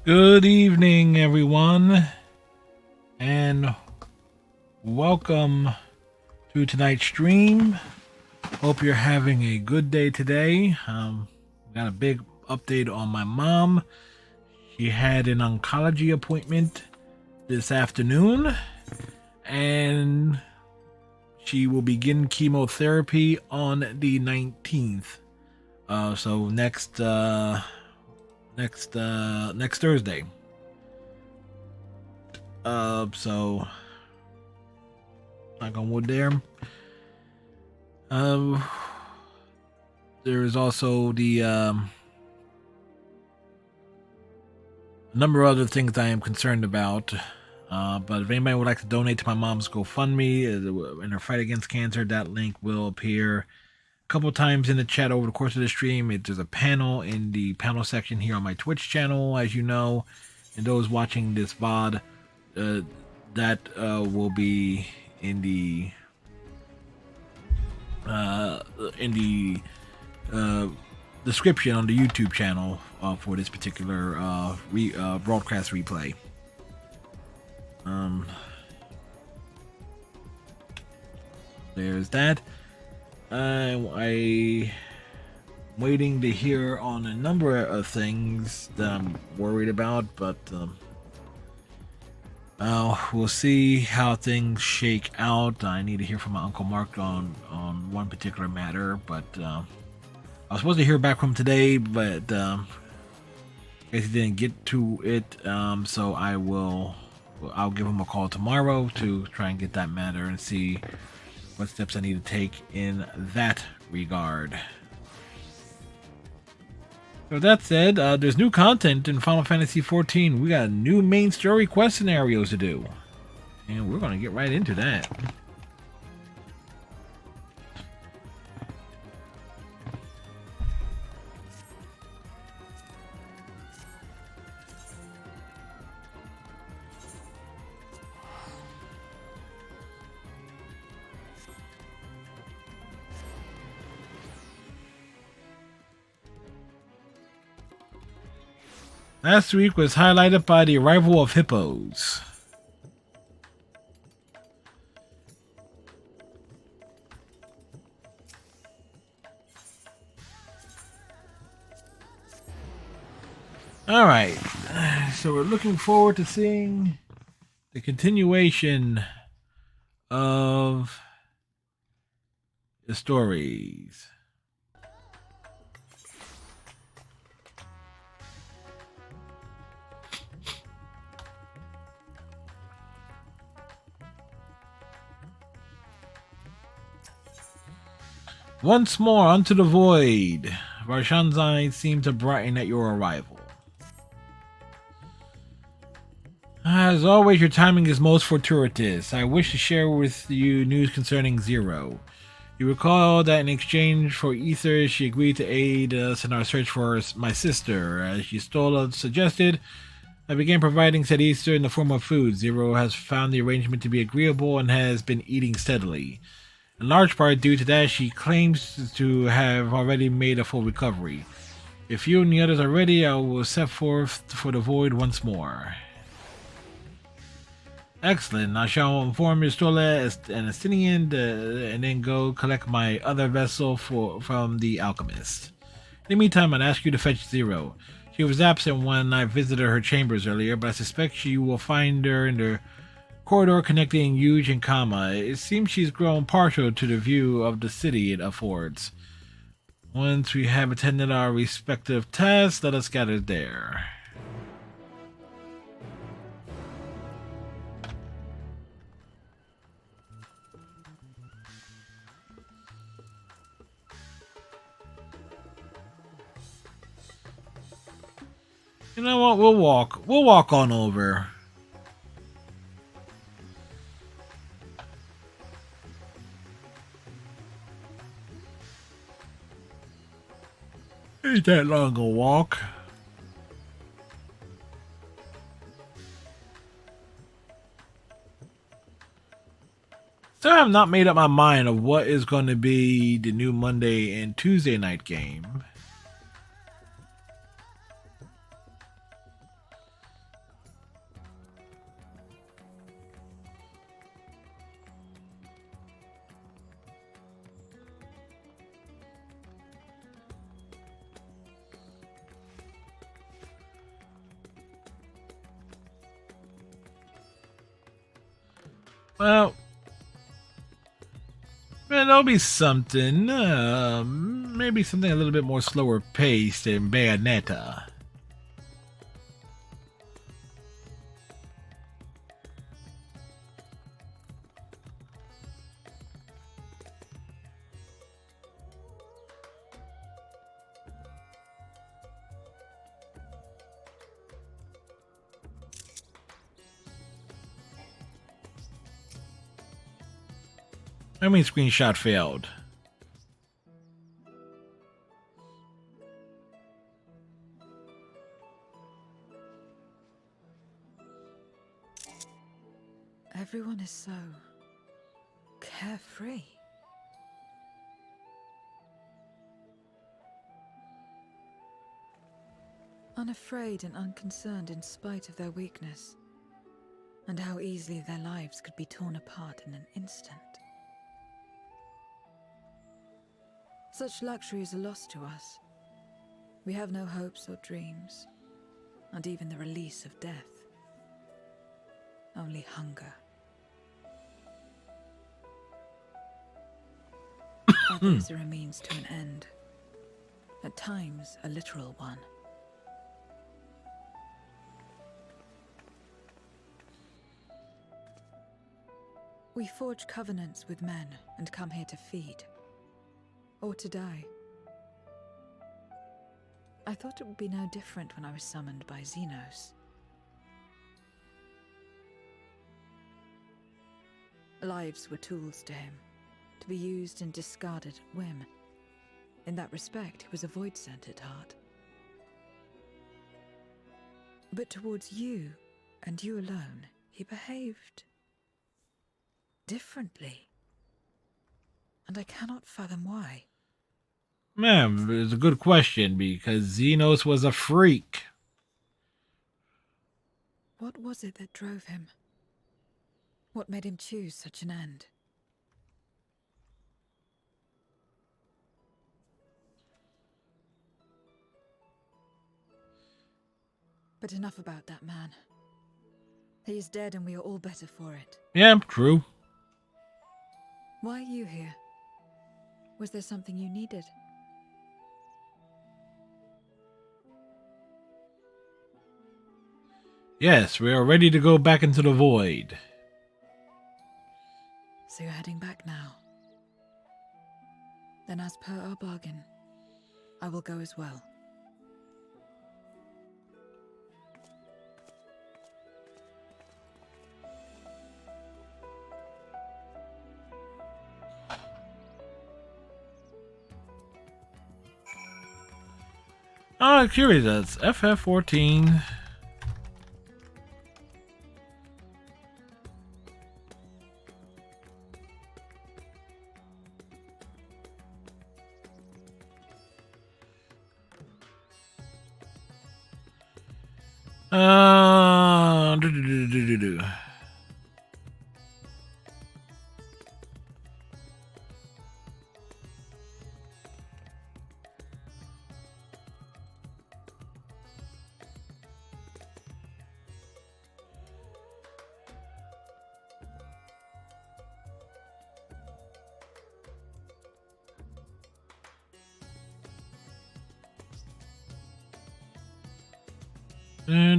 Good evening, everyone, and welcome to tonight's stream. Hope you're having a good day today. Got a big update on my mom. She had an oncology appointment this afternoon, and she will begin chemotherapy on the 19th. So next Thursday. So knock on wood there. There is also the a number of other things I am concerned about. But if anybody would like to donate to my mom's GoFundMe in her fight against cancer, that link will appear a couple times in the chat over the course of the stream. There's a panel in the panel section here on my Twitch channel, as you know, and those watching this VOD, that will be in the description on the YouTube channel for this particular broadcast replay. There's that. I'm waiting to hear on a number of things that I'm worried about, but we'll see how things shake out. I need to hear from my Uncle Mark on one particular matter, but I was supposed to hear back from him today, but I guess he didn't get to it. So I'll give him a call tomorrow to try and get that matter and see what steps I need to take in that regard. So that said, there's new content in Final Fantasy XIV. We got new main story quest scenarios to do, and we're gonna get right into that. Last week was highlighted by the arrival of hippos. Alright, so we're looking forward to seeing the continuation of the stories. Once more unto the void. Varshan's eyes seem to brighten at your arrival. As always, your timing is most fortuitous. I wish to share with you news concerning Zero. You recall that in exchange for Ether, she agreed to aid us in our search for my sister. As Stola suggested, I began providing said Ether in the form of food. Zero has found the arrangement to be agreeable and has been eating steadily. In large part due to that, she claims to have already made a full recovery. If you and the others are ready, I will set forth for the void once more. Excellent. I shall inform your Stola and Estinian and then go collect my other vessel from the alchemist. In the meantime, I'd ask you to fetch Zero. She was absent when I visited her chambers earlier, but I suspect you will find her in the corridor connecting Yuge and Kama. It seems she's grown partial to the view of the city it affords. Once we have attended our respective tasks, let us gather there. You know what? We'll walk on over. Ain't that long a walk. Still have not made up my mind of what is going to be the new Monday and Tuesday night game. Well, there'll be something. Maybe something a little bit more slower paced than Bayonetta. I mean, screenshot failed. Everyone is so carefree. Unafraid and unconcerned in spite of their weakness, and how easily their lives could be torn apart in an instant. Such luxury is a loss to us. We have no hopes or dreams, not even the release of death. Only hunger. Others are a means to an end. At times, a literal one. We forge covenants with men and come here to feed. Or to die. I thought it would be no different when I was summoned by Xenos. Lives were tools to him, to be used and discarded at whim. In that respect, he was a void-centered heart. But towards you, and you alone, he behaved differently. And I cannot fathom why. Ma'am, it's a good question because Xenos was a freak. What was it that drove him? What made him choose such an end? But enough about that man. He is dead and we are all better for it. Yeah, true. Why are you here? Was there something you needed? Yes, we are ready to go back into the void. So you're heading back now. Then as per our bargain, I will go as well. Oh, curious, that's FF14.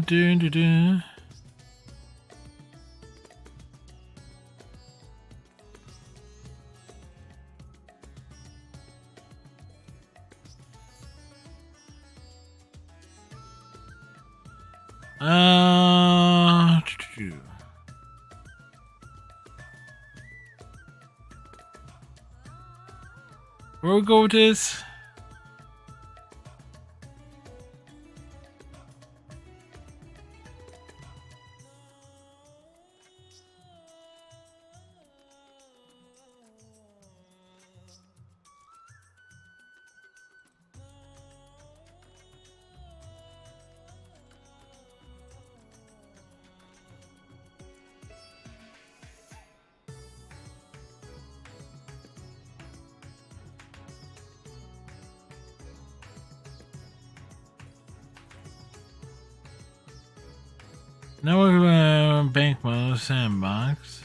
Do. Do. Where we go with this? Now we're gonna bank model sandbox.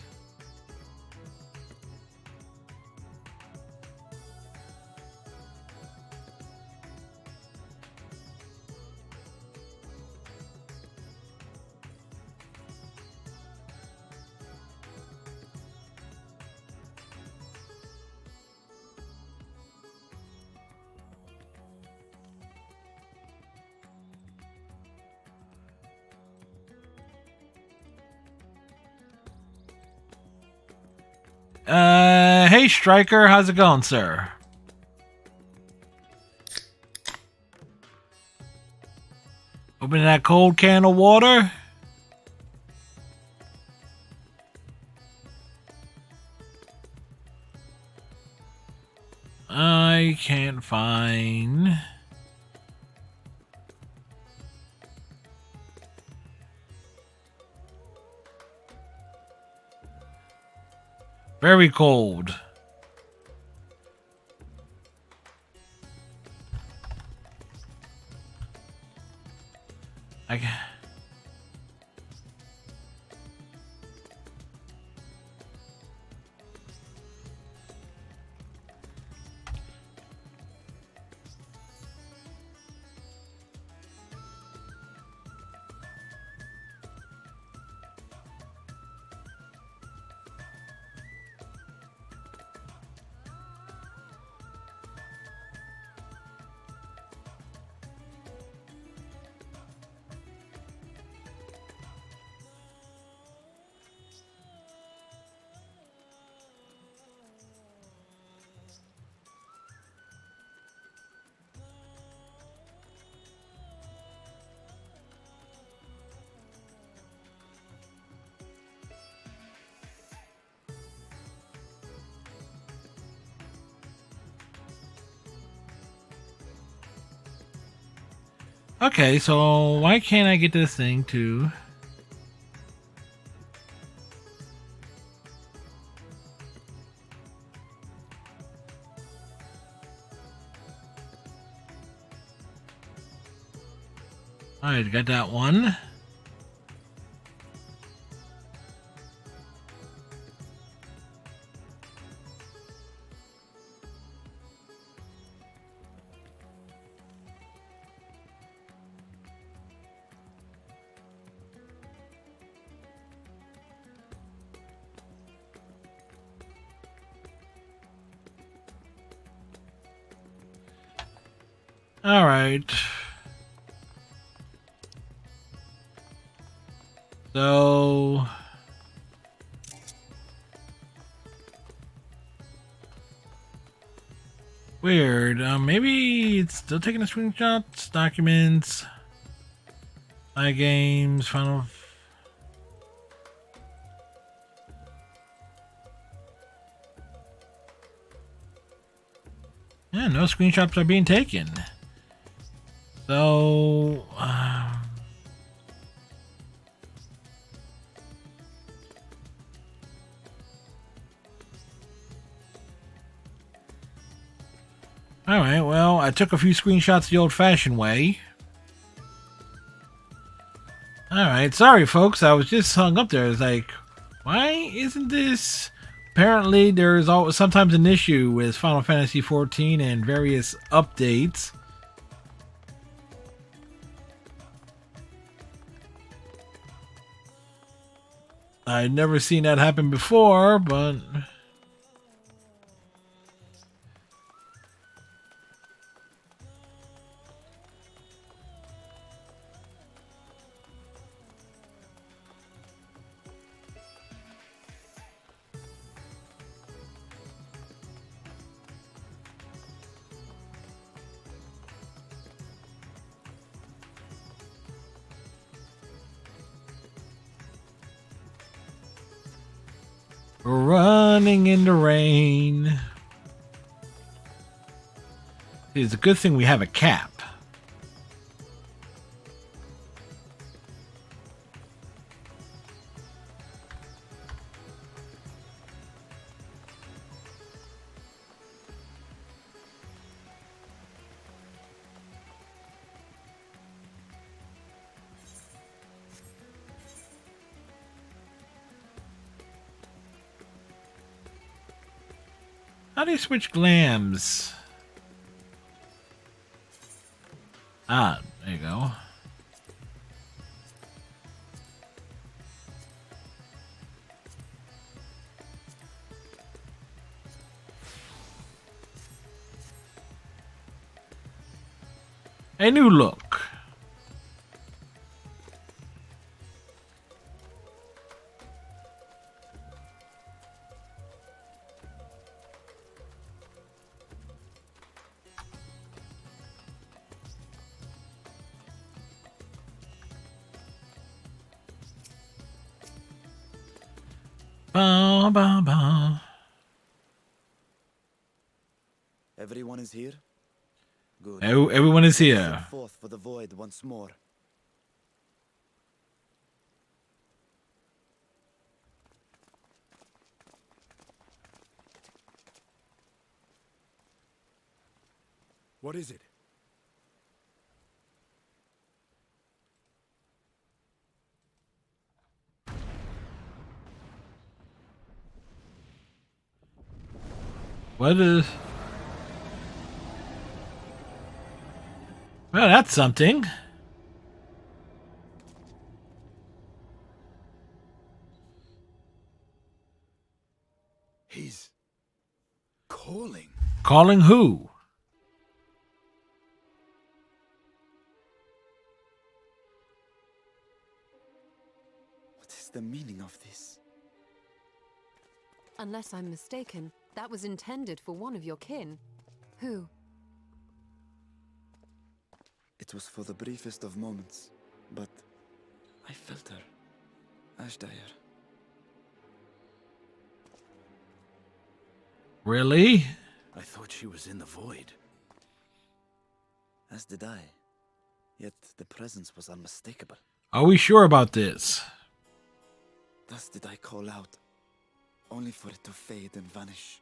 Hey Striker, how's it going, sir? Opening that cold can of water? I can't find... Very cold. Okay, so why can't I get this thing to... Alright, got that one. Alright. So... Weird. Maybe it's still taking the screenshots, documents, my games, final... Yeah, no screenshots are being taken. So... Alright, well, I took a few screenshots the old-fashioned way. Alright, sorry folks, I was just hung up there. It's like, why isn't this... Apparently, there's always sometimes an issue with Final Fantasy XIV and various updates. I'd never seen that happen before, but... Running in the rain. It's a good thing we have a cap. How do you switch glams? Ah, there you go. A new look. Ba, ba, ba. Everyone is here? Good. Everyone is Set here. forth for the void once more. What is it? What is... Well, that's something. He's calling. Calling who? What is the meaning of this? Unless I'm mistaken, that was intended for one of your kin. Who? It was for the briefest of moments, but I felt her. Ashdire. Really? I thought she was in the void. As did I. Yet the presence was unmistakable. Are we sure about this? Thus did I call out, only for it to fade and vanish.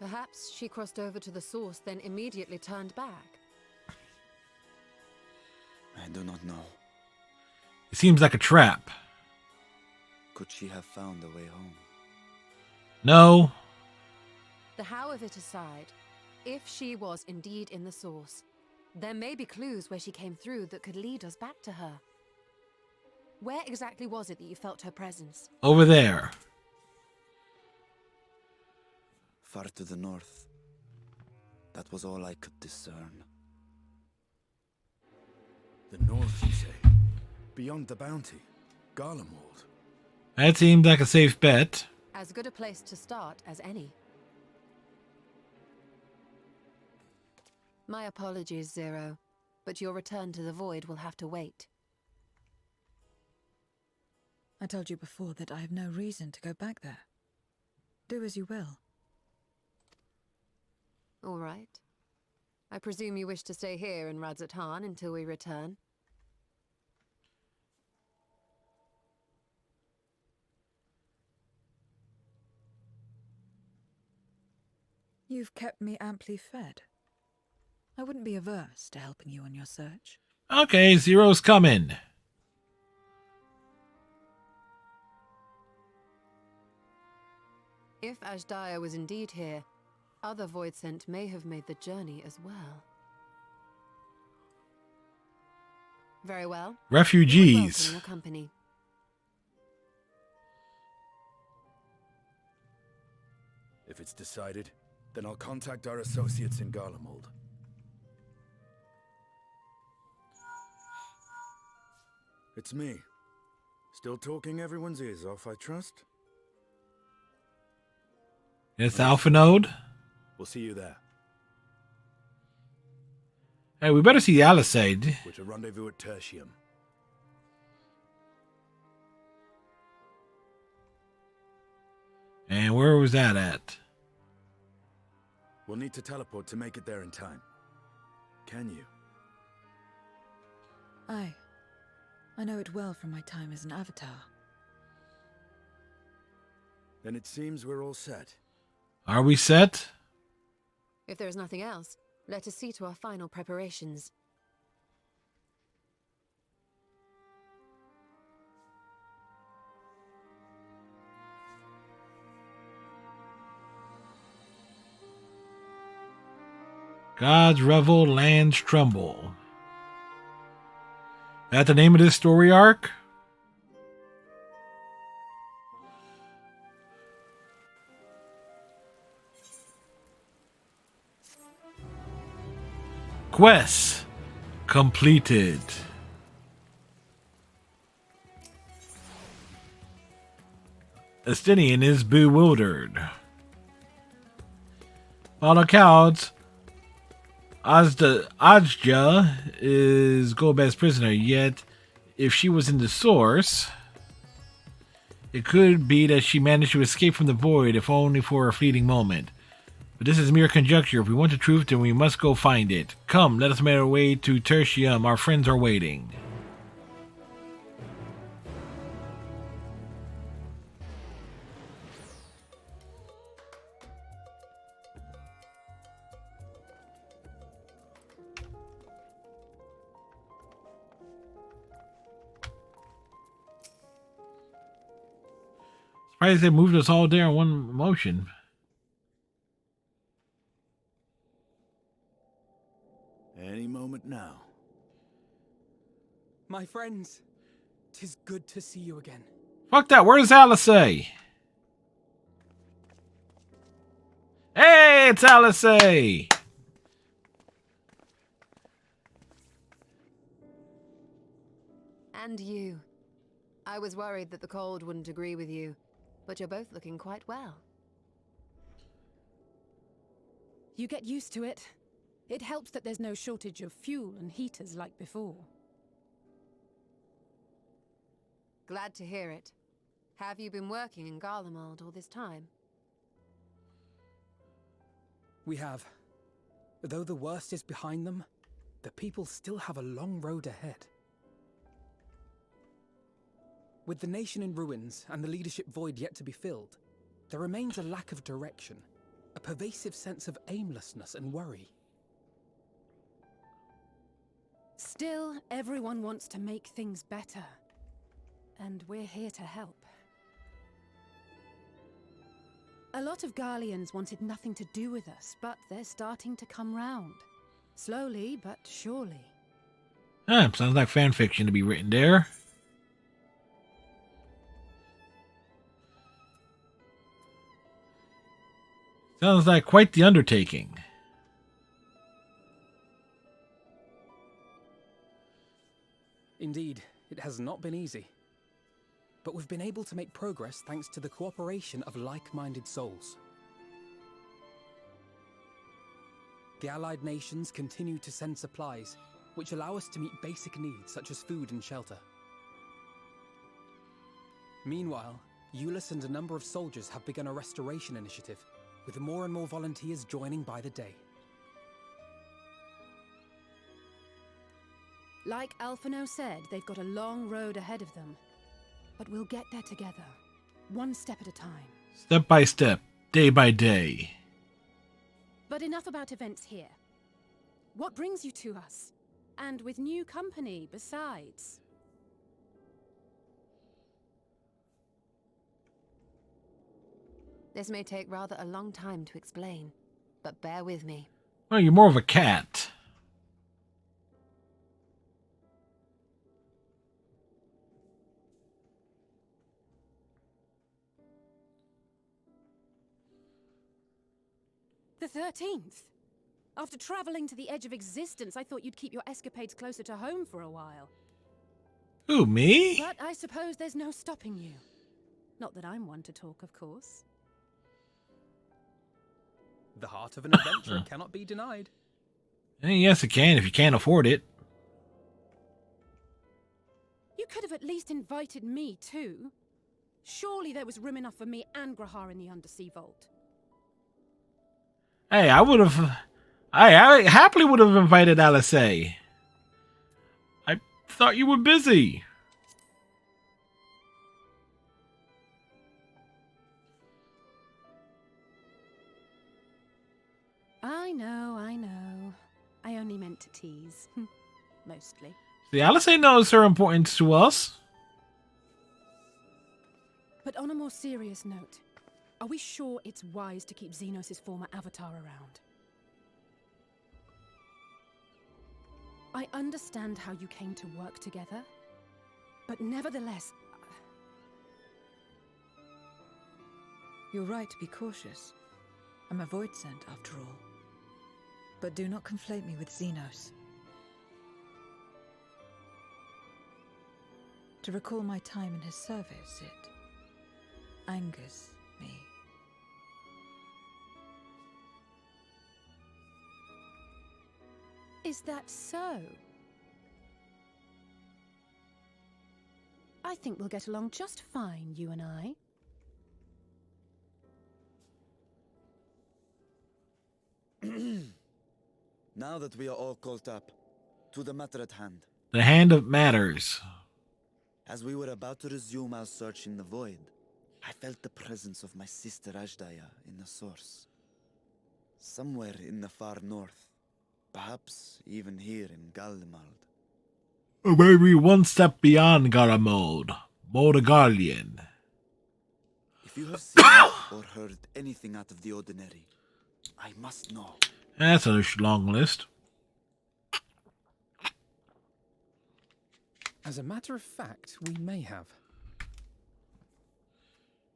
Perhaps she crossed over to the source, then immediately turned back. I do not know. It seems like a trap. Could she have found a way home? No. The how of it aside, if she was indeed in the source, there may be clues where she came through that could lead us back to her. Where exactly was it that you felt her presence? Over there. Far to the north. That was all I could discern. The north, you say? Beyond the bounty? Garlemald? That seemed like a safe bet. As good a place to start as any. My apologies, Zero, but your return to the void will have to wait. I told you before that I have no reason to go back there. Do as you will. All right. I presume you wish to stay here in Radzatan until we return. You've kept me amply fed. I wouldn't be averse to helping you on your search. Okay, Zero's coming. If Ashdaya was indeed here, other Voidsent may have made the journey as well. Very well. Refugees. Welcome your company. If it's decided, then I'll contact our associates in Garlemald. It's me. Still talking everyone's ears off, I trust? It's Alpha Node. We'll see you there. Hey, we better see Alisade. We're to rendezvous at Tertium. And where was that at? We'll need to teleport to make it there in time. Can you? Aye. I know it well from my time as an avatar. Then it seems we're all set. Are we set? If there is nothing else, let us see to our final preparations. Gods revel, lands tremble. That the name of this story arc? Quest completed. Estinian is bewildered. On accounts, Ajja is Golbez's prisoner, yet if she was in the source, It could be that she managed to escape from the void, if only for a fleeting moment. But this is mere conjecture. If we want the truth, then we must go find it. Come, let us make our way to Tertium. Our friends are waiting. Surprised they moved us all there in one motion. Any moment now. My friends, 'tis good to see you again. Fuck that, where's Alisay? Hey, it's Alisay! And you. I was worried that the cold wouldn't agree with you, but you're both looking quite well. You get used to it. It helps that there's no shortage of fuel and heaters like before. Glad to hear it. Have you been working in Garlemald all this time? We have. Though the worst is behind them, the people still have a long road ahead. With the nation in ruins and the leadership void yet to be filled, there remains a lack of direction, a pervasive sense of aimlessness and worry. Still, everyone wants to make things better. And we're here to help. A lot of Garleans wanted nothing to do with us, but they're starting to come round. Slowly, but surely. Sounds like fan fiction to be written there. Sounds like quite the undertaking. Indeed, it has not been easy. But we've been able to make progress thanks to the cooperation of like-minded souls. The allied nations continue to send supplies, which allow us to meet basic needs such as food and shelter. Meanwhile, Euless and a number of soldiers have begun a restoration initiative, with more and more volunteers joining by the day. Like Alphino said, they've got a long road ahead of them. But we'll get there together, one step at a time. Step by step, day by day. But enough about events here. What brings you to us? And with new company, besides. This may take rather a long time to explain, but bear with me. Well, you're more of a cat. The 13th? After traveling to the edge of existence, I thought you'd keep your escapades closer to home for a while. Who, me? But I suppose there's no stopping you. Not that I'm one to talk, of course. The heart of an adventure cannot be denied. Yes, it can, if you can't afford it. You could have at least invited me, too. Surely there was room enough for me and Grahar in the Undersea Vault. Hey, I happily would have invited Alisay. I thought you were busy. I know. I only meant to tease. Mostly. See, Alisay knows her importance to us. But on a more serious note, are we sure it's wise to keep Xenos' former avatar around? I understand how you came to work together, but nevertheless... You're right to be cautious. I'm a void sent, after all. But do not conflate me with Xenos. To recall my time in his service, it angers me. Is that so? I think we'll get along just fine, you and I. Now that we are all caught up, to the matter at hand. The hand of matters. As we were about to resume our search in the void, I felt the presence of my sister Ajdaya in the source. Somewhere in the far north, perhaps even here in Galdemald. Or maybe one step beyond Garamod, Modagalian. If you have seen or heard anything out of the ordinary, I must know. That's a long list. As a matter of fact, we may have.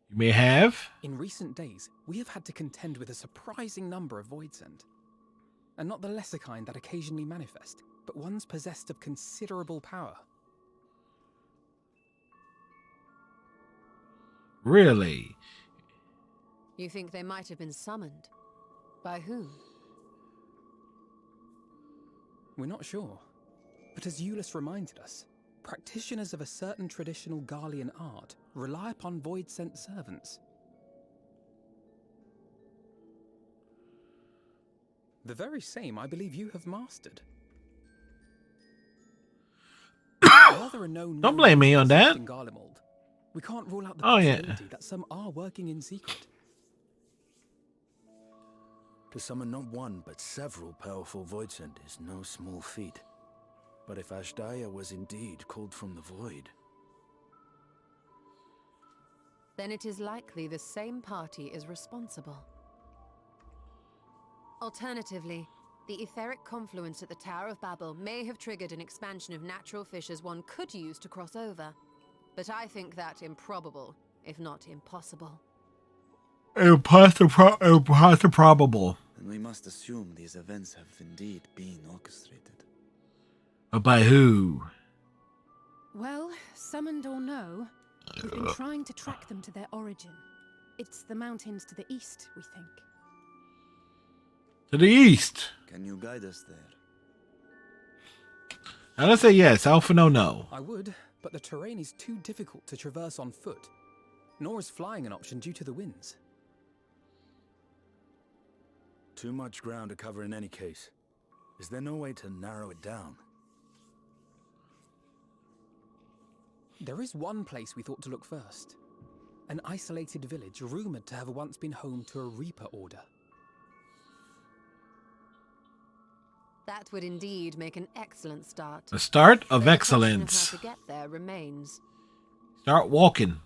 You may have. In recent days, we have had to contend with a surprising number of Voidsent. And not the lesser kind that occasionally manifest, but ones possessed of considerable power. Really? You think they might have been summoned? By whom? We're not sure. But as Euless reminded us, practitioners of a certain traditional Garlean art rely upon void-sent servants. The very same I believe you have mastered. While there are no Don't blame me on that. in Garlemald, we can't rule out the Oh, yeah. possibility that some are working in secret. To summon not one, but several powerful Voidsent is no small feat. But if Ajdaya was indeed called from the void... Then it is likely the same party is responsible. Alternatively, the etheric confluence at the Tower of Babel may have triggered an expansion of natural fissures one could use to cross over. But I think that improbable, if not impossible. Impossible. And we must assume these events have indeed been orchestrated. But by who? Well, summoned or no, we've been trying to track them to their origin. It's the mountains to the east, we think. To the east. Can you guide us there? Now let's say yes. Alpha no. I would, but the terrain is too difficult to traverse on foot. Nor is flying an option due to the winds. Too much ground to cover in any case. Is there no way to narrow it down? There is one place we thought to look first. An isolated village rumoured to have once been home to a Reaper order. That would indeed make an excellent start. The start of But the excellence. question of how to get there remains. Start walking. This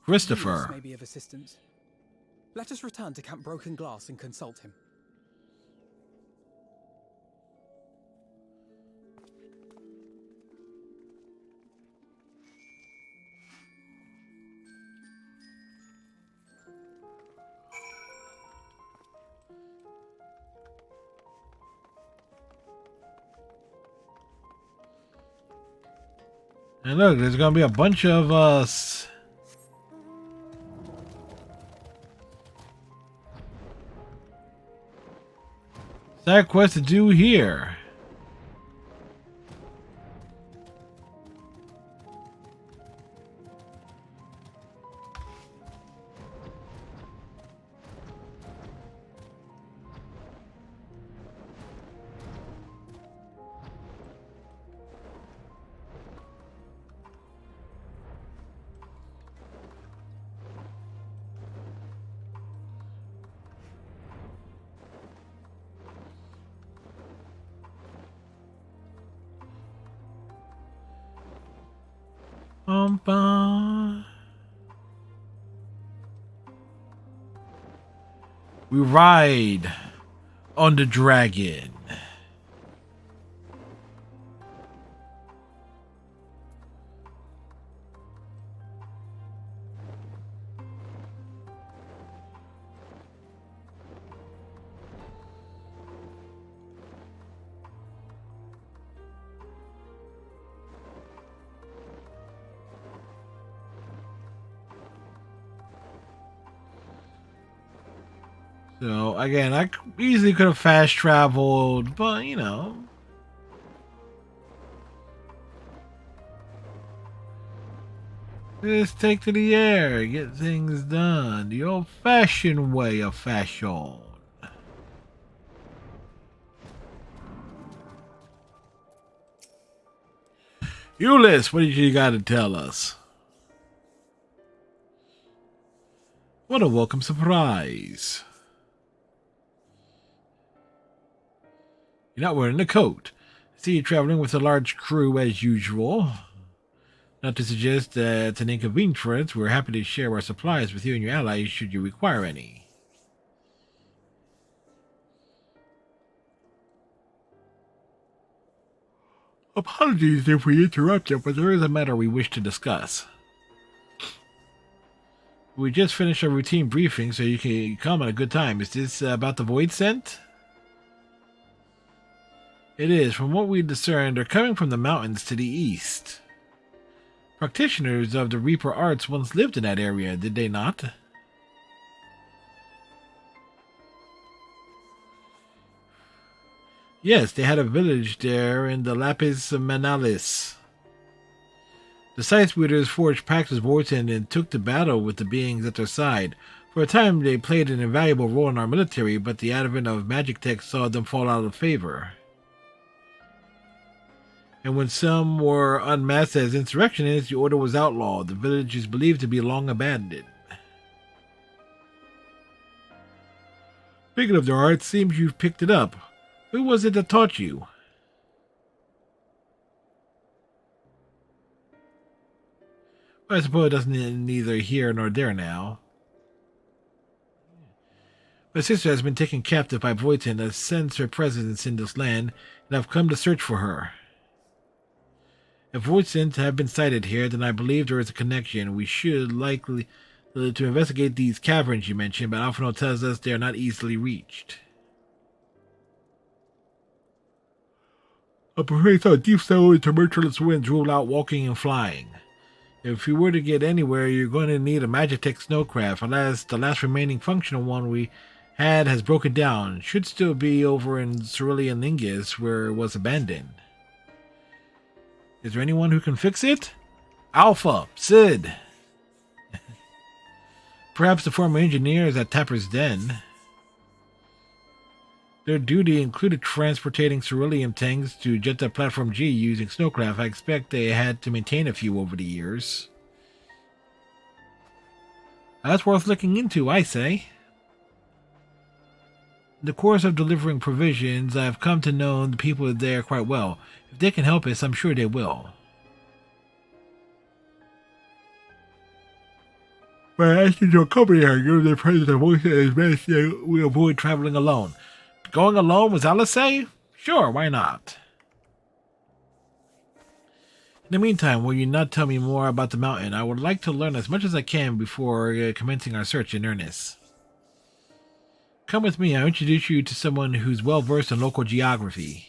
Christopher. may be of assistance. Let us return to Camp Broken Glass and consult him. And look, there's gonna be a bunch of us. Side quest to do here. We ride on the dragon. So again, I easily could have fast traveled, but you know. Just take to the air, get things done. The old-fashioned way of fashion. Ulyss, what did you got to tell us? What a welcome surprise. You're not wearing a coat. I see you traveling with a large crew as usual. Not to suggest that it's an inconvenience, we're happy to share our supplies with you and your allies should you require any. Apologies if we interrupted, but there is a matter we wish to discuss. We just finished our routine briefing, so you can come at a good time. Is this about the Void Scent? It is. From what we discerned, they're coming from the mountains to the east. Practitioners of the Reaper arts once lived in that area, did they not? Yes, they had a village there in the Lapis Manalis. The Scythe Wielders forged pacts with Vorten and took to battle with the beings at their side. For a time they played an invaluable role in our military, but the advent of magic tech saw them fall out of favor. And when some were unmasked as insurrectionists, the order was outlawed. The village is believed to be long abandoned. Speaking of their art, seems you've picked it up. Who was it that taught you? I suppose it doesn't neither here nor there now. My sister has been taken captive by Voitin and has sensed her presence in this land, and I've come to search for her. If Voidsent have been sighted here, then I believe there is a connection. We should likely to investigate these caverns you mentioned, but Alphino tells us they are not easily reached. I'm afraid so. Deep snow and tumultuous winds rule out walking and flying. If you were to get anywhere, you're going to need a Magitech snowcraft. Alas, the last remaining functional one we had has broken down. Should still be over in Cerulean Lingus, where it was abandoned. Is there anyone who can fix it? Alpha, Sid. Perhaps the former engineers at Tapper's Den. Their duty included transporting cerulean tanks to Jetta Platform G using snowcraft. I expect they had to maintain a few over the years. That's worth looking into, I say. In the course of delivering provisions, I have come to know the people there quite well. If they can help us, I'm sure they will. By asking to accompany her, give the presence of voice as best we avoid traveling alone. Going alone, was Alice say? Sure, why not? In the meantime, will you not tell me more about the mountain? I would like to learn as much as I can before commencing our search in earnest. Come with me, I'll introduce you to someone who's well versed in local geography.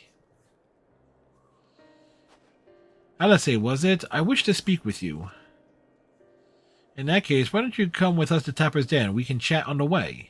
Alice, was it? I wish to speak with you. In that case, why don't you come with us to Tapper's Den? We can chat on the way.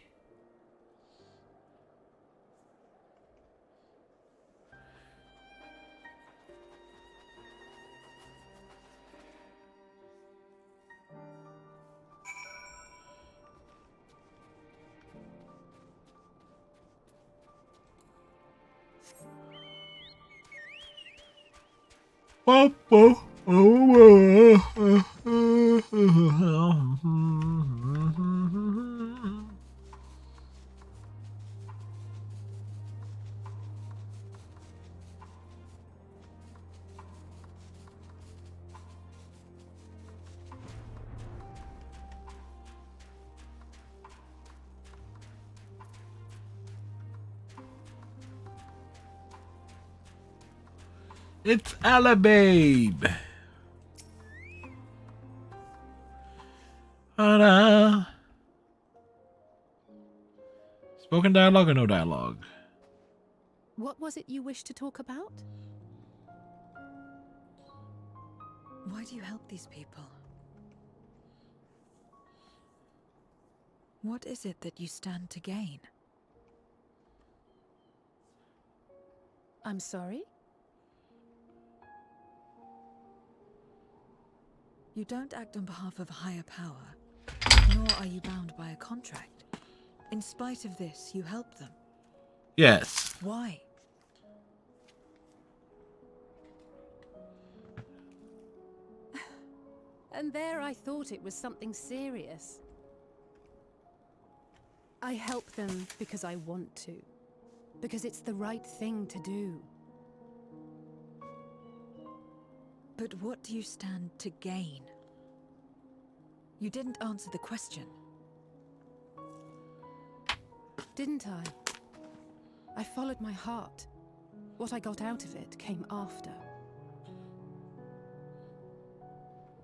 It's Alababe. Spoken dialogue or no dialogue? What was it you wished to talk about? Why do you help these people? What is it that you stand to gain? I'm sorry? You don't act on behalf of a higher power, nor are you bound by a contract. In spite of this, you help them. Yes. Why? And there I thought it was something serious. I help them because I want to. Because it's the right thing to do. But what do you stand to gain? You didn't answer the question. Didn't I? I followed my heart. What I got out of it came after.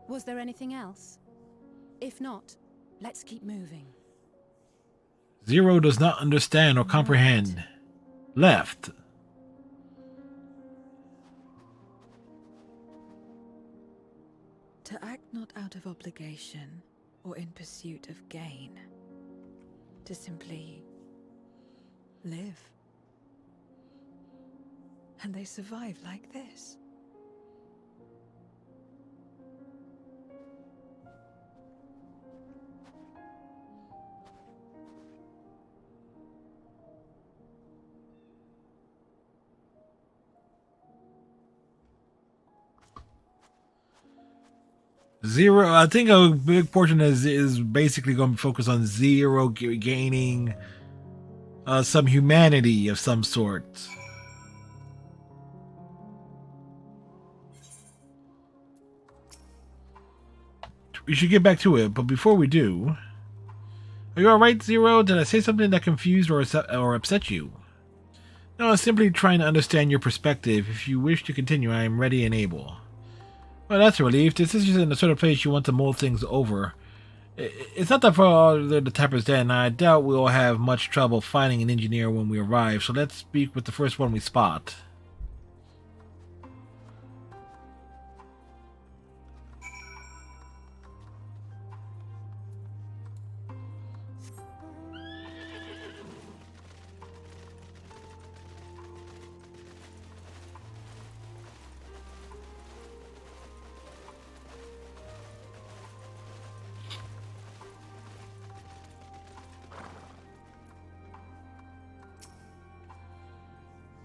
Was there anything else? If not, let's keep moving. Zero does not understand or comprehend. Left. To act not out of obligation or in pursuit of gain. To simply live. And they survive like this. Zero. I think a big portion is basically going to focus on Zero gaining some humanity of some sort. We should get back to it, but before we do, are you alright, Zero? Did I say something that confused or upset you? No, I'm simply trying to understand your perspective. If you wish to continue, I am ready and able. Well, that's a relief. This isn't the sort of place you want to mull things over. It's not that far the Tapper's Den, and I doubt we'll have much trouble finding an engineer when we arrive, so let's speak with the first one we spot.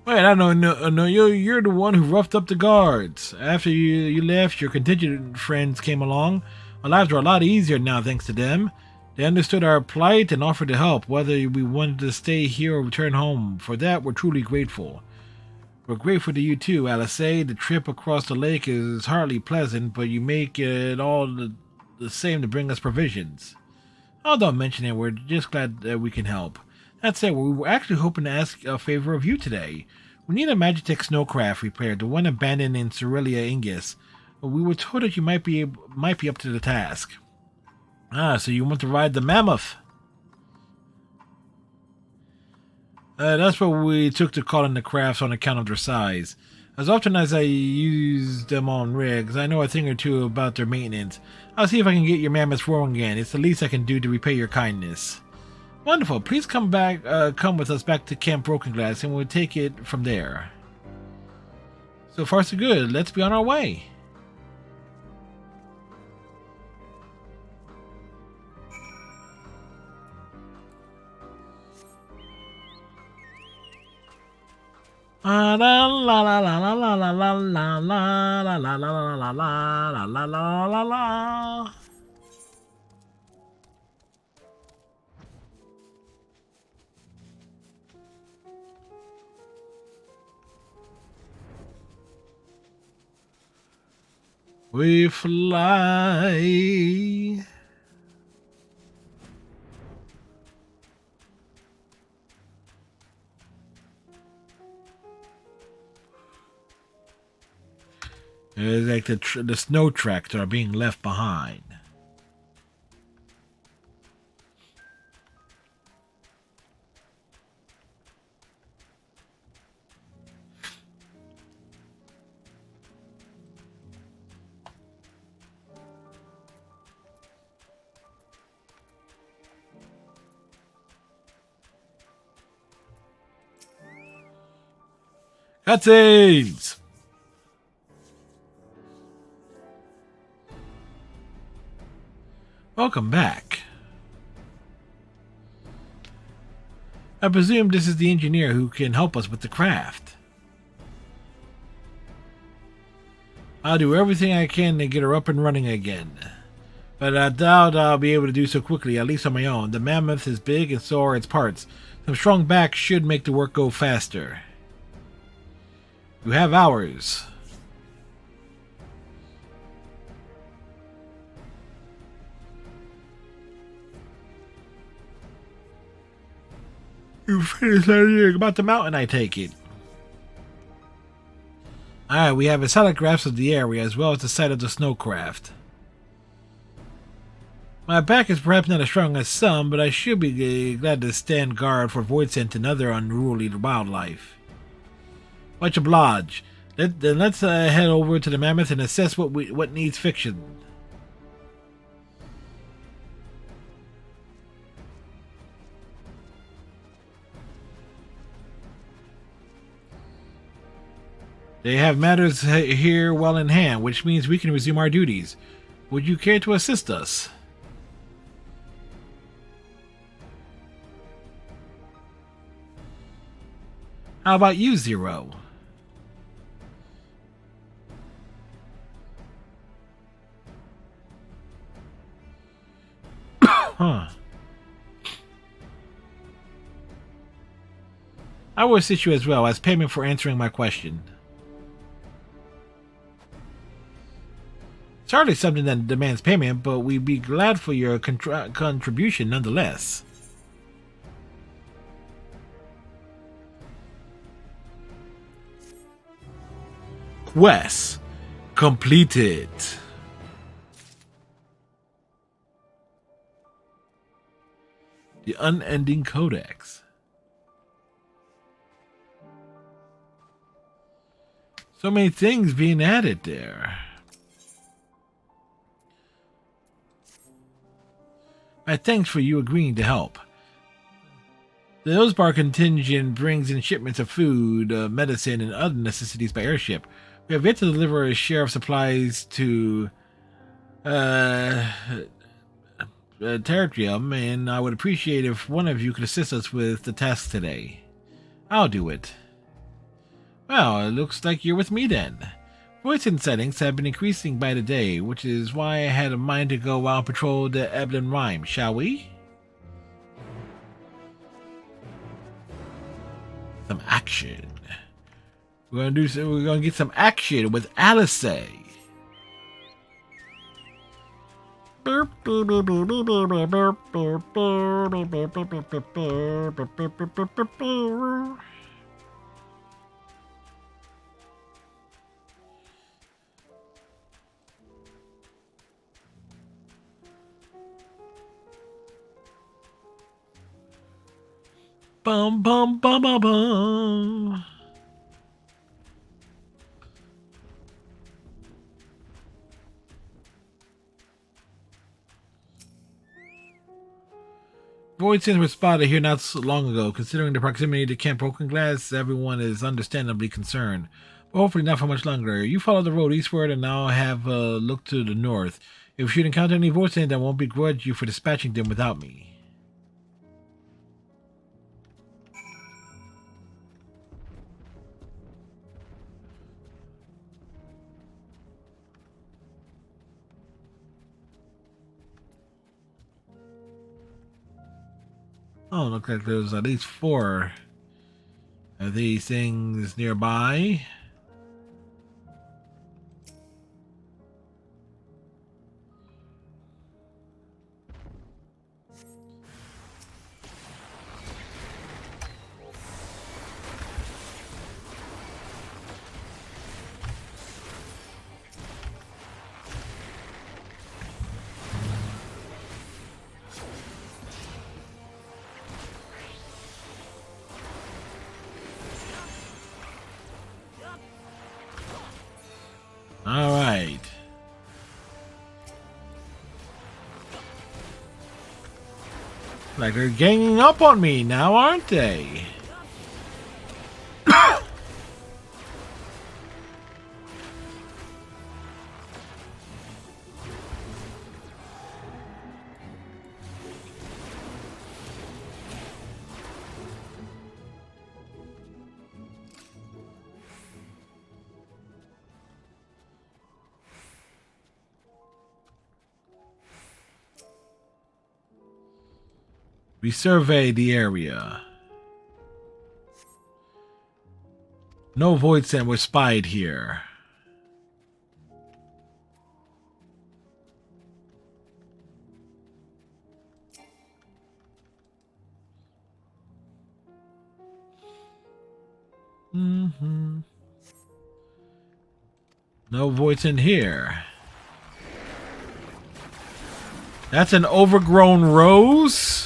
Wait, I don't know. No, you're the one who roughed up the guards. After you left, your contingent friends came along. Our lives are a lot easier now thanks to them. They understood our plight and offered to help, whether we wanted to stay here or return home. For that, we're truly grateful. We're grateful to you too, Alice. The trip across the lake is hardly pleasant, but you make it all the same to bring us provisions. Oh, don't mention it. We're just glad that we can help. That said, we were actually hoping to ask a favor of you today. We need a Magitech snowcraft repaired, the one abandoned in Cerelia Ingus. We were told that you might be up to the task. Ah, so you want to ride the mammoth? That's what we took to calling the crafts on account of their size. As often as I use them on rigs, I know a thing or two about their maintenance. I'll see if I can get your mammoth rolling again. It's the least I can do to repay your kindness. Wonderful. Please come with us back to Camp Broken Glass, and we'll take it from there. So far, so good. Let's be on our way. La la la la la la la la la la la la la la la la la la la. We fly. It's like the snow tracks are being left behind. Cutscenes! Welcome back. I presume this is the engineer who can help us with the craft. I'll do everything I can to get her up and running again. But I doubt I'll be able to do so quickly, at least on my own. The mammoth is big and so are its parts. Some strong back should make the work go faster. You have hours. You finished learning about the mountain, I take it. Alright, we have a solid grasp of the area as well as the site of the snowcraft. My back is perhaps not as strong as some, but I should be glad to stand guard for Voidsent and other unruly wildlife. Much obliged. Then let's head over to the mammoth and assess what needs fixing. They have matters here well in hand, which means we can resume our duties. Would you care to assist us? How about you, Zero? Huh. I will assist you as well as payment for answering my question. It's hardly something that demands payment, but we'd be glad for your contribution nonetheless. Quest completed. The Unending Codex. So many things being added there. My thanks for you agreeing to help. The Hillsbar contingent brings in shipments of food, medicine, and other necessities by airship. We have yet to deliver a share of supplies to Territorium, and I would appreciate if one of you could assist us with the task today. I'll do it. Well, it looks like you're with me then. Voidsent sightings have been increasing by the day, which is why I had a mind to go out and patrol the Eblan Rime, shall we? Some action. We're gonna get some action with Alice. Bum bum bum bum bum. Voidsents were spotted here not so long ago. Considering the proximity to Camp Broken Glass, everyone is understandably concerned. But hopefully not for much longer. You follow the road eastward and I'll have a look to the north. If you should encounter any Voidsents, I won't begrudge you for dispatching them without me. Oh, looks like there's at least 4 of these things nearby. All right. Like they're ganging up on me now, aren't they? We surveyed the area. No Voidsent was spied here. Mm-hmm. No Voidsent here. That's an overgrown rose?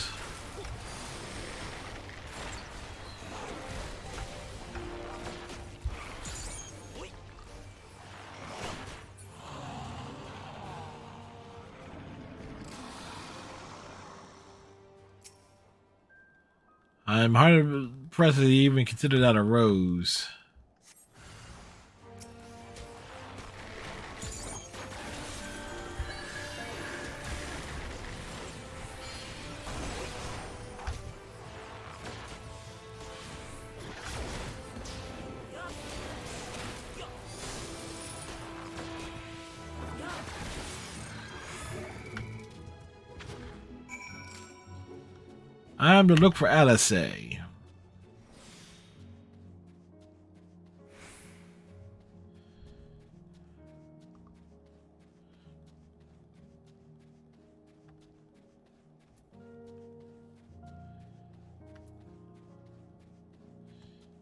I'm hard pressed to even consider that a rose. I'm to look for Alice.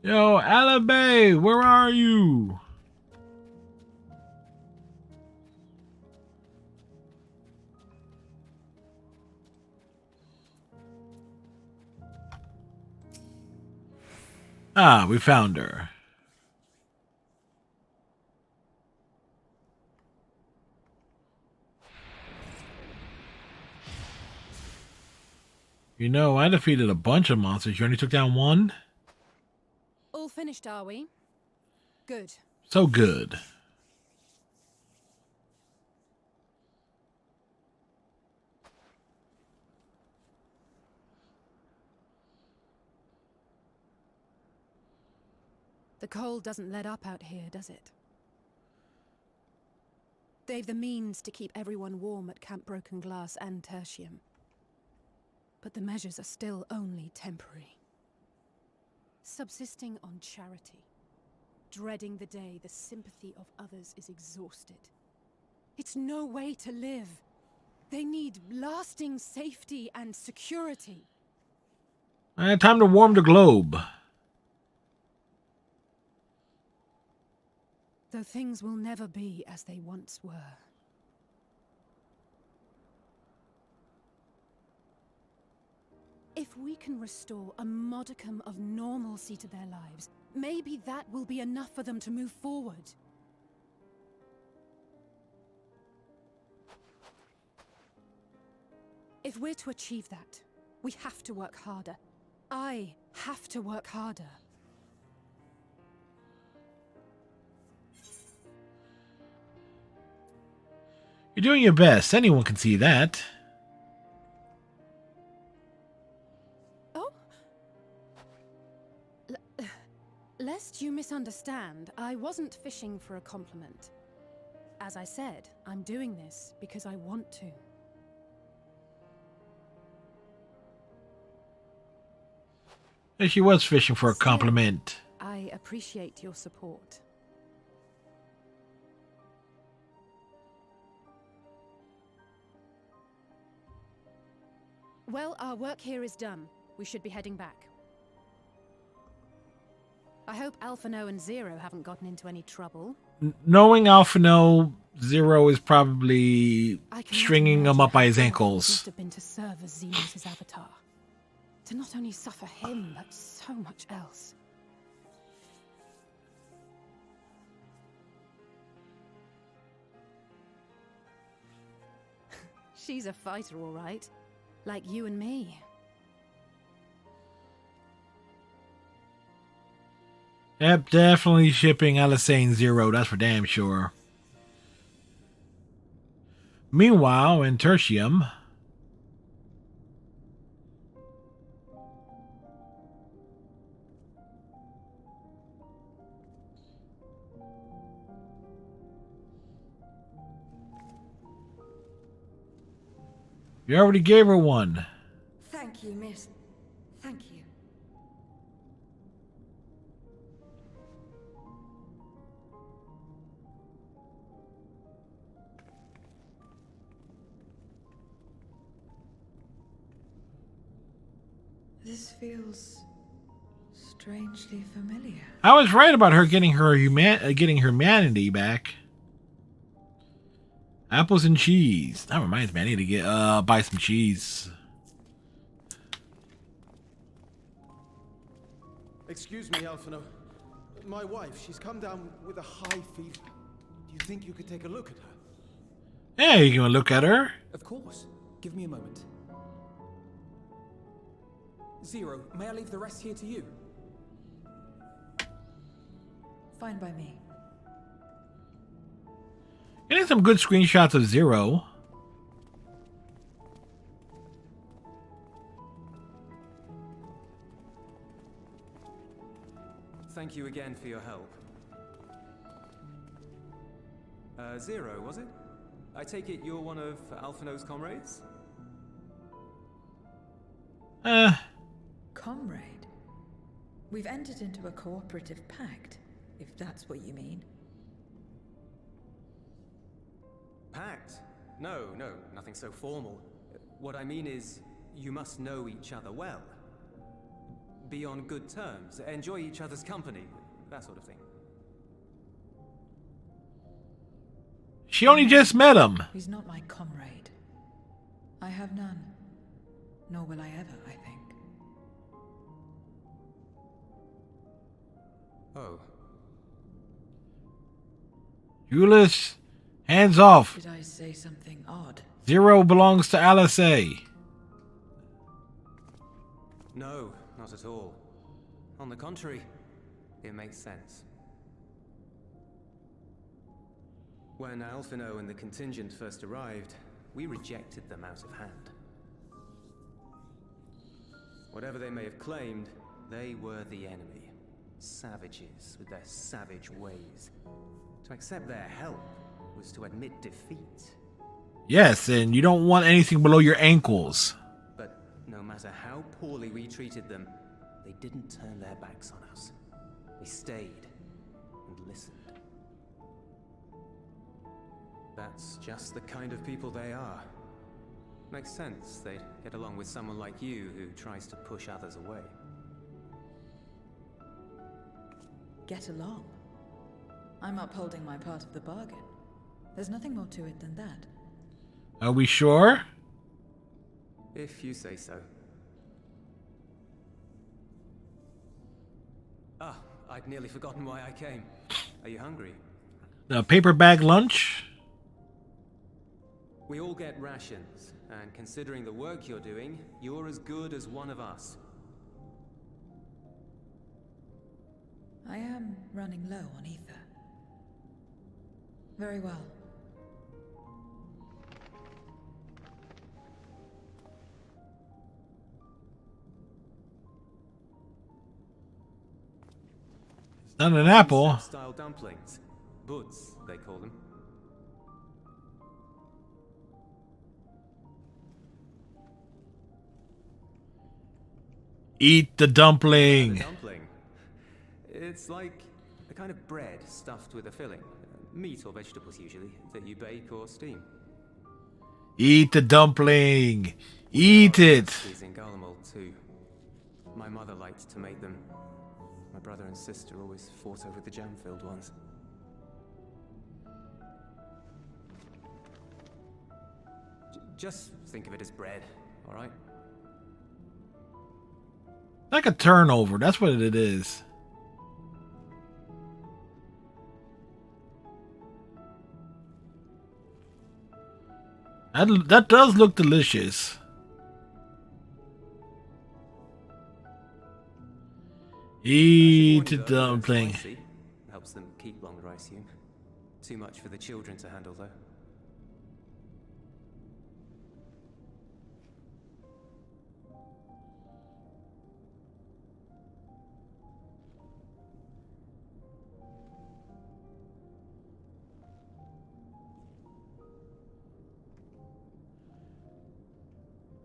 Yo, Alabay, where are you? Ah, we found her. You know, I defeated a bunch of monsters. You only took down one? All finished, are we? Good. So good. The cold doesn't let up out here, does it? They've the means to keep everyone warm at Camp Broken Glass and Tertium. But the measures are still only temporary. Subsisting on charity. Dreading the day the sympathy of others is exhausted. It's no way to live. They need lasting safety and security. Time to warm the globe. Though things will never be as they once were. If we can restore a modicum of normalcy to their lives, maybe that will be enough for them to move forward. If we're to achieve that, we have to work harder. I have to work harder. You're doing your best. Anyone can see that. Oh? Lest you misunderstand, I wasn't fishing for a compliment. As I said, I'm doing this because I want to. And she was fishing for a compliment. I appreciate your support. Well, our work here is done. We should be heading back. I hope Alphino and Zero haven't gotten into any trouble. Knowing Alphino, Zero is probably I cannot stringing him imagine up by his how awful it ankles. must have been to serve as Xenos' avatar. To not only suffer him, but so much else. She's a fighter, all right. Like you and me. Yep, definitely shipping Alisane Zero, that's for damn sure. Meanwhile, in Tertium, you already gave her one. Thank Thank you, miss. Thank you. This feels strangely familiar. I was right about her getting her humanity back. Apples and cheese. That reminds me, I need to get buy some cheese. Excuse me, Alphino. My wife, she's come down with a high fever. Do you think you could take a look at her? Hey, you gonna look at her? Of course. Give me a moment. Zero, may I leave the rest here to you? Fine by me. Getting some good screenshots of Zero. Thank you again for your help. Zero, was it? I take it you're one of Alphino's comrades? Comrade? We've entered into a cooperative pact, if that's what you mean. Pact? No, nothing so formal. What I mean is, you must know each other well. Be on good terms, enjoy each other's company, that sort of thing. She only just met him. He's not my comrade. I have none. Nor will I ever, I think. Oh. Euless, hands off. Did I say something odd? Zero belongs to Alice A. No, not at all. On the contrary, it makes sense. When Alphino and the contingent first arrived, we rejected them out of hand. Whatever they may have claimed, they were the enemy. Savages with their savage ways. To accept their help was to admit defeat. Yes, and you don't want anything below your ankles. But no matter how poorly we treated them, they didn't turn their backs on us. They stayed and listened. That's just the kind of people they are. Makes sense they'd get along with someone like you who tries to push others away. Get along. I'm upholding my part of the bargain. There's nothing more to it than that. Are we sure? If you say so. Ah, I'd nearly forgotten why I came. Are you hungry? The paper bag lunch? We all get rations, and considering the work you're doing, you're as good as one of us. I am running low on ether. Very well. It's not an apple. Style dumplings. Buds, they call them. Eat the dumpling. Dumpling. It's like a kind of bread stuffed with a filling. Meat or vegetables usually, that you bake or steam. Eat the dumpling. Eat it. These in Garlemald too. My mother liked to make them. My brother and sister always fought over the jam-filled ones. Just think of it as bread, alright? Like a turnover. That's what it is. That does look delicious. Eat the dumpling. Helps them keep longer, I assume. Too much for the children to handle, though.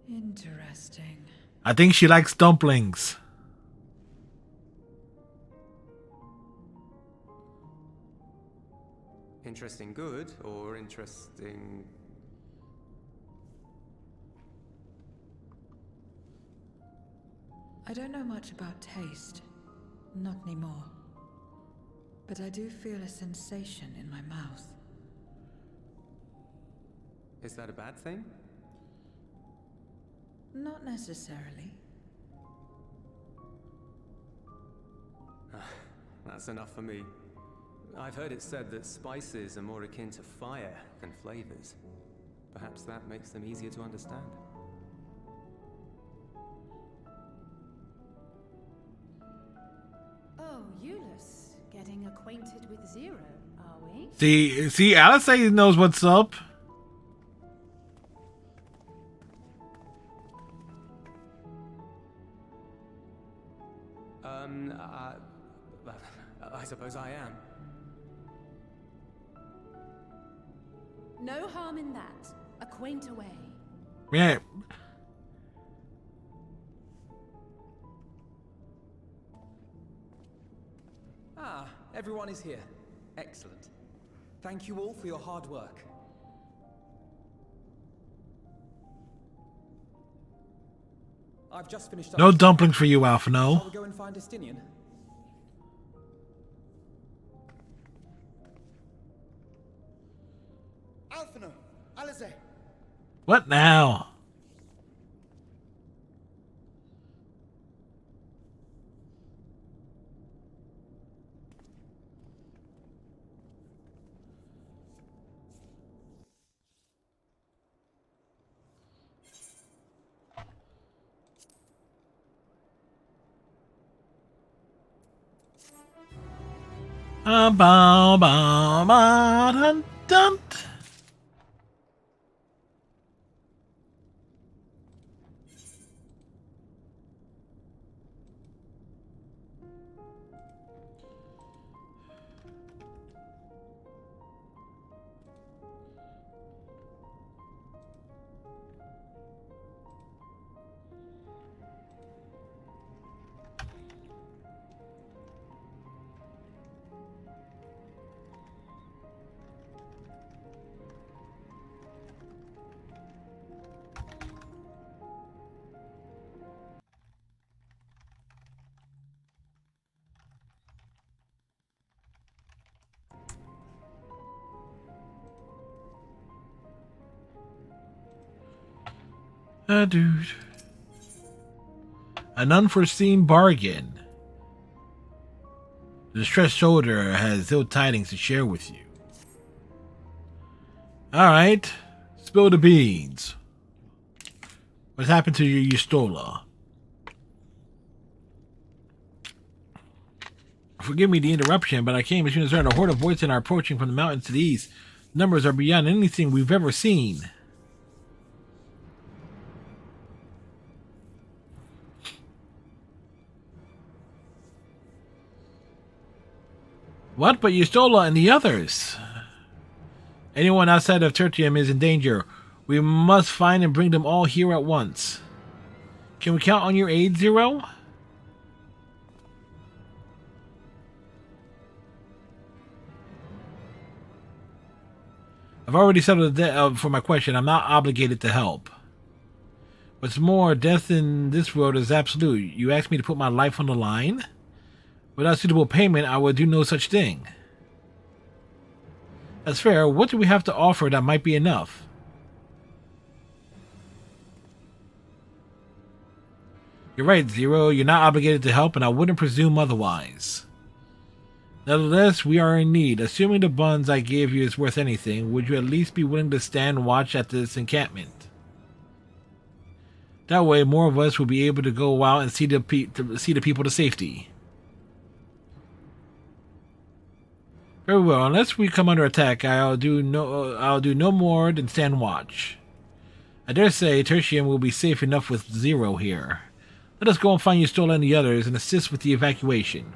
Interesting. I think she likes dumplings. Interesting good or interesting... I don't know much about taste. Not anymore. But I do feel a sensation in my mouth. Is that a bad thing? Not necessarily. That's enough for me. I've heard it said that spices are more akin to fire than flavors. Perhaps that makes them easier to understand. Oh, Euless, getting acquainted with Zero, are we? See, Alice knows what's up. I suppose I am. No harm in that. Acquaint away. Yeah. Ah, everyone is here. Excellent. Thank you all for your hard work. I've just finished up. No dumplings for you, Alphino. Shall we go and find Estinian? Alphino, Alize. What now? Ba ba ba dun dun. Dude. An unforeseen bargain. The distressed soldier has ill tidings to share with you. Alright. Spill the beans. What's happened to your Yustola? Forgive me the interruption, but I came as soon as I heard a horde of voices are approaching from the mountains to the east. Numbers are beyond anything we've ever seen. What? But Yustola and the others? Anyone outside of Tertium is in danger. We must find and bring them all here at once. Can we count on your aid, Zero? I've already settled the debt for my question. I'm not obligated to help. What's more, death in this world is absolute. You asked me to put my life on the line? Without suitable payment, I would do no such thing. That's fair. What do we have to offer that might be enough? You're right, Zero. You're not obligated to help, and I wouldn't presume otherwise. Nevertheless, we are in need. Assuming the buns I gave you is worth anything, would you at least be willing to stand watch at this encampment? That way, more of us will be able to go out and see the people to safety. Very well. Unless we come under attack, I'll do no more than stand watch. I dare say Tertium will be safe enough with Zero here. Let us go and find Yustola and the others and assist with the evacuation.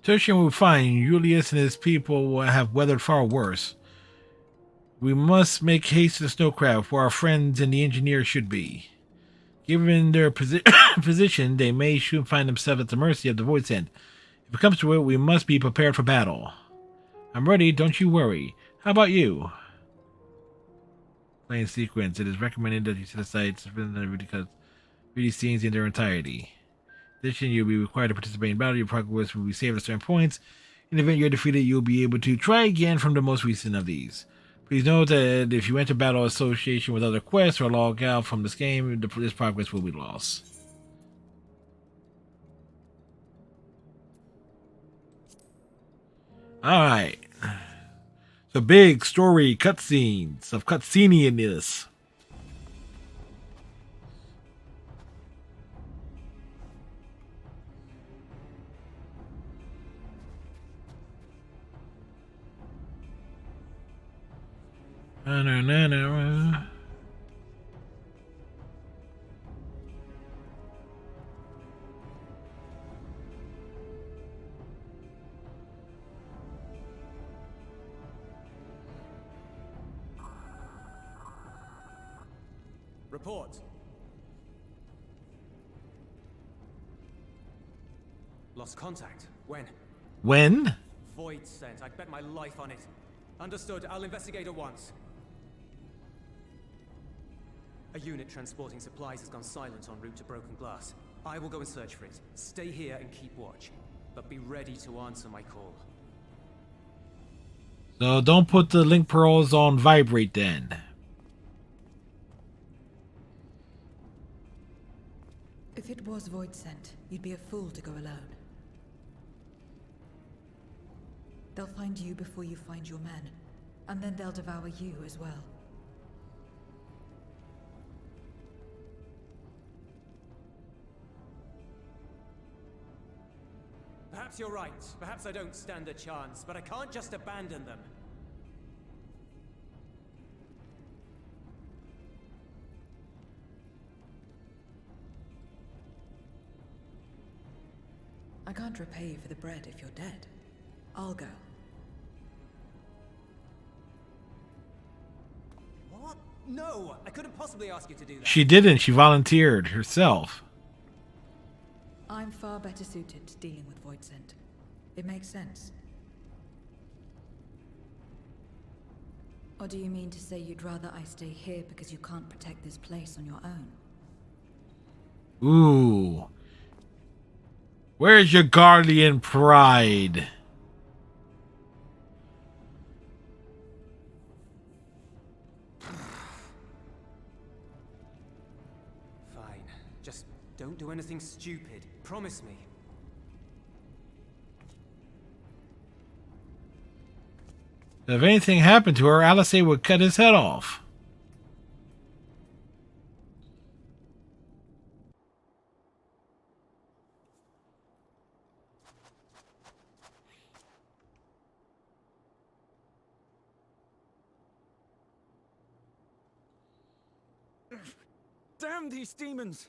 Tertian will be fine. Julius and his people will have weathered far worse. We must make haste to the snowcraft, where our friends and the engineer should be. Given their position, they may soon find themselves at the mercy of the Void's End. If it comes to it, we must be prepared for battle. I'm ready, don't you worry. How about you? Playing sequence. It is recommended that you set aside because really scenes in their entirety. In addition, you'll be required to participate in battle. Your progress will be saved at certain points. In the event you're defeated, you'll be able to try again from the most recent of these. Please note that if you enter battle association with other quests or log out from this game, this progress will be lost. Alright. So big story cutscenes of cutsceneiness. Report. Lost contact. When? When? Void sent. I'd bet my life on it. Understood. I'll investigate at once. A unit transporting supplies has gone silent en route to Broken Glass. I will go and search for it. Stay here and keep watch. But be ready to answer my call. So don't put the link pearls on vibrate then. If it was Void sent, you'd be a fool to go alone. They'll find you before you find your men, and then they'll devour you as well. Perhaps you're right. Perhaps I don't stand a chance, but I can't just abandon them. I can't repay you for the bread if you're dead. I'll go. What? No! I couldn't possibly ask you to do that. She didn't. She volunteered herself. I'm far better suited to dealing with Void sent. It makes sense. Or do you mean to say you'd rather I stay here because you can't protect this place on your own? Ooh. Where's your guardian pride? Fine. Just don't do anything stupid. Promise me. If anything happened to her, Alice would cut his head off. Damn these demons!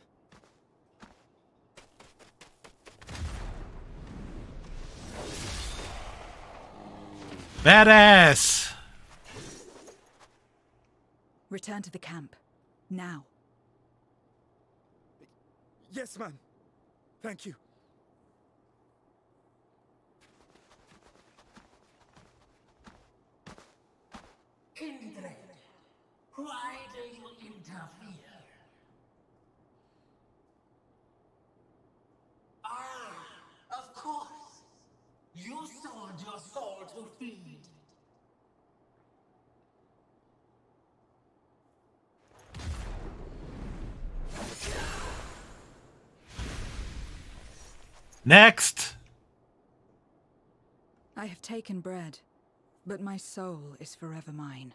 Badass! Return to the camp. Now. Yes, ma'am. Thank you. Kindred, why do you interfere? Ah, of course. You sold your soul to feed. Next! I have taken bread, but my soul is forever mine.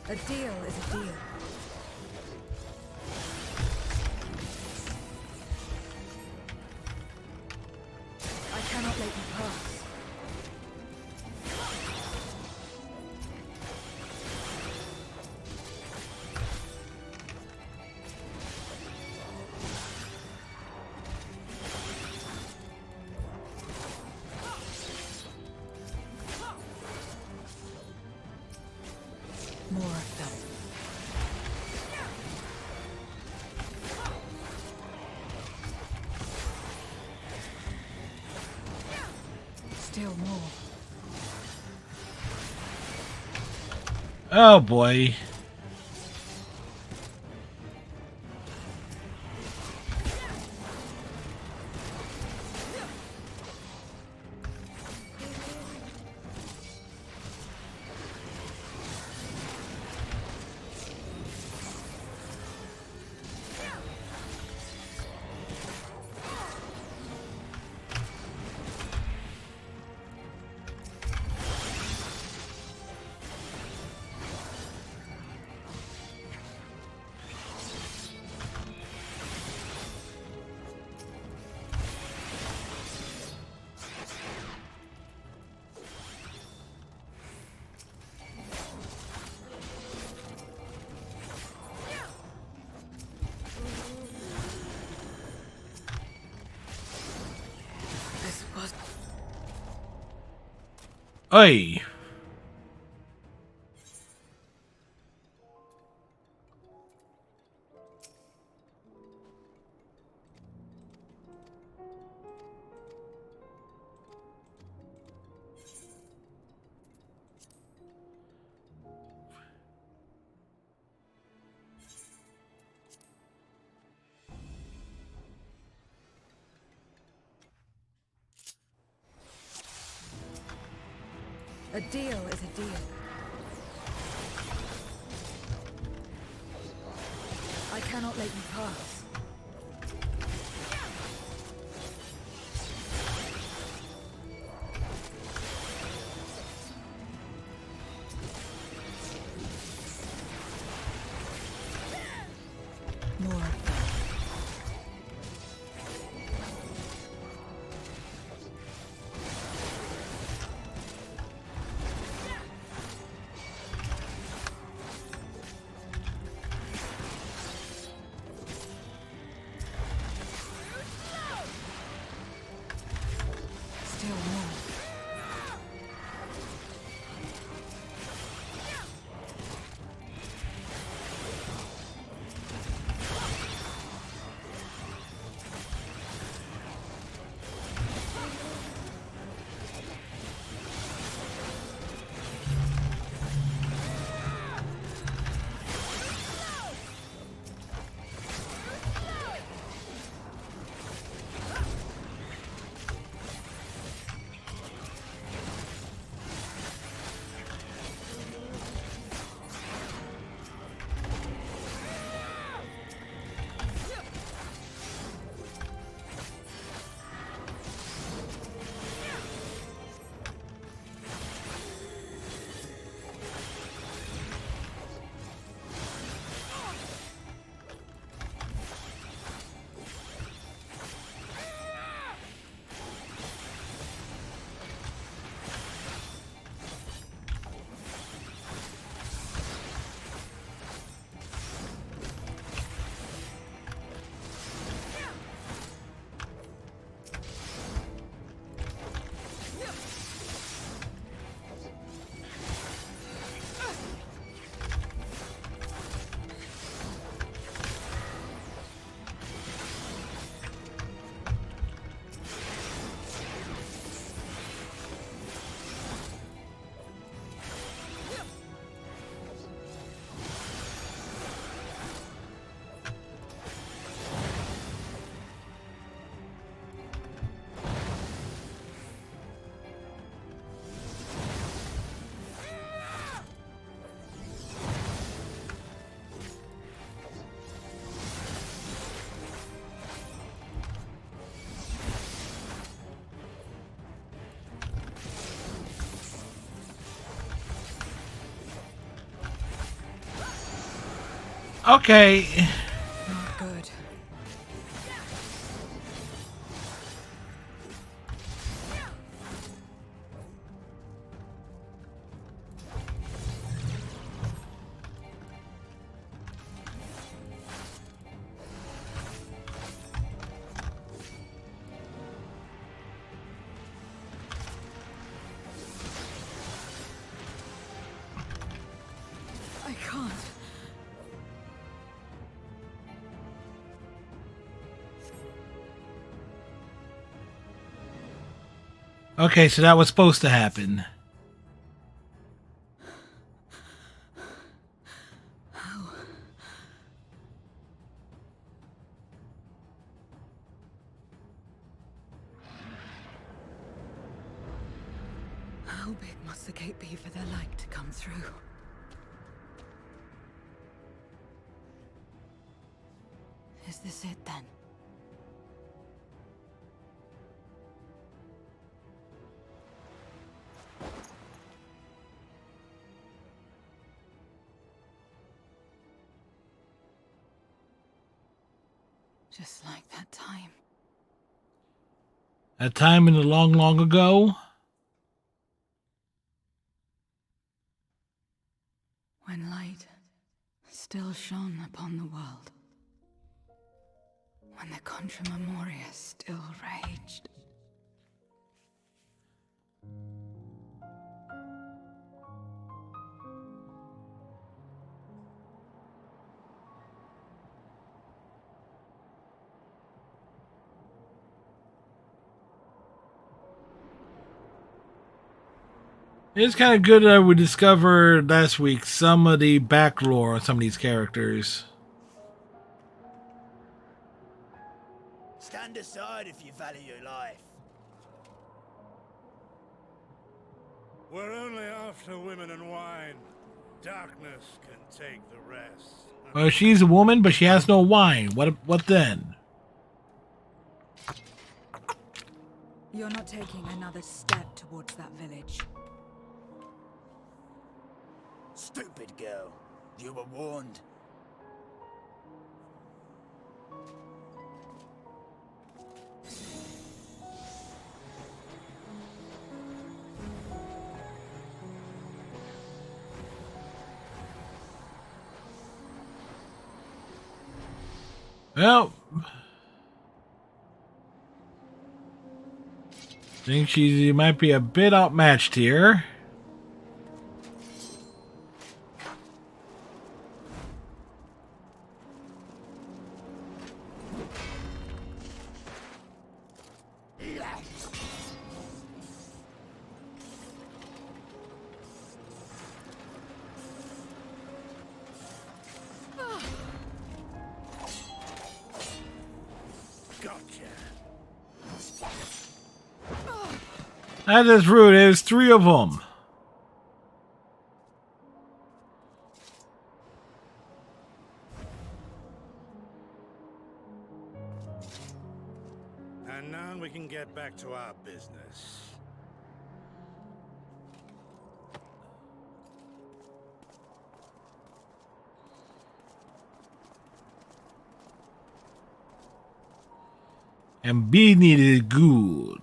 A deal is a deal. I cannot let you pass. Still more. Oh boy. This was. Oi. A deal is a deal. I cannot let you pass. More of that. Still more. Okay. Not good. I can't. Okay, so that was supposed to happen. How big must the gate be for their light to come through? Is this it then? Just like that time. A time in the long, long ago. When light still shone upon the world. When the Contra Memoria still raged. It's kind of good that we discovered last week some of the back lore on some of these characters. Stand aside if you value your life. We're only after women and wine. Darkness can take the rest. Well, she's a woman, but she has no wine. What then? You're not taking another step towards that village. Stupid girl. You were warned. Well, I think she might be a bit outmatched here. That is rude. There's 3 of them. And now we can get back to our business. And B needed good.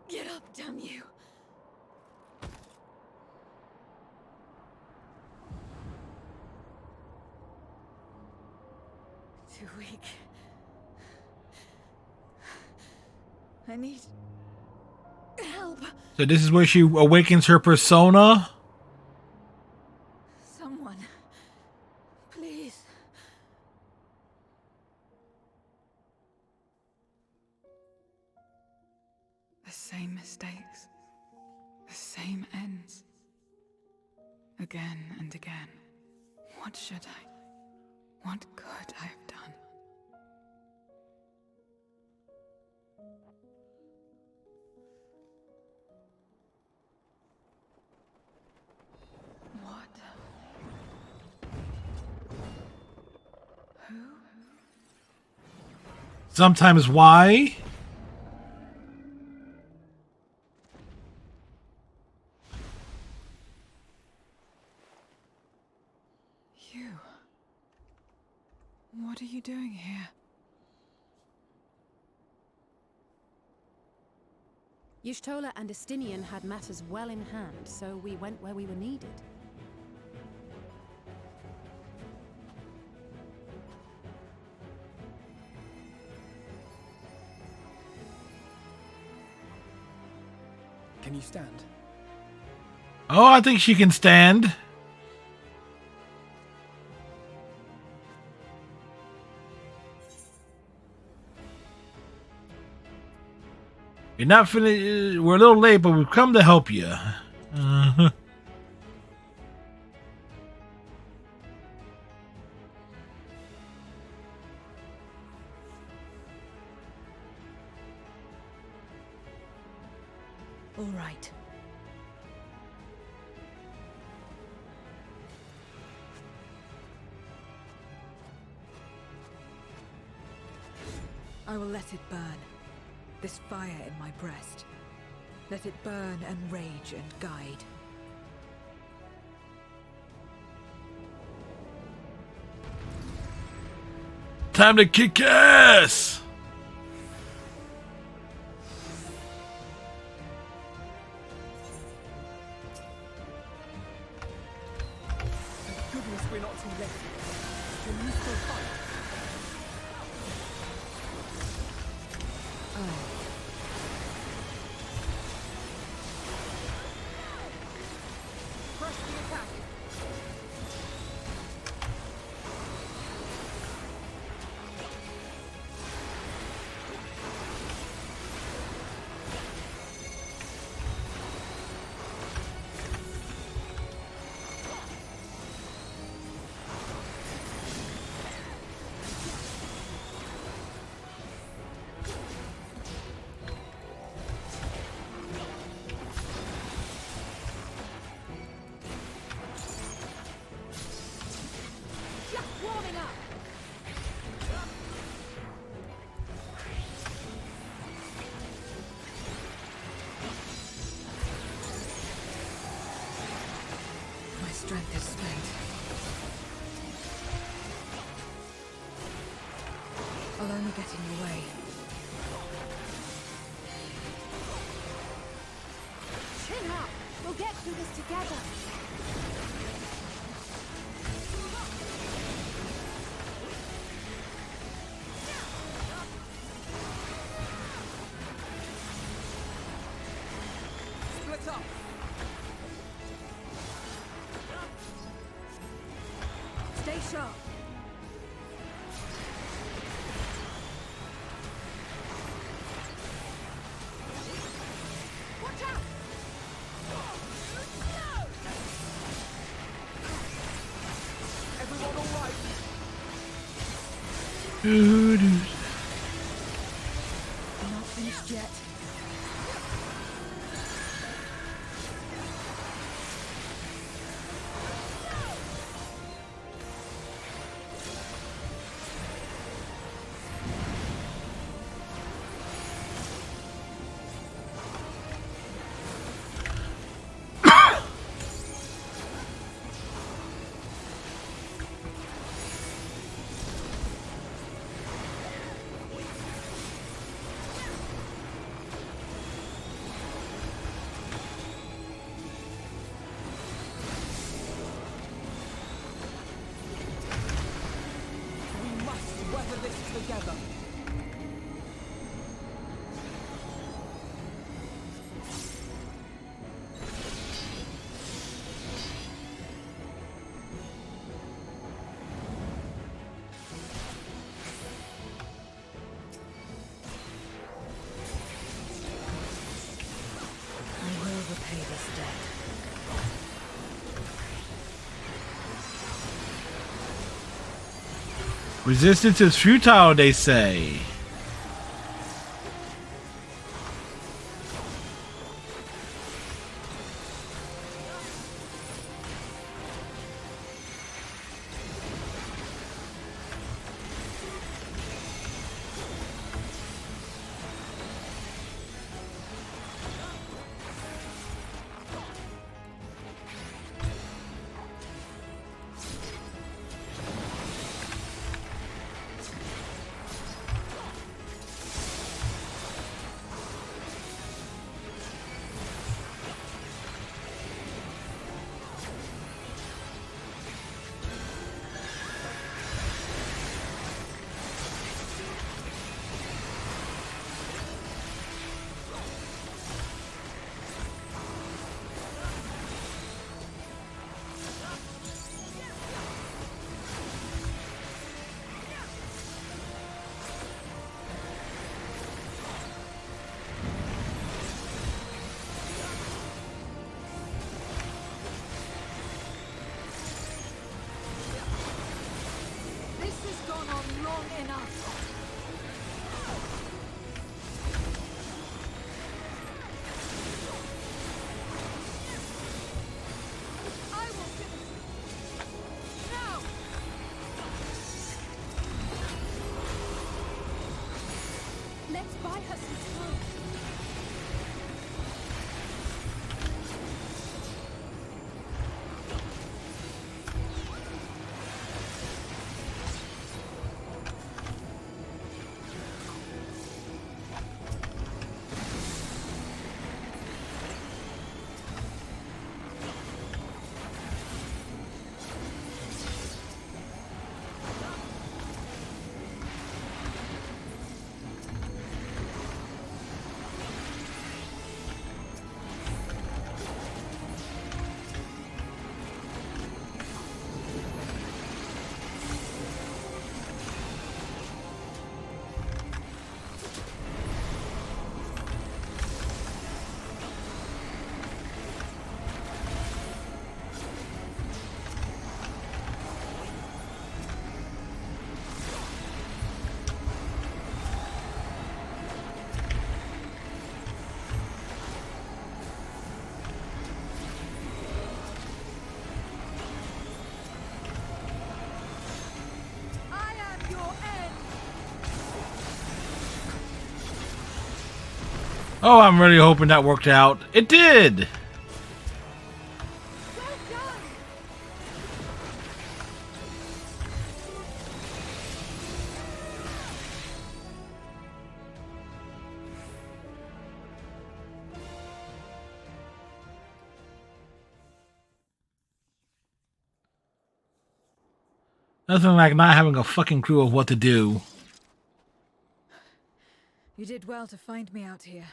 Get up, damn you! Too weak. I need help. So this is where she awakens her persona? Someone. Please. The same mistakes. The same ends. Again and again. What should I? What could I have done? What? Who? Sometimes why? You. What are you doing here? Y'shtola and Estinian had matters well in hand, so we went where we were needed. Can you stand? Oh, I think she can stand. You're not finished. We're a little late, but we've come to help you. All right. I will let it burn. This fire in my breast. Let it burn and rage and guide. Time to kick ass! Thank goodness we're not too late. Can you still fight? Press the attack. My strength is spent. I'll only get in your way. Chin up! We'll get through this together. Split up. Stay sharp. Watch out! Everyone all right? I'm not finished yet. We must weather this together. I will repay this debt. Resistance is futile, they say. has gone on long enough. I will finish it. Now! Let's buy her some time. Oh, I'm really hoping that worked out. It did! Nothing like not having a fucking clue of what to do. You did well to find me out here.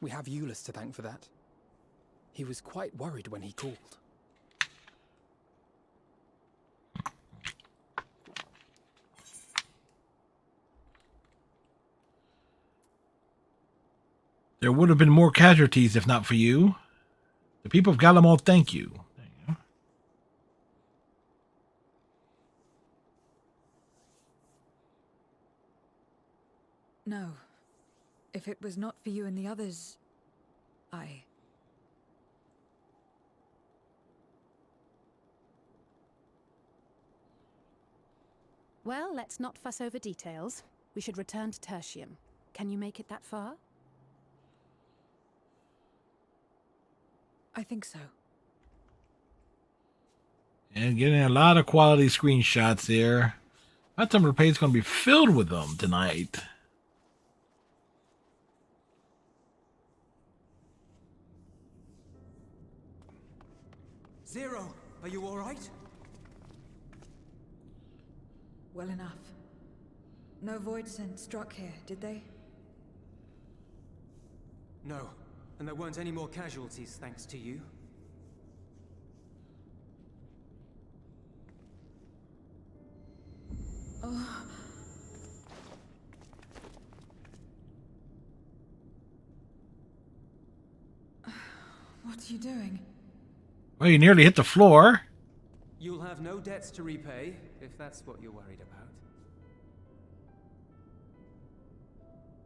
We have Eulus to thank for that. He was quite worried when he called. There would have been more casualties if not for you. The people of Galamol thank you. There you go. No. If it was not for you and the others, Well, let's not fuss over details. We should return to Tertium. Can you make it that far? I think so. And getting a lot of quality screenshots there. That time the page is going to be filled with them tonight. Zero, are you all right? Well enough. No void scent struck here, did they? No, and there weren't any more casualties thanks to you. Oh. What are you doing? Well, you nearly hit the floor. You'll have no debts to repay, if that's what you're worried about.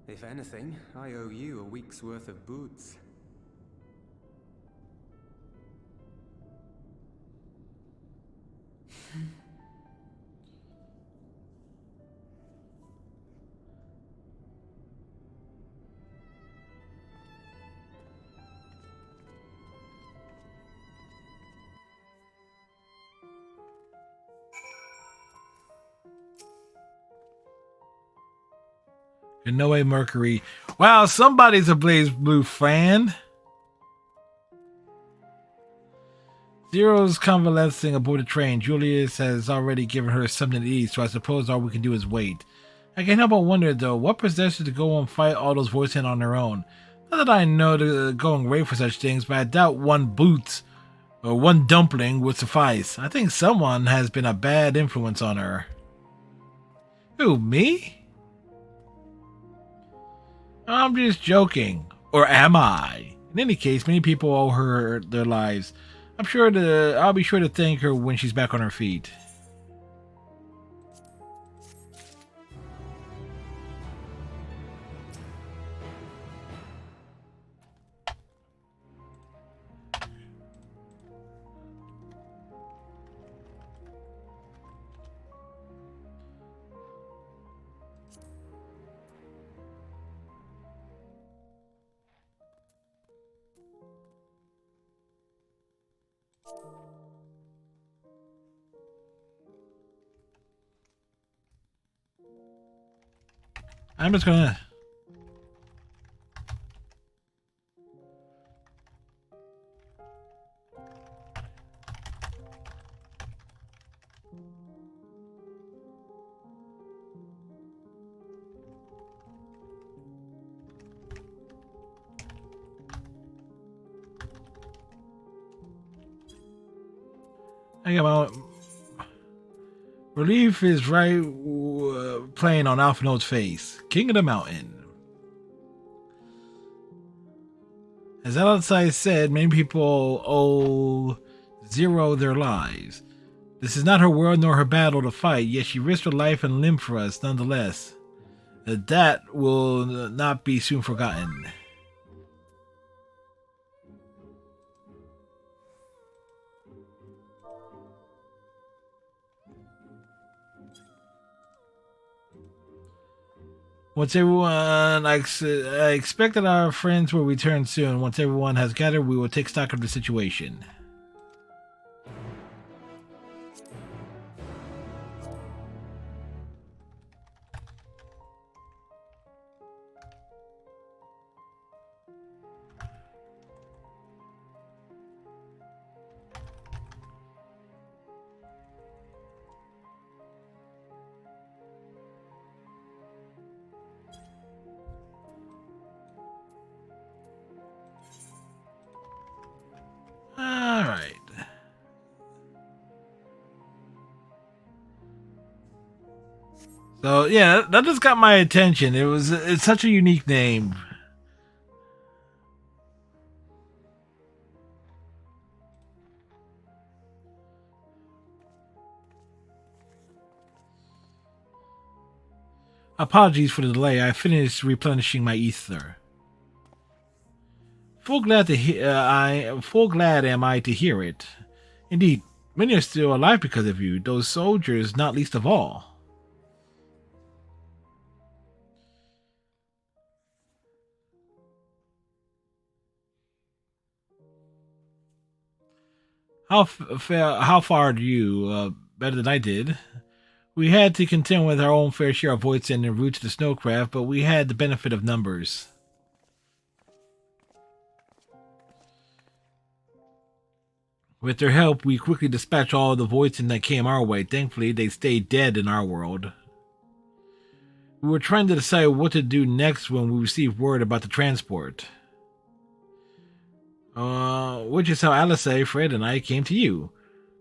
If anything, I owe you a week's worth of boots. No way, Mercury. Wow, somebody's a Blaze Blue fan. Zero's convalescing aboard the train. Julius has already given her something to eat, so I suppose all we can do is wait. I can't help but wonder, though, what possessed her to go and fight all those voices on her own? Not that I know to go and wait for such things, but I doubt one boots or one dumpling would suffice. I think someone has been a bad influence on her. Who, me? I'm just joking. Or am I? In any case, many people owe her their lives. I'll be sure to thank her when she's back on her feet. I'm just gonna. I got my relief is right playing on Alpha Note's face. King of the Mountain. As Alasai said, many people owe Zero their lives. This is not her world nor her battle to fight, yet she risked her life and limb for us nonetheless. That will not be soon forgotten. Once everyone, I expect that our friends will return soon. Once everyone has gathered, we will take stock of the situation. Alright. So yeah, that just got my attention. It's such a unique name. Apologies for the delay. I finished replenishing my ether. Full glad am I to hear it. Indeed, many are still alive because of you. Those soldiers, not least of all. How far do you? Better than I did. We had to contend with our own fair share of voids en route to the snowcraft, but we had the benefit of numbers. With their help, we quickly dispatched all the Voidsen that came our way. Thankfully, they stayed dead in our world. We were trying to decide what to do next when we received word about the transport. Which is how Alasai, Fred, and I came to you.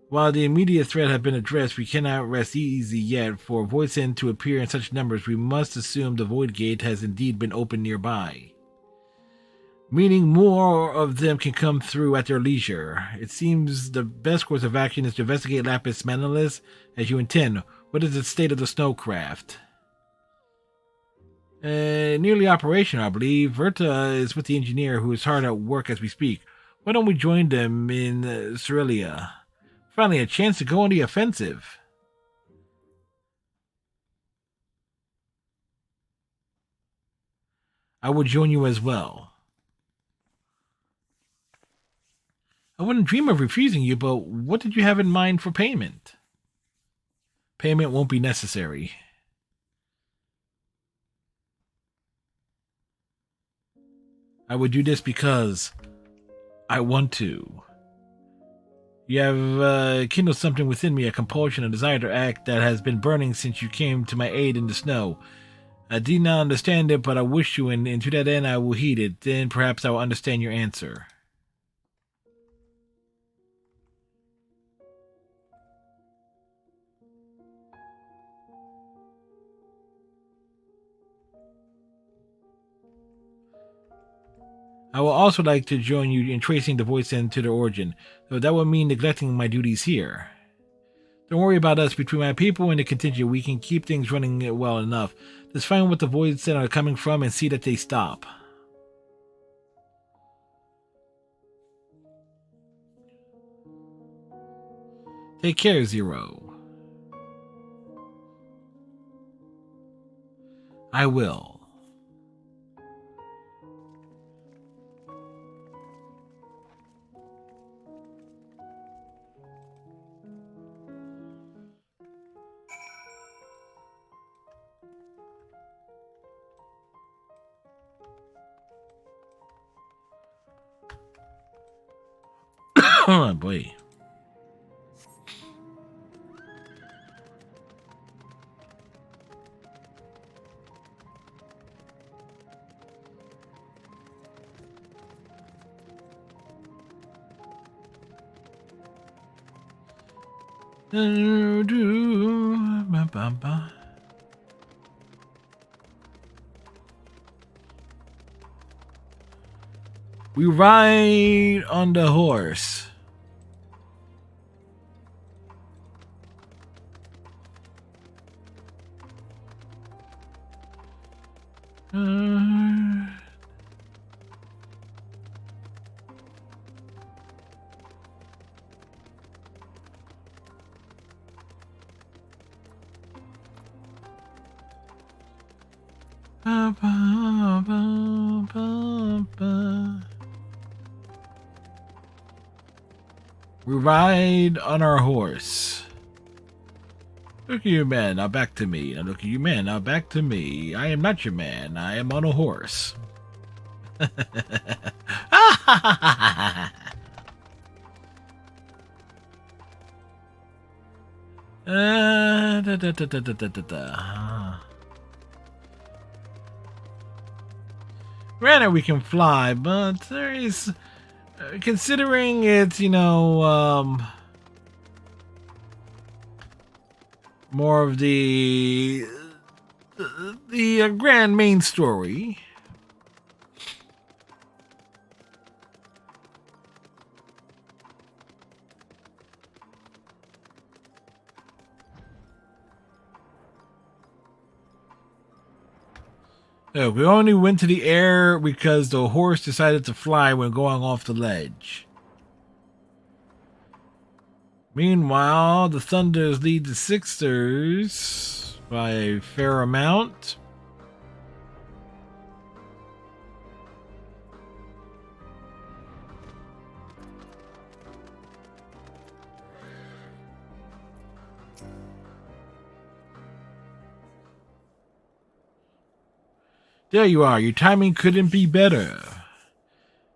While the immediate threat had been addressed, we cannot rest easy yet. For Voidsen to appear in such numbers, we must assume the Void Gate has indeed been opened nearby. Meaning more of them can come through at their leisure. It seems the best course of action is to investigate Lapis Manalis as you intend. What is the state of the snowcraft? Nearly operational, I believe. Verta is with the engineer who is hard at work as we speak. Why don't we join them in Cerelia? Finally, a chance to go on the offensive. I would join you as well. I wouldn't dream of refusing you, but what did you have in mind for payment? Payment won't be necessary. I would do this because I want to. You have kindled something within me, a compulsion, a desire to act that has been burning since you came to my aid in the snow. I did not understand it, but I wish to, and to that end I will heed it. Then perhaps I will understand your answer. I will also like to join you in tracing the voice end to their origin, though that would mean neglecting my duties here. Don't worry about us. Between my people and the contingent, we can keep things running well enough. Just find what the voids are coming from and see that they stop. Take care, Zero. I will. Oh boy. We ride on the horse. We ride on our horse. Look at you, man. Now back to me. Now look at you, man. Now back to me. I am not your man. I am on a horse. Granted, we can fly, but there is, considering it's, more of the grand main story. Look, we only went to the air because the horse decided to fly when going off the ledge. Meanwhile, the Thunders lead the Sixers by a fair amount. There you are. Your timing couldn't be better.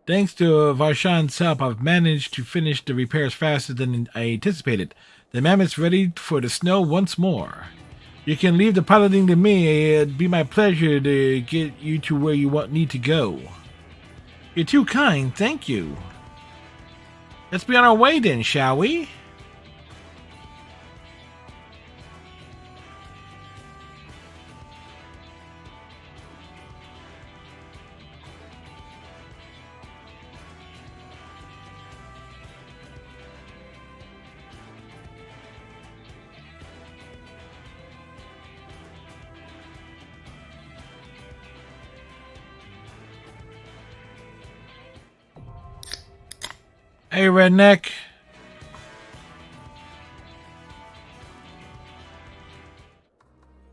Thanks to Varshan's help, I've managed to finish the repairs faster than I anticipated. The mammoth's ready for the snow once more. You can leave the piloting to me. It'd be my pleasure to get you to where you need to go. You're too kind. Thank you. Let's be on our way then, shall we? Hey, redneck.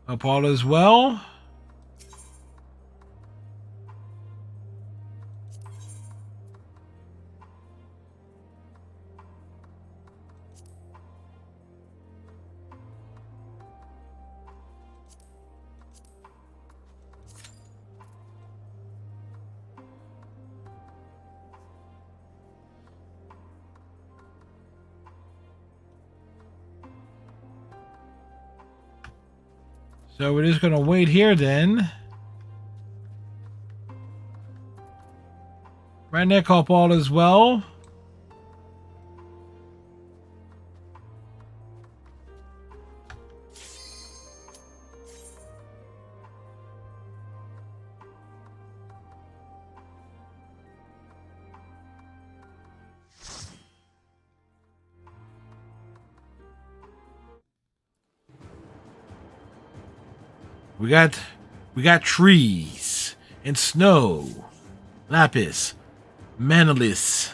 Hope all is well. So we're just gonna wait here then. Redneck, hope all is well. We got trees and snow, lapis, manalus.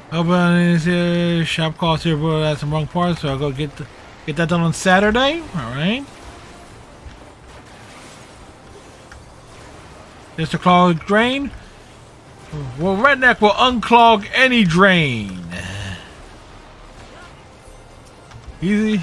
Open shop calls here, but that's some wrong parts, so I'll go get that done on Saturday. All right. Just to clog drain. Well, Redneck will unclog any drain. Easy.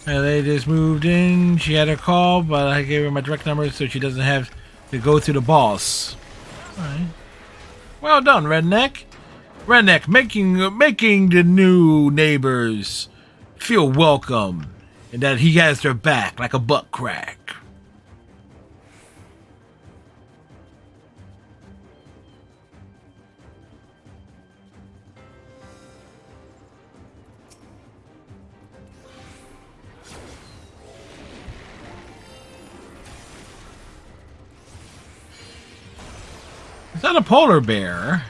And they just moved in. She had a call, but I gave her my direct number so she doesn't have to go through the boss. All right. Well done, Redneck. Redneck making the new neighbors feel welcome and that he has their back like a butt crack. Is that a polar bear?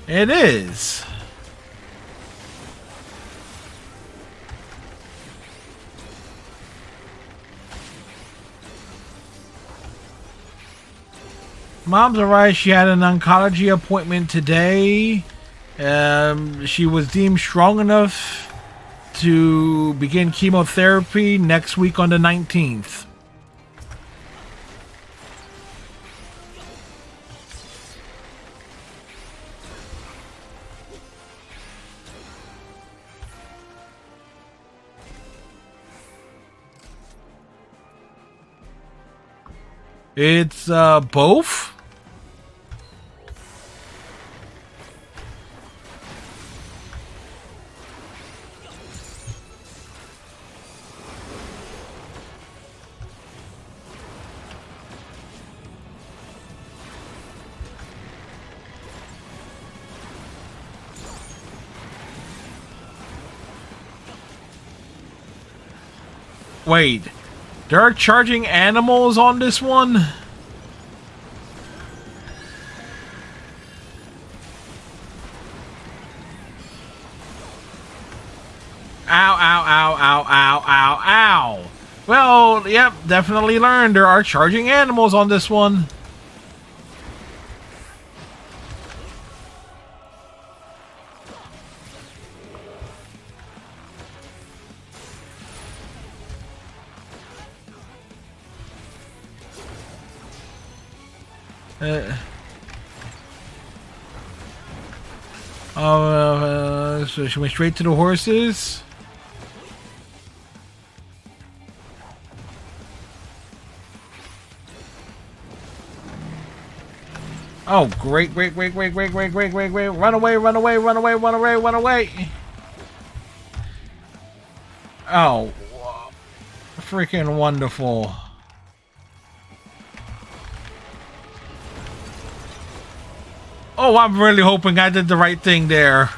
It is. Mom's alright. She had an oncology appointment today. She was deemed strong enough to begin chemotherapy next week on the 19th. It's both. Wait, there are charging animals on this one? Ow, ow, ow, ow, ow, ow, ow. Well, yep, definitely learned there are charging animals on this one. So she went straight to the horses. Oh, great, great, great, great, great, great, great, great, great. Run away, run away, run away, run away, run away. Oh, freaking wonderful. Oh, I'm really hoping I did the right thing there.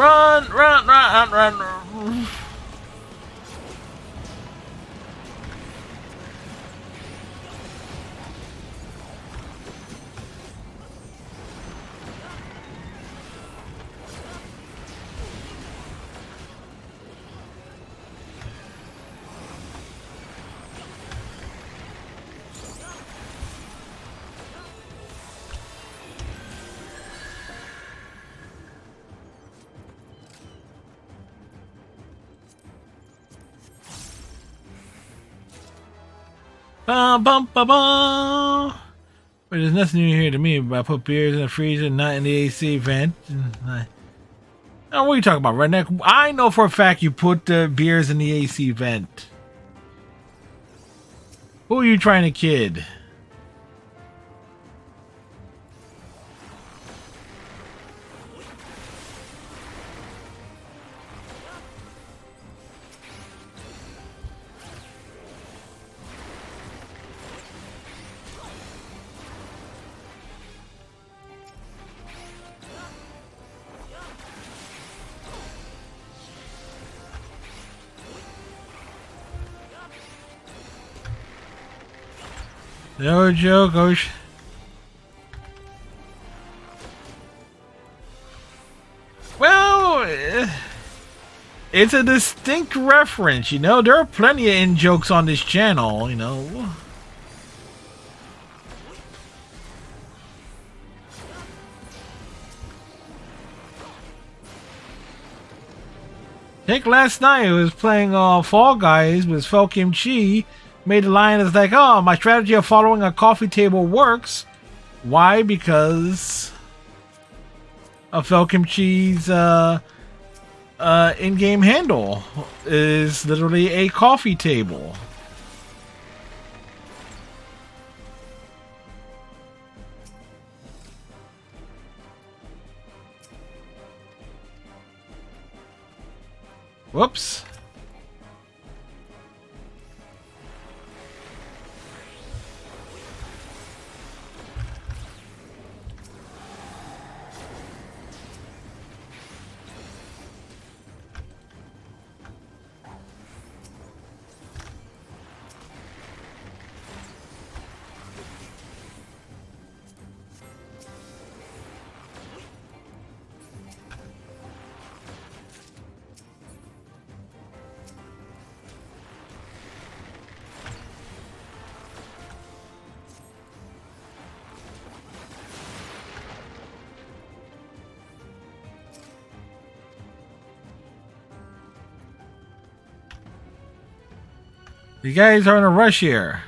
Run, run, run, run, run. Bum, bum, bum, bum. But there's nothing new here to me. But I put beers in the freezer, not in the AC vent. Oh, what are you talking about, redneck? I know for a fact you put the beers in the AC vent. Who are you trying to kid? No joke, Well, it's a distinct reference, you know. There are plenty of in-jokes on this channel, you know. I think last night I was playing Fall Guys with Fel Kimchi. Made the line is like, oh, my strategy of following a coffee table works. Why? Because of Fel Kimchi's in-game handle is literally a coffee table. Whoops. You guys are in a rush here.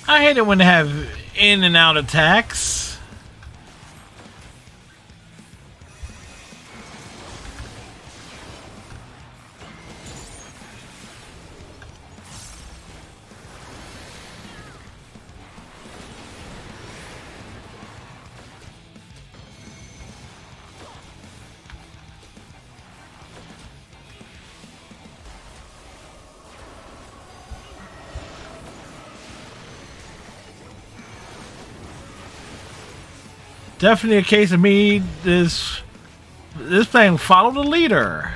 I hate it when they have in and out attacks. Definitely a case of me this playing follow the leader.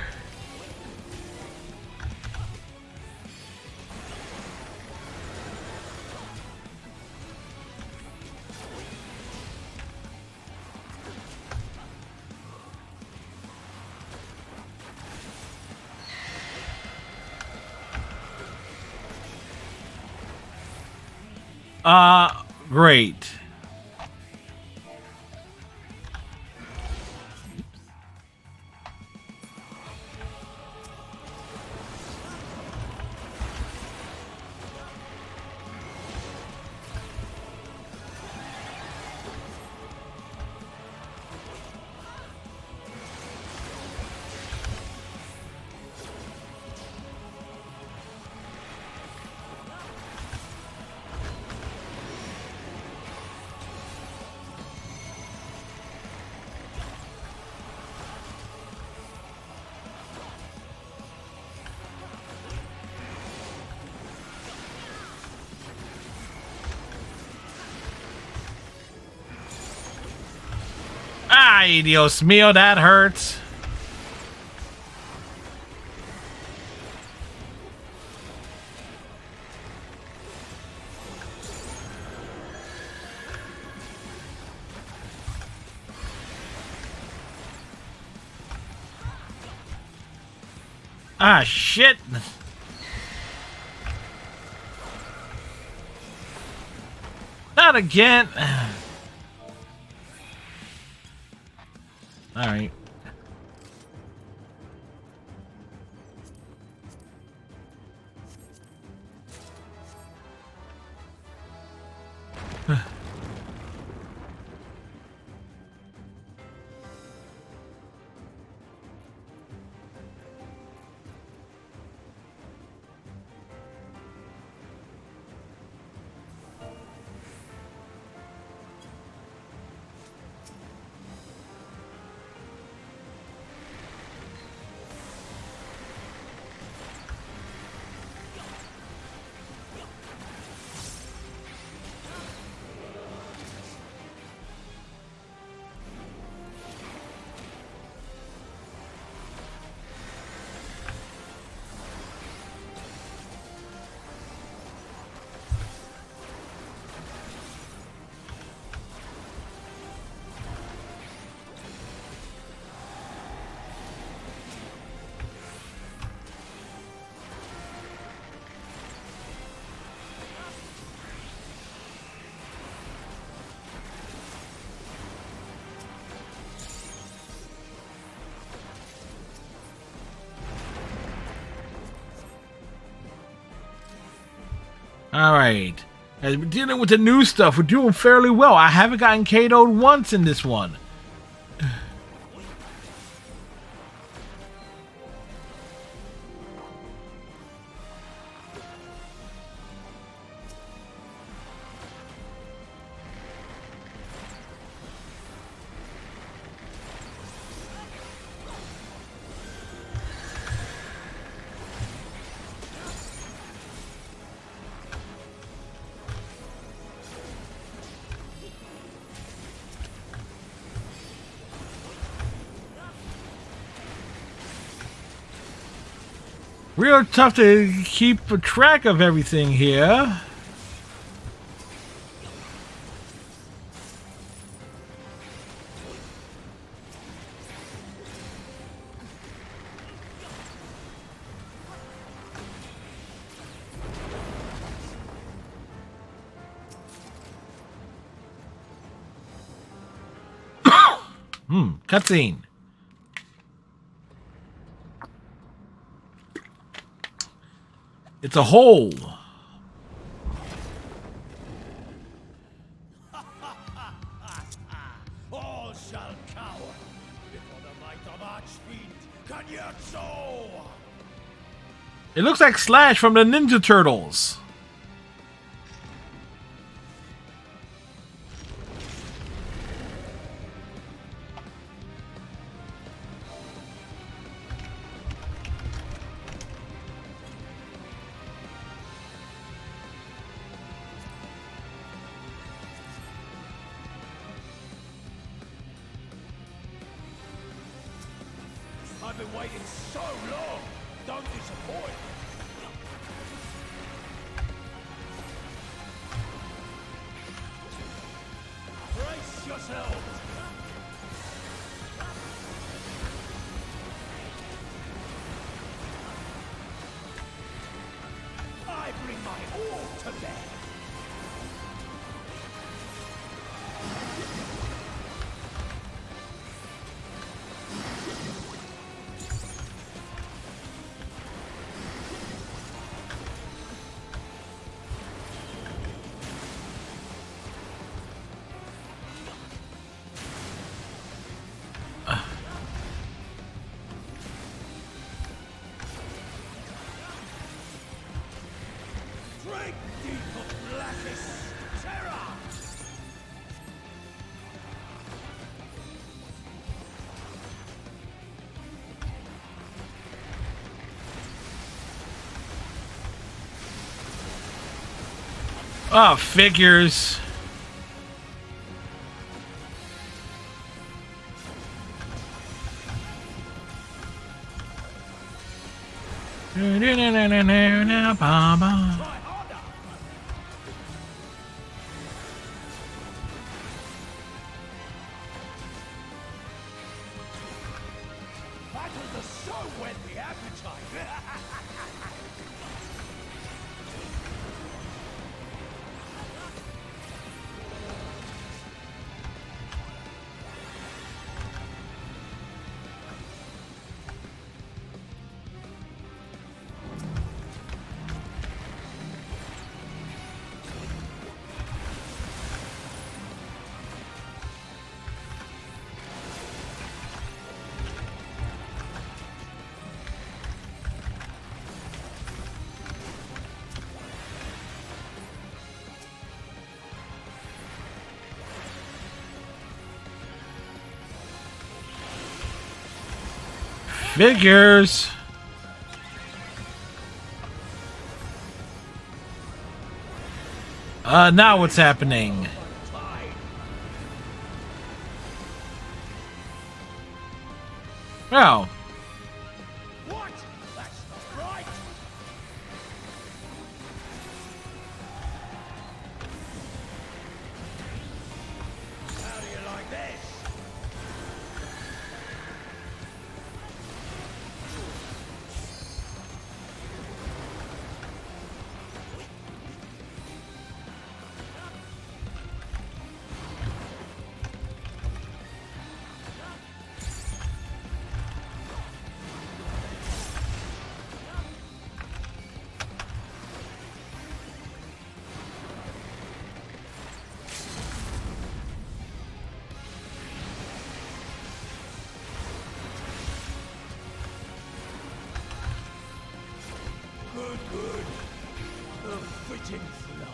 Great. Ay, Dios mío, that hurts. Ah, shit. Not again. All right. All right. As we're dealing with the new stuff, we're doing fairly well. I haven't gotten KO'd once in this one. Real tough to keep track of everything here. Cutscene. It's a hole. All shall cower before the might of Archfiend Kanyatso! It looks like Slash from the Ninja Turtles. I've been waiting so long. Don't disappoint. Brace yourselves. I bring my all to bear. Drink deep of blackest terror! Oh, figures. Battles are so whet the appetite. Figures. Now what's happening? Well. What? That's not right. How do you like this? Good. A fitting finale.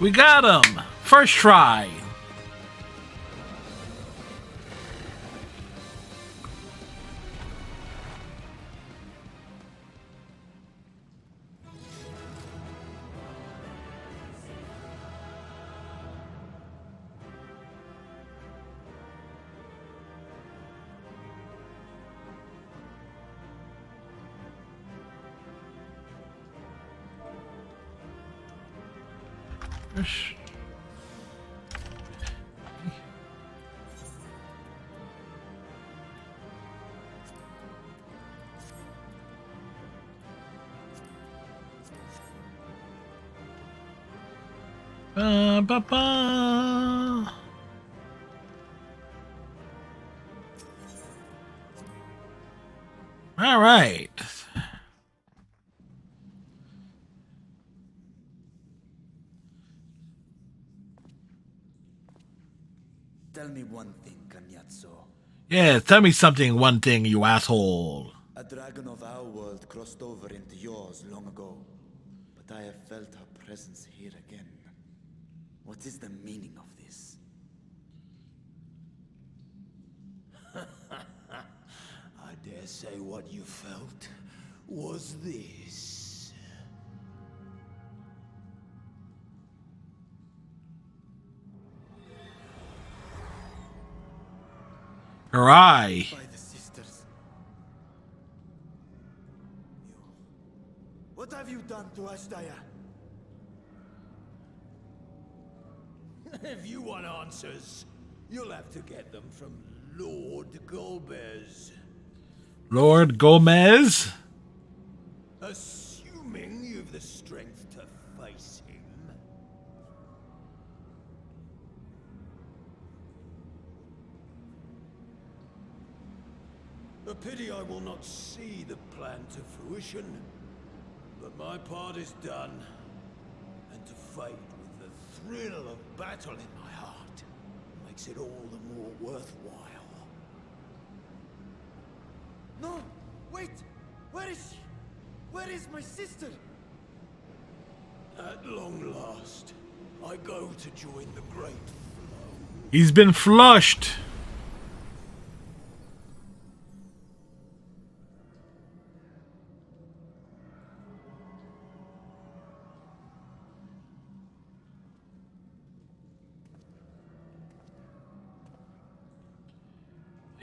We got him! First try! Ba, ba, ba. All right. Tell me one thing, Cagnazzo. Yeah, tell me something, one thing, you asshole. A dragon of our world crossed over into yours long ago, but I have felt her presence here again. What is the meaning of this? I dare say what you felt was this. Her eye. By the sisters. What have you done to Ashdaya? If you want answers, you'll have to get them from Lord Golbez. Lord Gomez? Assuming you've the strength to face him. A pity I will not see the plan to fruition, but my part is done, and to fight with the thrill of battle in my heart makes it all the more worthwhile. No! Wait! Where is she? Where is my sister? At long last, I go to join the great flow. He's been flushed.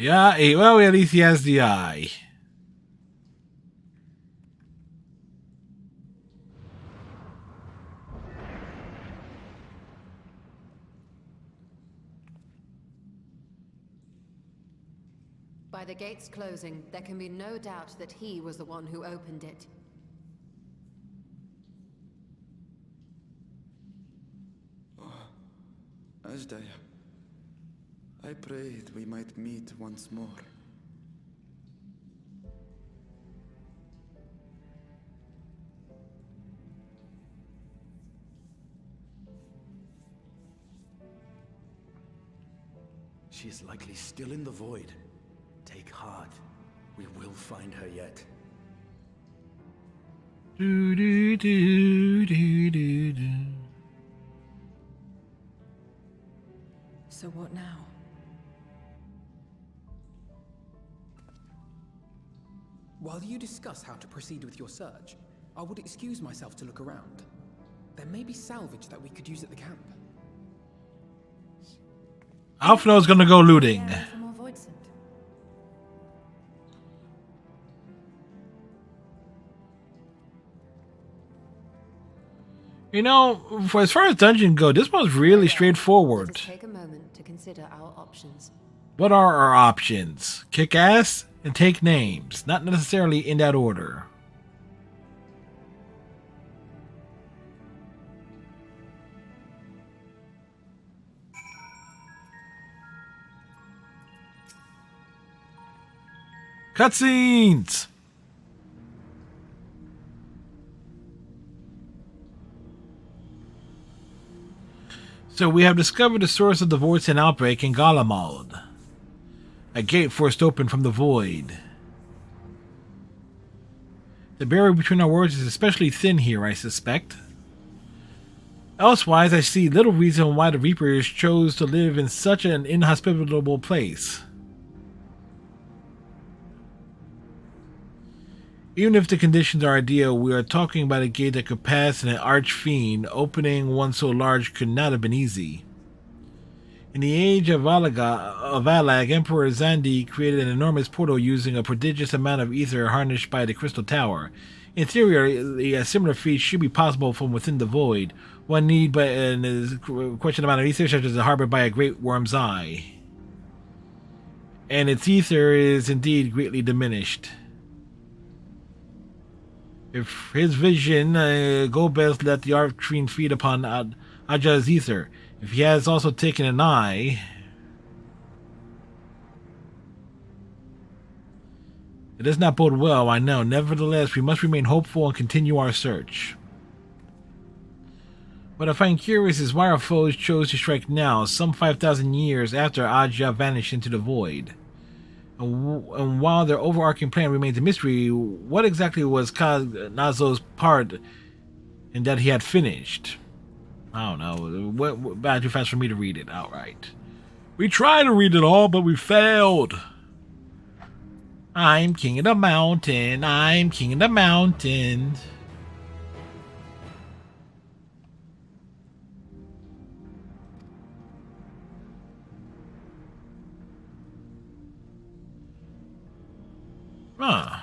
Yeah, well, at least he has the eye. By the gates closing, there can be no doubt that he was the one who opened it. Ashdaya, I prayed we might meet once more. She is likely still in the void. Take heart. We will find her yet. Do, do, do, do, do, do. So what now? While you discuss how to proceed with your search, I would excuse myself to look around. There may be salvage that we could use at the camp. Alphino's gonna go looting. For more Voidsent. You know, for as far as dungeon go, this one's really straightforward. Let us take a moment to consider our options. What are our options? Kick ass and take names, not necessarily in that order. Cutscenes! So we have discovered the source of the Vortsen outbreak in Galamald. A gate forced open from the void. The barrier between our worlds is especially thin here, I suspect. Elsewise, I see little reason why the Reapers chose to live in such an inhospitable place. Even if the conditions are ideal, we are talking about a gate that could pass an archfiend. Opening one so large could not have been easy. In the age of Alag, Emperor Zandi created an enormous portal using a prodigious amount of ether harnessed by the Crystal Tower. In theory, a similar feat should be possible from within the void. One need but a question amount of ether, such as harbored by a great worm's eye. And its ether is indeed greatly diminished. If his vision, Gobez let the Arctrine feed upon Aja's ether. If he has also taken an eye... It does not bode well, I know. Nevertheless, we must remain hopeful and continue our search. What I find curious is why our foes chose to strike now, some 5,000 years after Aja vanished into the void. And while their overarching plan remains a mystery, what exactly was Nazo's part in that he had finished? I don't know. Bad too fast for me to read it outright. We tried to read it all, but we failed. I'm king of the mountain. I'm king of the mountain. Huh.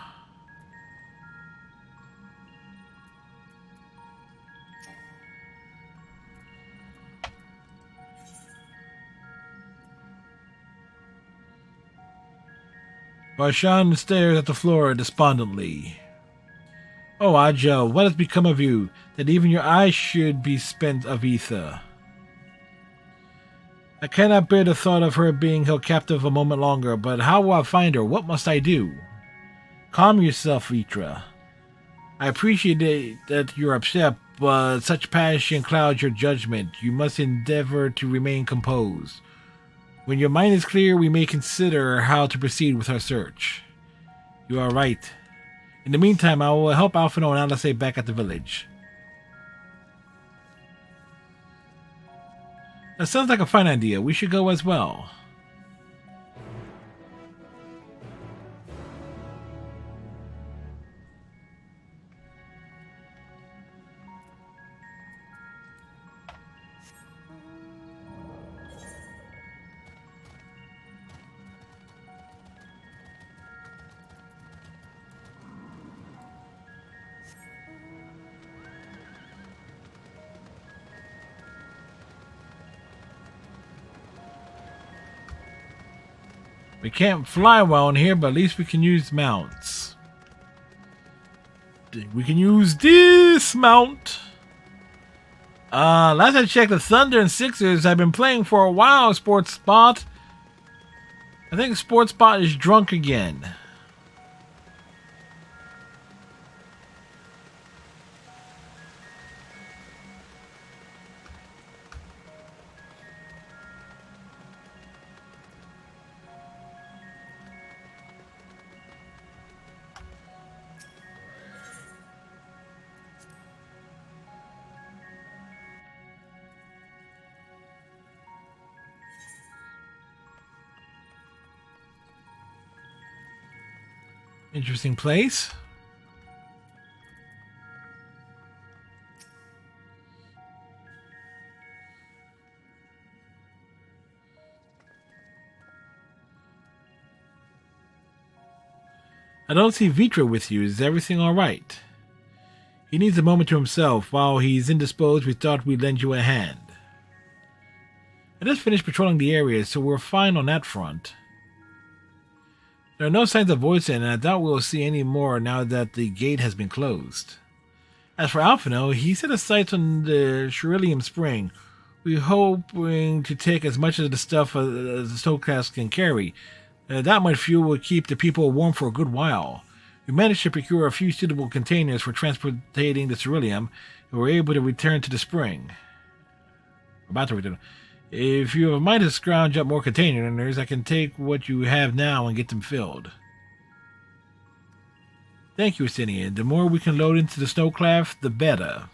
Barshan stares at the floor despondently. Oh, Aja, what has become of you, that even your eyes should be spent of ether? I cannot bear the thought of her being held captive a moment longer, but how will I find her? What must I do? Calm yourself, Vitra. I appreciate that you're upset, but such passion clouds your judgment. You must endeavor to remain composed. When your mind is clear, we may consider how to proceed with our search. You are right. In the meantime, I will help Alphino and Alice back at the village. That sounds like a fine idea. We should go as well. We can't fly well in here, but at least we can use mounts. We can use this mount. Last I checked, the Thunder and Sixers have been playing for a while, Sports Spot. I think Sports Spot is drunk again. Interesting place. I don't see Vitra with you. Is everything alright? He needs a moment to himself. While he's indisposed, we thought we'd lend you a hand. I just finished patrolling the area, so we're fine on that front. There are no signs of Voisin, and I doubt we'll see any more now that the gate has been closed. As for Alphino, he set his sights on the Cerulean Spring. We're hoping to take as much of the stuff as the snowcast can carry. That much fuel will keep the people warm for a good while. We managed to procure a few suitable containers for transporting the Ceruleum, and we're able to return to the spring. About to return. If you have a mind to scrounge up more containers, I can take what you have now and get them filled. Thank you, Asinian. The more we can load into the snowcraft, the better.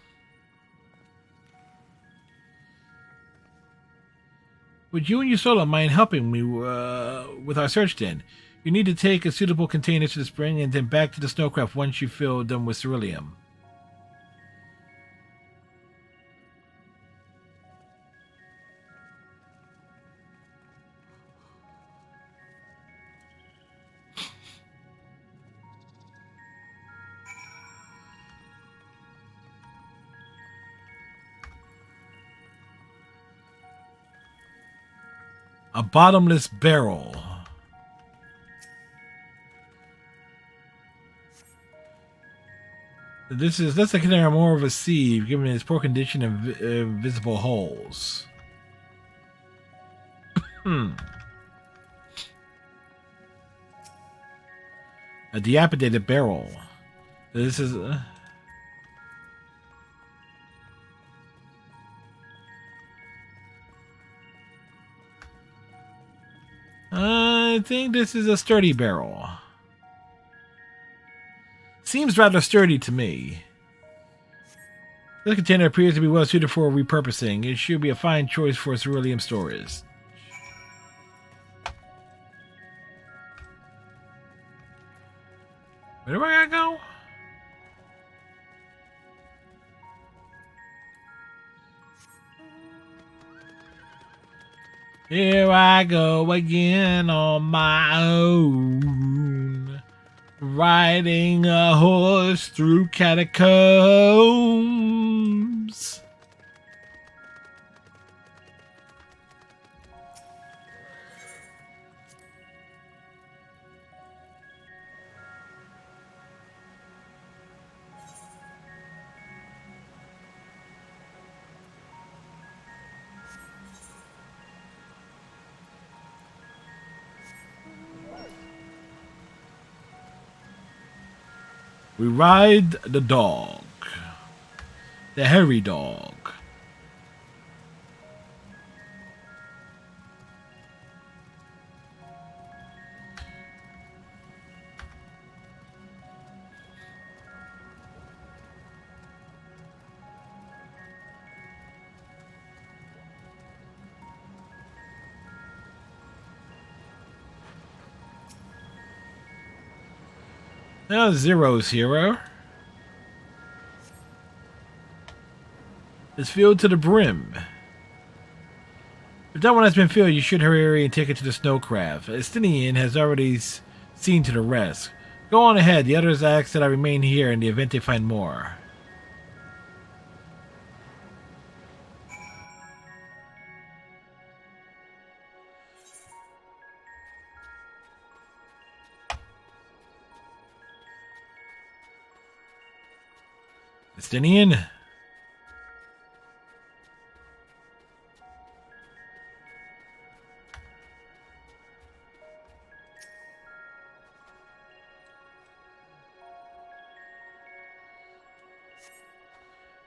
Would you and Yusola mind helping me with our search then? You need to take a suitable container to the spring and then back to the snowcraft once you fill them with ceruleum. A bottomless barrel. This is less like more of a sieve, given its poor condition and visible holes. A dilapidated barrel. This is. I think this is a sturdy barrel. Seems rather sturdy to me. This container appears to be well suited for repurposing. It should be a fine choice for ceruleum storage. Where do I gotta go? Here I go again on my own, riding a horse through catacombs. We ride the dog. The hairy dog. Now Zero's hero. It's filled to the brim. If that one has been filled, you should hurry and take it to the snowcraft. Estinian has already seen to the rest. Go on ahead. The others ask that I remain here in the event they find more. Justinian?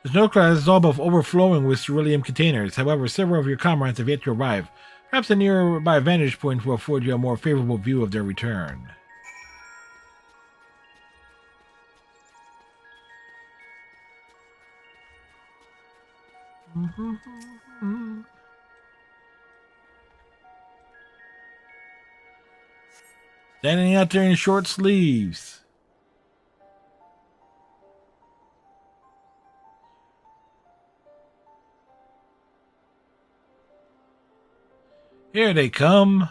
The snow class is all above overflowing with cerulean containers. However, several of your comrades have yet to arrive. Perhaps a nearby vantage point will afford you a more favorable view of their return. Standing out there in short sleeves. Here they come.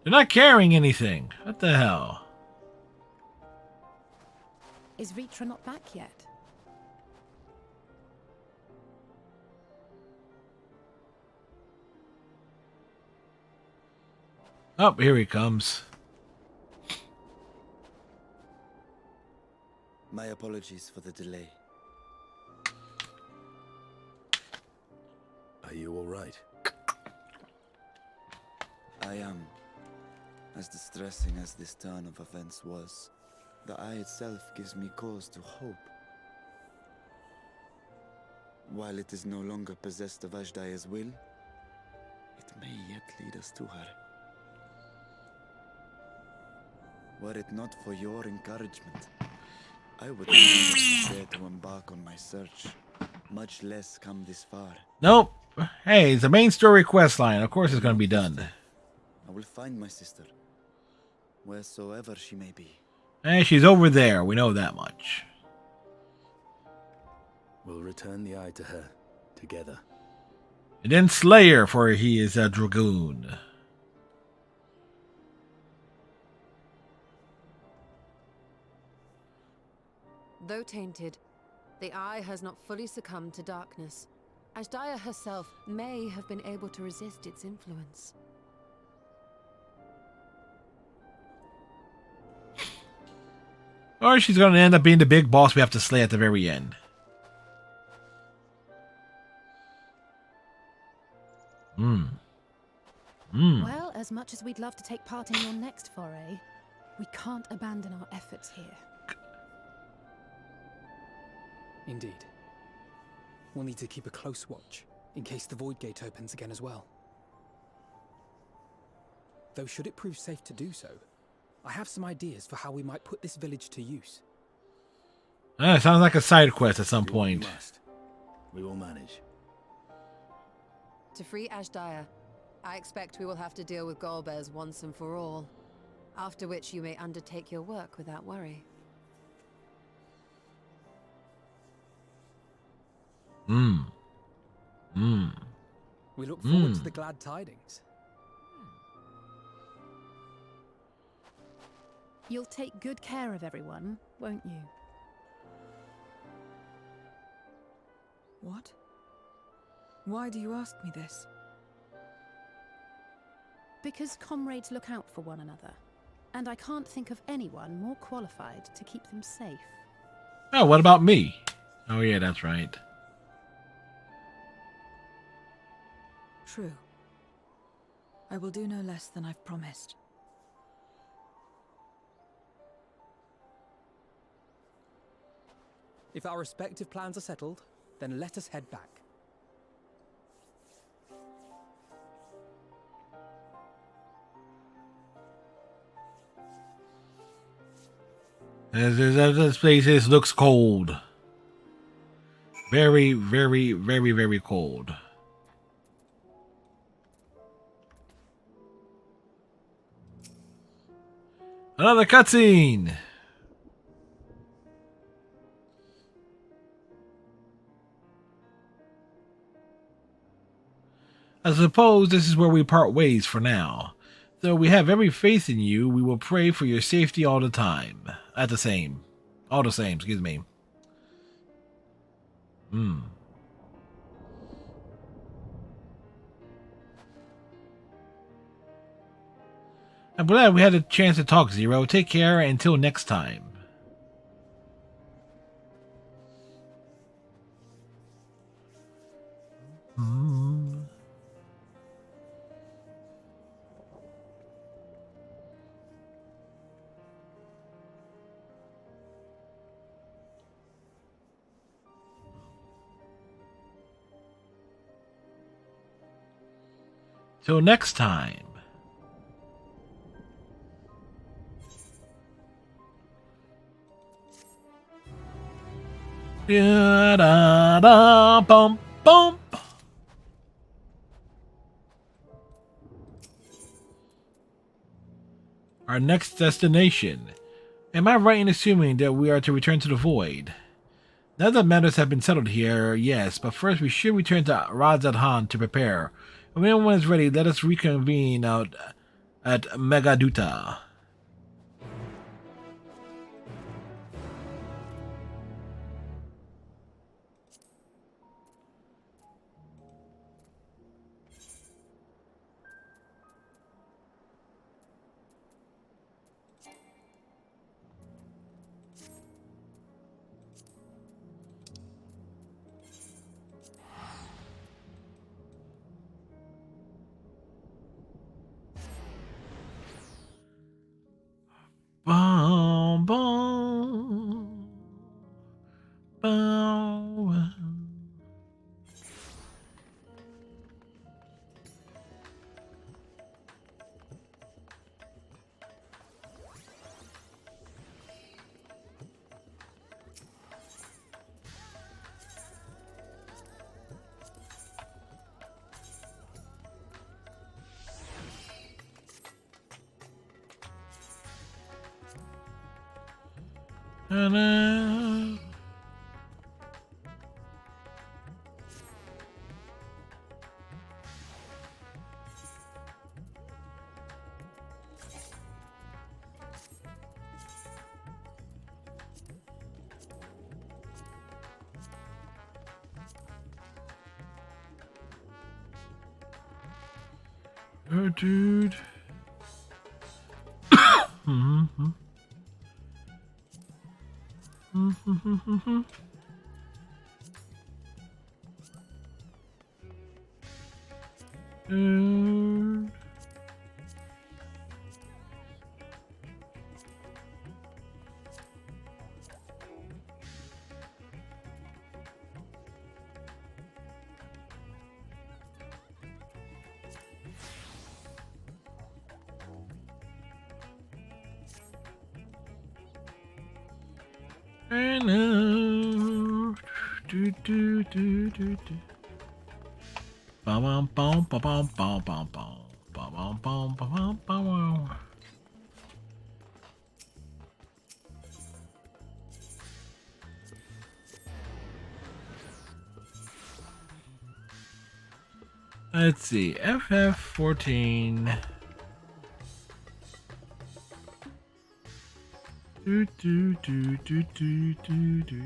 They're not carrying anything. What the hell? Is Ritra not back yet? Oh, here he comes. My apologies for the delay. Are you all right? I am. As distressing as this turn of events was, the eye itself gives me cause to hope. While it is no longer possessed of Ashdaya's will, it may yet lead us to her. Were it not for your encouragement, I would never dare to embark on my search, much less come this far. Nope. Hey, it's the main story quest line. Of course it's going to be done. I will find my sister, wheresoever she may be. Hey, she's over there. We know that much. We'll return the eye to her, together. And then slay her, for he is a dragoon. Though tainted, the eye has not fully succumbed to darkness. Ashdaya herself may have been able to resist its influence. Or she's going to end up being the big boss we have to slay at the very end. Well, as much as we'd love to take part in your next foray, we can't abandon our efforts here. Indeed. We'll need to keep a close watch, in case the Void Gate opens again as well. Though should it prove safe to do so, I have some ideas for how we might put this village to use. Sounds like a side quest at some point. We will manage. To free Ashdaya, I expect we will have to deal with Golbez once and for all. After which you may undertake your work without worry. We look forward to the glad tidings. You'll take good care of everyone, won't you? What? Why do you ask me this? Because comrades look out for one another, and I can't think of anyone more qualified to keep them safe. Oh, what about me? Oh yeah, that's right. True. I will do no less than I've promised. If our respective plans are settled, then let us head back. This place looks cold. Very, very, very, very cold. Another cutscene! I suppose this is where we part ways for now. Though we have every faith in you, we will pray for your safety all the time. All the same, excuse me. I'm glad we had a chance to talk, Zero. Take care until next time. Till next time. Da da da bum bum. Our next destination. Am I right in assuming that we are to return to the Void? Now that matters have been settled here, yes, but first we should return to Razadhan to prepare. When everyone is ready, let us reconvene out at Megaduta. Bum, bum, bum. Ta-da. Oh, dude. Mm-hmm. Mm-hmm. Dude. Hello. Do do do do do. Bum bum bum bum bum bum bum bum bum bum bum bum. Let's see. FF14. Do do do do do do do.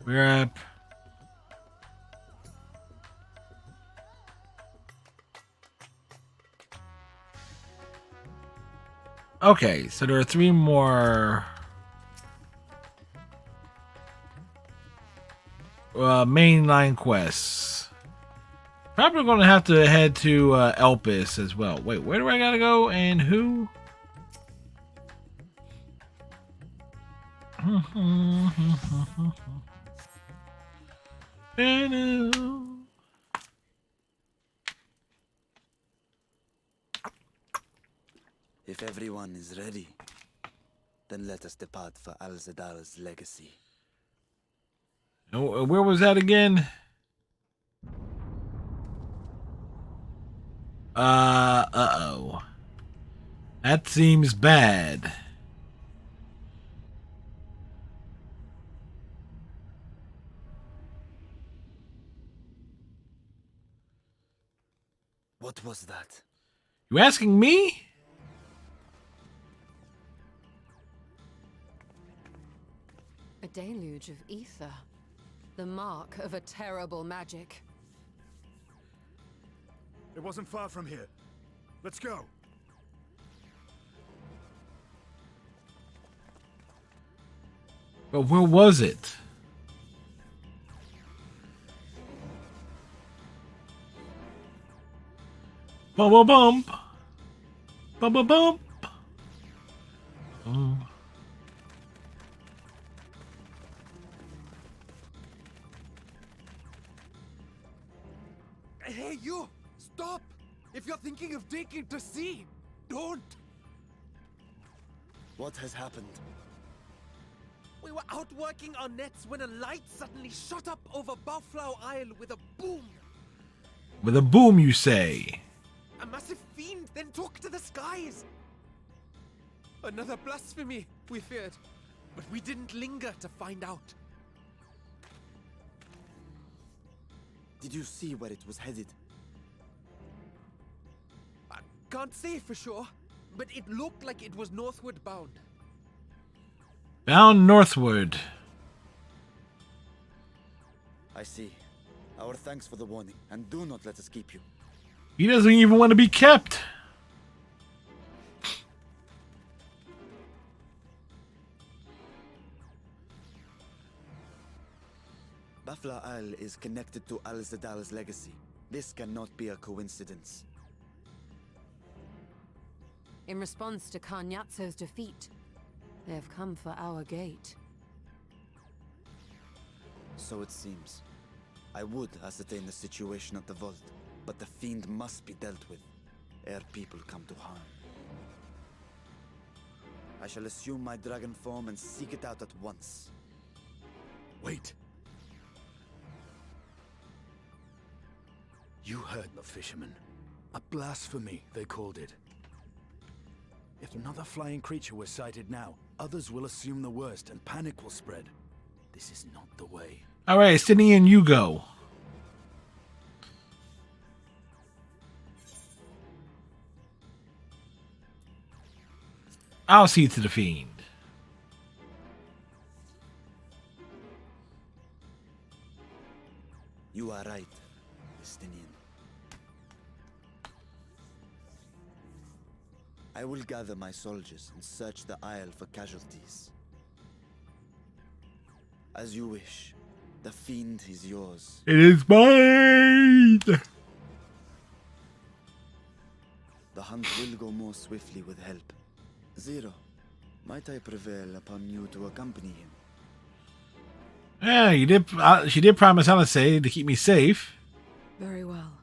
We're up. Okay, so there are 3 more mainline quests. Probably going to have to head to Elpis as well. Wait, where do I gotta go and who? If everyone is ready, then let us depart for Al-Zadal's legacy. Where was that again? Uh-oh. That seems bad. What was that? You asking me? A deluge of ether. The mark of a terrible magic. It wasn't far from here. Let's go. But where was it? Bum bum bump. Bum bum bump. Oh. Hey, you! Stop! If you're thinking of taking to sea, don't! What has happened? We were out working our nets when a light suddenly shot up over Buffalo Isle with a boom. With a boom, you say? A massive fiend then took to the skies. Another blasphemy, we feared. But we didn't linger to find out. Did you see where it was headed? I can't say for sure, but it looked like it was northward bound. Bound northward. I see. Our thanks for the warning, and do not let us keep you. He doesn't even want to be kept. Buffalo Isle is connected to Al-Zadal's legacy. This cannot be a coincidence. In response to Karnyatso's defeat, they have come for our gate. So it seems. I would ascertain the situation at the vault, but the fiend must be dealt with, ere people come to harm. I shall assume my dragon form and seek it out at once. Wait. You heard the fisherman. A blasphemy, they called it. If another flying creature was sighted now, others will assume the worst and panic will spread. This is not the way. All right, Stynian, you go. I'll see to the fiend. You are right, Stynian. I will gather my soldiers and search the Isle for casualties. As you wish. The fiend is yours. It is mine! The hunt will go more swiftly with help. Zero, might I prevail upon you to accompany him? Yeah, you did. She did promise Alisei to keep me safe. Very well.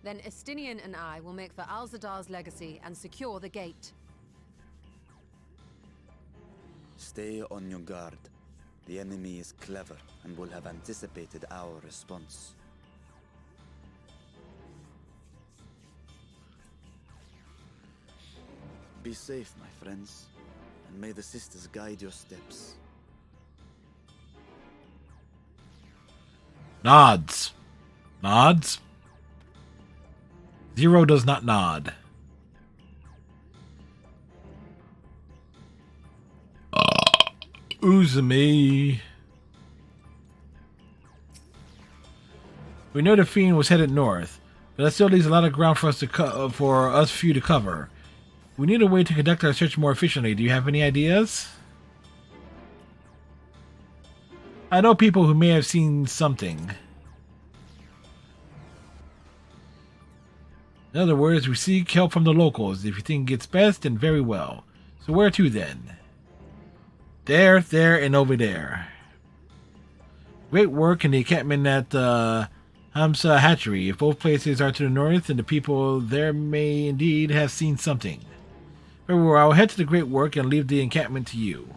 Then Estinian and I will make for Al-Zadar's legacy and secure the gate. Stay on your guard. The enemy is clever and will have anticipated our response. Be safe, my friends, and may the sisters guide your steps. Nods. Nods. Zero does not nod. Uzumi. We know the fiend was headed north, but that still leaves a lot of ground for us to few to cover. We need a way to conduct our search more efficiently. Do you have any ideas? I know people who may have seen something. In other words, we seek help from the locals. If you think it's best, then very well. So where to then? There, and over there. Great work in the encampment at Hamsa Hatchery. If both places are to the north, then the people there may indeed have seen something. Very well, I'll head to the Great Work and leave the encampment to you.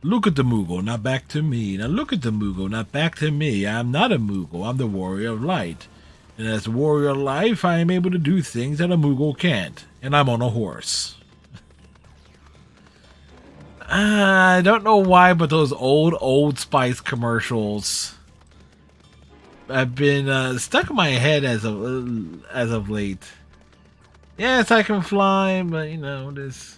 Look at the Moogle, not back to me. Now look at the Moogle, not back to me. I'm not a Moogle, I'm the Warrior of Light. And as the Warrior of Life, I am able to do things that a Moogle can't. And I'm on a horse. I don't know why, but those old Spice commercials. have been stuck in my head as of late. Yes, I can fly, but you know this.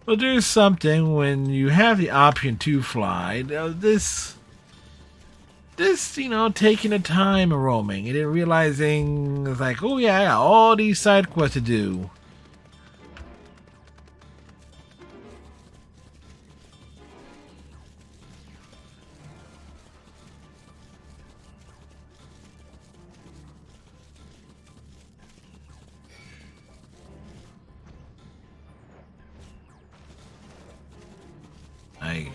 Well, there's something when you have the option to fly. This, you know, taking the time and roaming and then realizing it's like, oh yeah, I got all these side quests to do. I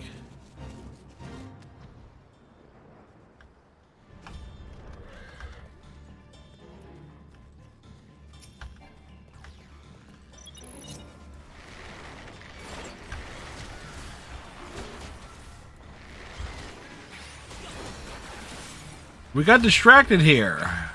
We got distracted here.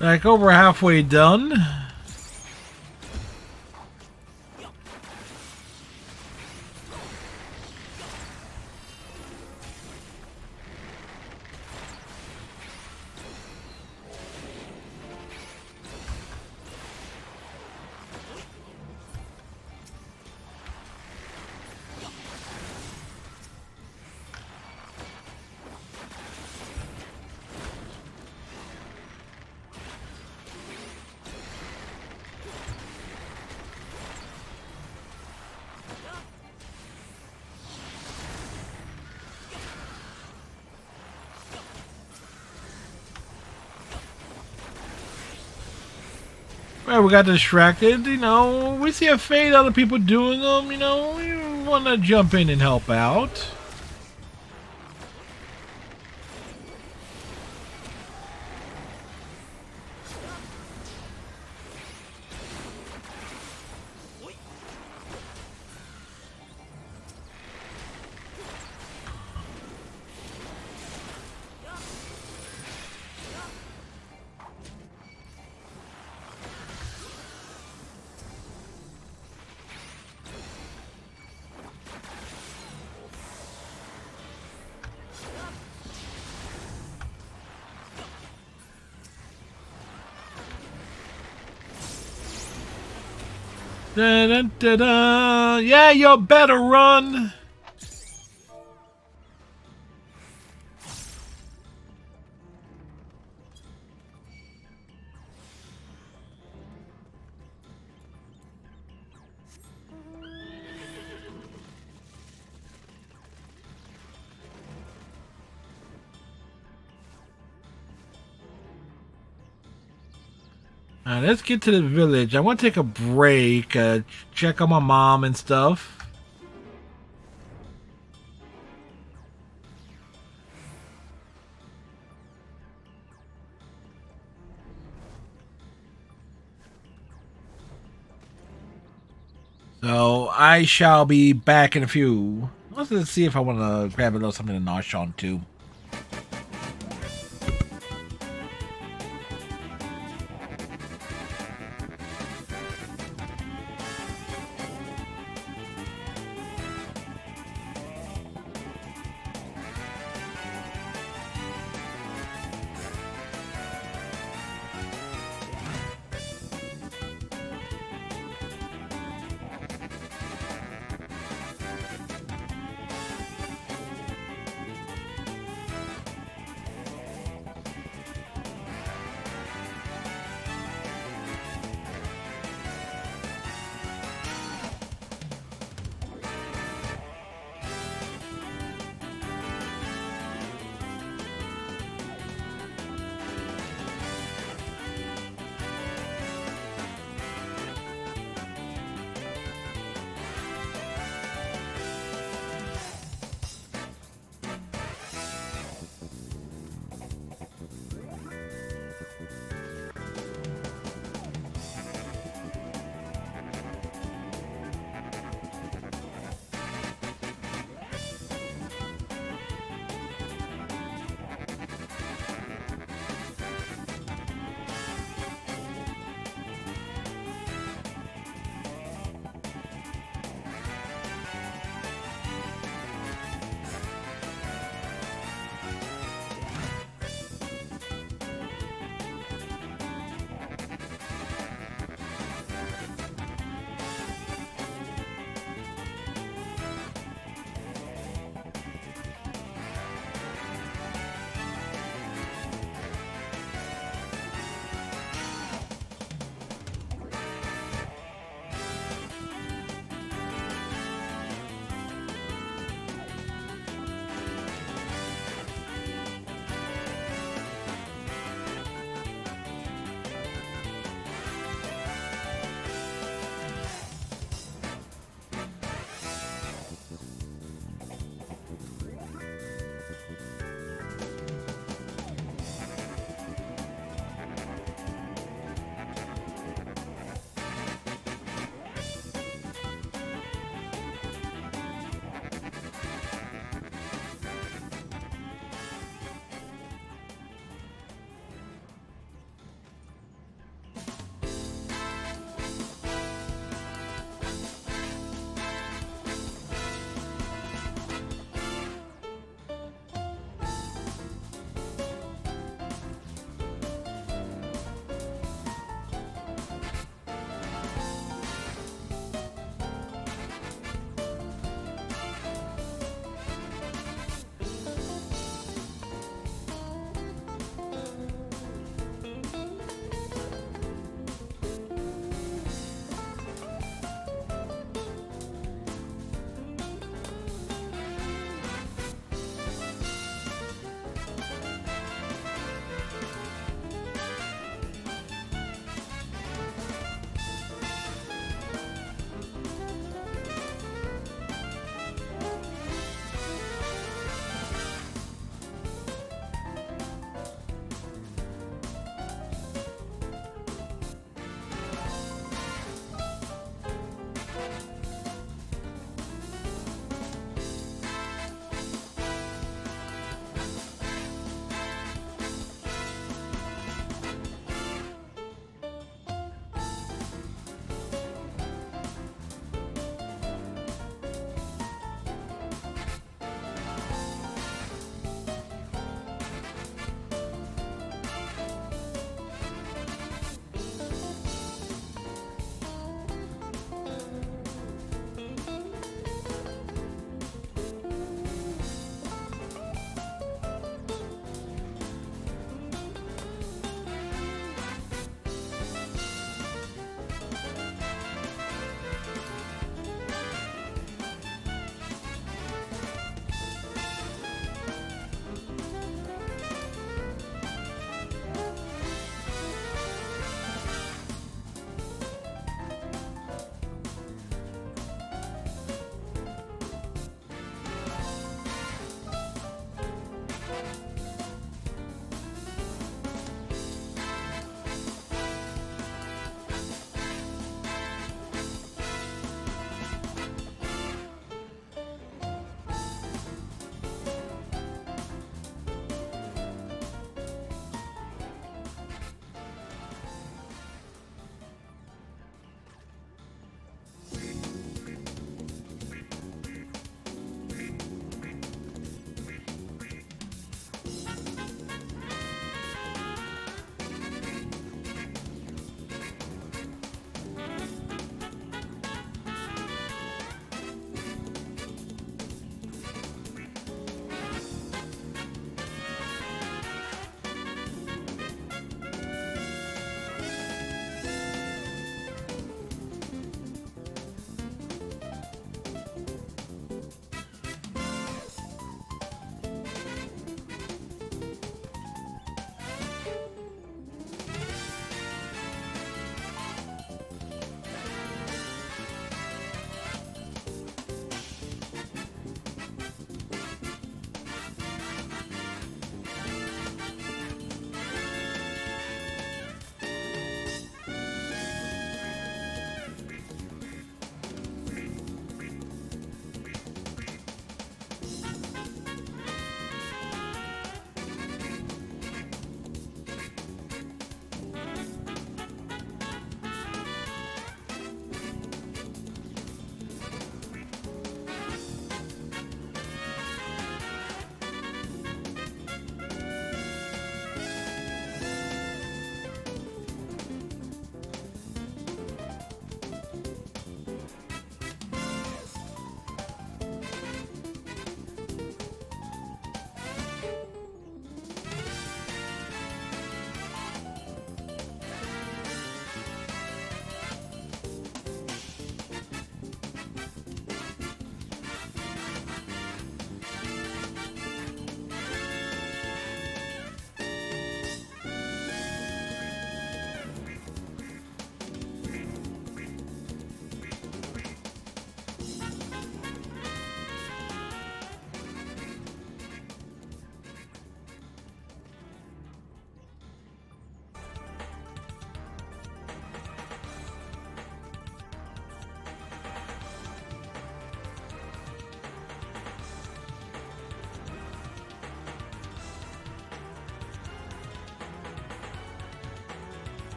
Like over halfway done. Well, we got distracted, you know. We see a fate, other people doing them, you know. We want to jump in and help out. Da, da, da, da. Yeah, you better run. Alright, let's get to the village. I want to take a break, check on my mom and stuff. So I shall be back in a few. Let's see if I want to grab a little something to nosh on too.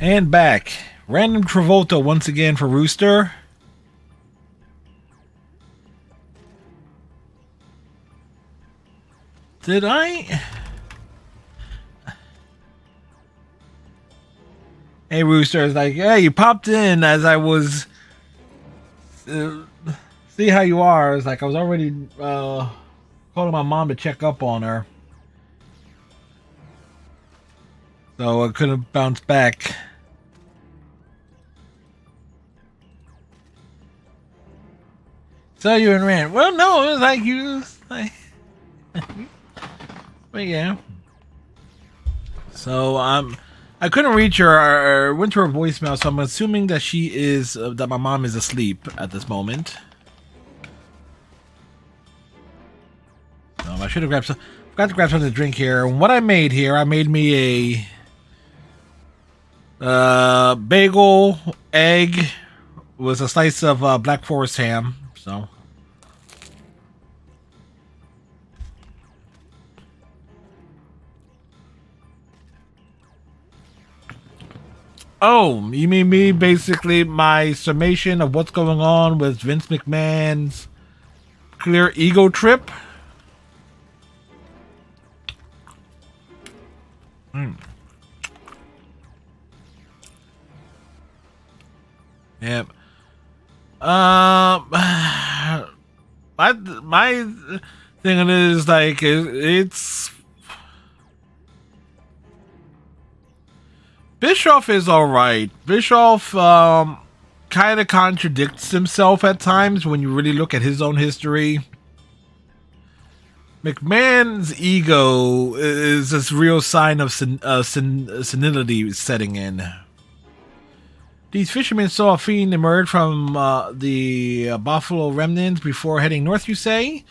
And back. Random Travolta once again for Rooster. Did I? Hey, Rooster. It's like, hey, you popped in as I was. See how you are. It's like I was already calling my mom to check up on her. So I couldn't bounce back. So you and Rand. Well, no, it was like you. Like, but yeah. So I couldn't reach her. I went to her voicemail, so I'm assuming that she is that my mom is asleep at this moment. I should have grabbed some. Forgot to grab something to drink here. What I made here, I made me a bagel, egg, with a slice of Black Forest ham. So. Oh, you mean me? Basically, my summation of what's going on with Vince McMahon's clear ego trip. Yep. My thing is like it's Bischoff is all right. Bischoff kind of contradicts himself at times when you really look at his own history. McMahon's ego is this real sign of senility setting in. These fishermen saw a fiend emerge from the Buffalo remnants before heading north, you say?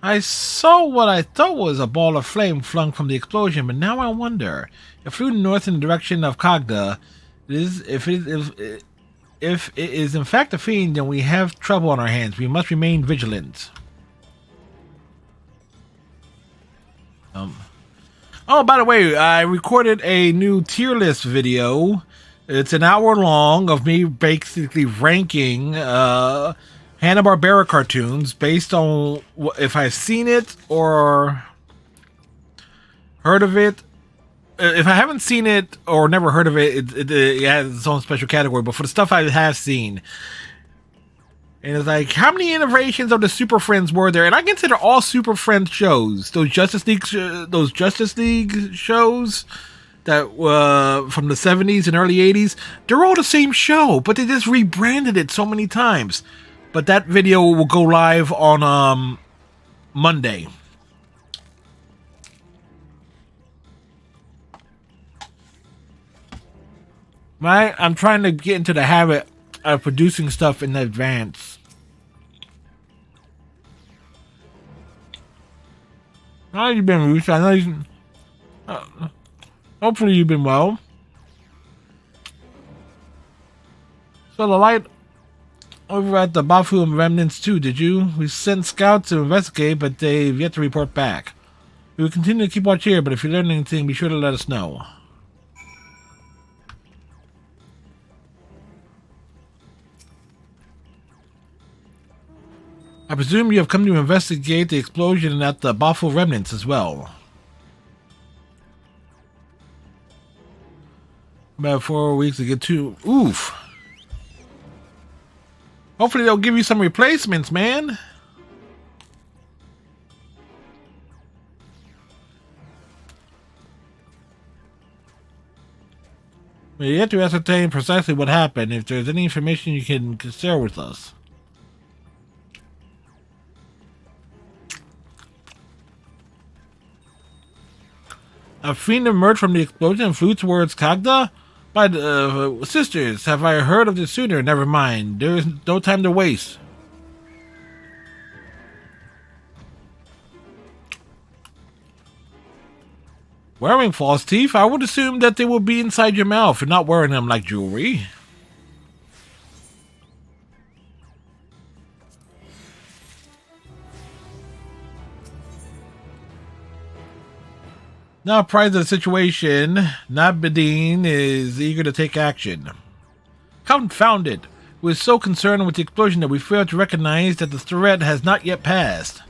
I saw what I thought was a ball of flame flung from the explosion, but now I wonder. It flew north in the direction of Kagda. If it is in fact a fiend, then we have trouble on our hands. We must remain vigilant. Oh, by the way, I recorded a new tier list video. It's an hour long of me basically ranking Hanna-Barbera cartoons based on if I've seen it or heard of it. If I haven't seen it or never heard of it, it has its own special category. But for the stuff I have seen, and it's like, how many iterations of the Super Friends were there? And I consider all Super Friends shows, those Justice League shows that from the 70s and early 80s, they're all the same show, but they just rebranded it so many times. But that video will go live on Monday. Right? I'm trying to get into the habit of producing stuff in advance. How you been, Ruth? I know you. Hopefully you've been well. So the light over at the Buffalo remnants too, did you? We sent scouts to investigate, but they've yet to report back. We will continue to keep watch here, but if you learn anything, be sure to let us know. I presume you have come to investigate the explosion at the Buffalo remnants as well. About 4 weeks to get to. Oof. Hopefully they'll give you some replacements, man. We have to ascertain precisely what happened. If there's any information you can share with us. A fiend emerged from the explosion and flew towards Kagda? By the sisters, have I heard of this sooner? Never mind. There is no time to waste. Wearing false teeth? I would assume that they will be inside your mouth and not wearing them like jewelry. Now apprised of the situation, Nabedin is eager to take action. Confounded! We're so concerned with the explosion that we fail to recognize that the threat has not yet passed.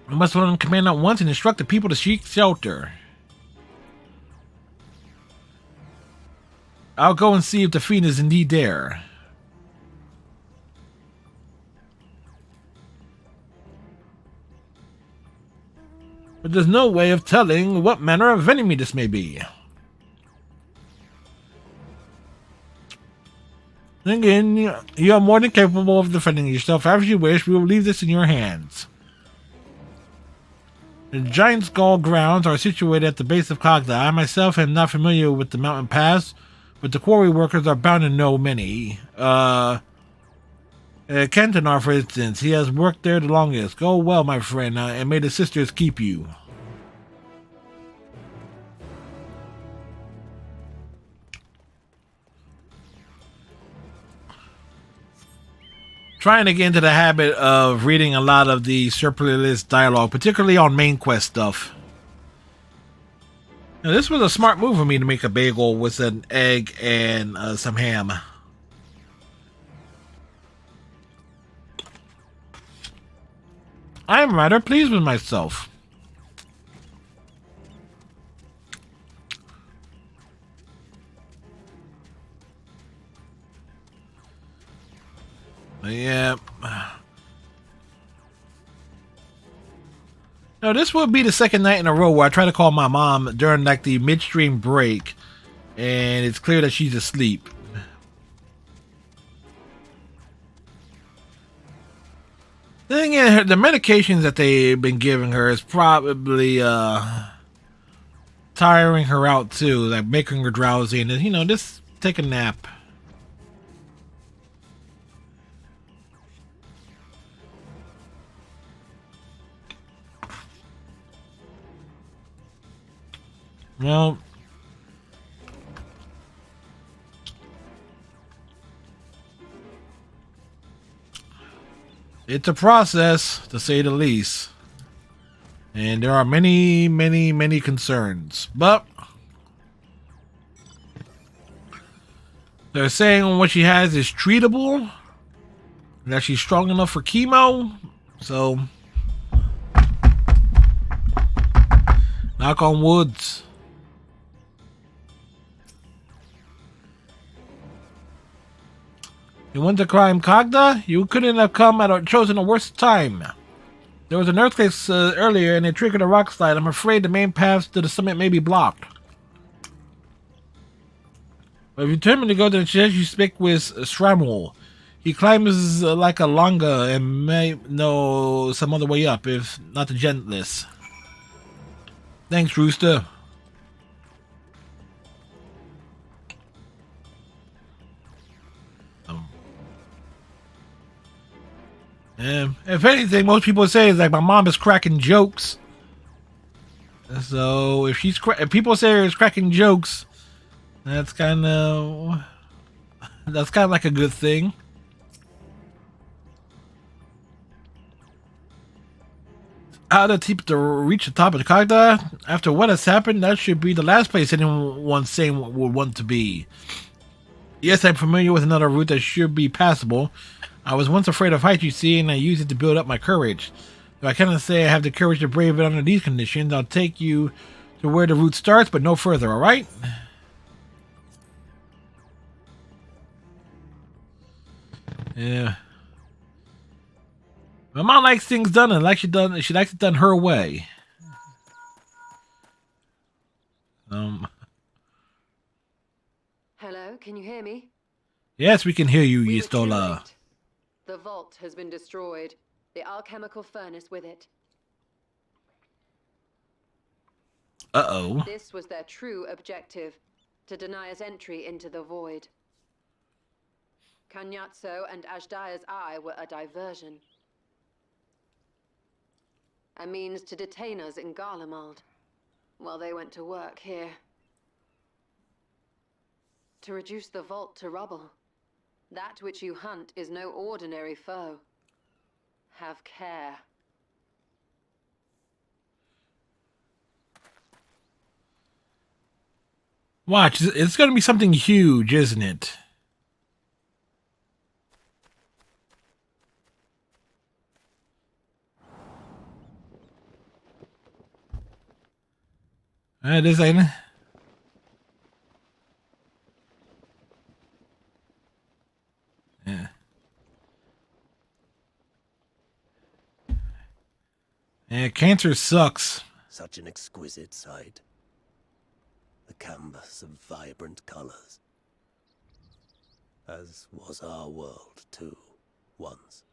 We must learn command at once and instruct the people to seek shelter. I'll go and see if the fiend is indeed there. But there's no way of telling what manner of enemy this may be. Again, you are more than capable of defending yourself. As you wish, we will leave this in your hands. The Giant Skull grounds are situated at the base of Kagda. I myself am not familiar with the mountain pass, but the quarry workers are bound to know many. Cantonar, for instance, he has worked there the longest. Go well, my friend, and may the sisters keep you. Trying to get into the habit of reading a lot of the surplus dialogue, particularly on main quest stuff. Now, this was a smart move for me to make a bagel with an egg and some ham. I am rather pleased with myself. Yeah. No, this will be the second night in a row where I try to call my mom during like the midstream break, and it's clear that she's asleep. Then again, the medications that they've been giving her is probably tiring her out too, like making her drowsy, and you know, just take a nap. Well, it's a process, to say the least. And there are many, many, many concerns. But they're saying what she has is treatable, that she's strong enough for chemo. So, knock on woods. You went to climb Kagda? You couldn't have come at or chosen a worse time. There was an earthquake earlier and it triggered a rock slide. I'm afraid the main path to the summit may be blocked. But if you determined to go to the church, you speak with Shramul. He climbs like a longa and may know some other way up, if not the gentlest. Thanks, Rooster. If anything, most people say is like my mom is cracking jokes. So if people say she's cracking jokes, that's kind of like a good thing. How to reach the top of the Kagda? After what has happened, that should be the last place anyone sane would want to be. Yes, I'm familiar with another route that should be passable. I was once afraid of heights, you see, and I used it to build up my courage. Though I cannot say I have the courage to brave it under these conditions. I'll take you to where the route starts, but no further, alright? Yeah. My mom likes things done, and she likes it done her way. Hello, can you hear me? Yes, we can hear you, We were too Yistola. late. The vault has been destroyed. The alchemical furnace with it. Uh-oh. This was their true objective, to deny us entry into the void. Kanyatso and Ajdaya's eye were a diversion. A means to detain us in Garlemald, while they went to work here. To reduce the vault to rubble. That which you hunt is no ordinary foe. Have care. Watch, it's going to be something huge, isn't it? This ain't it. Yeah. Yeah, cancer sucks. Such an exquisite sight. A canvas of vibrant colors. As was our world, too, once.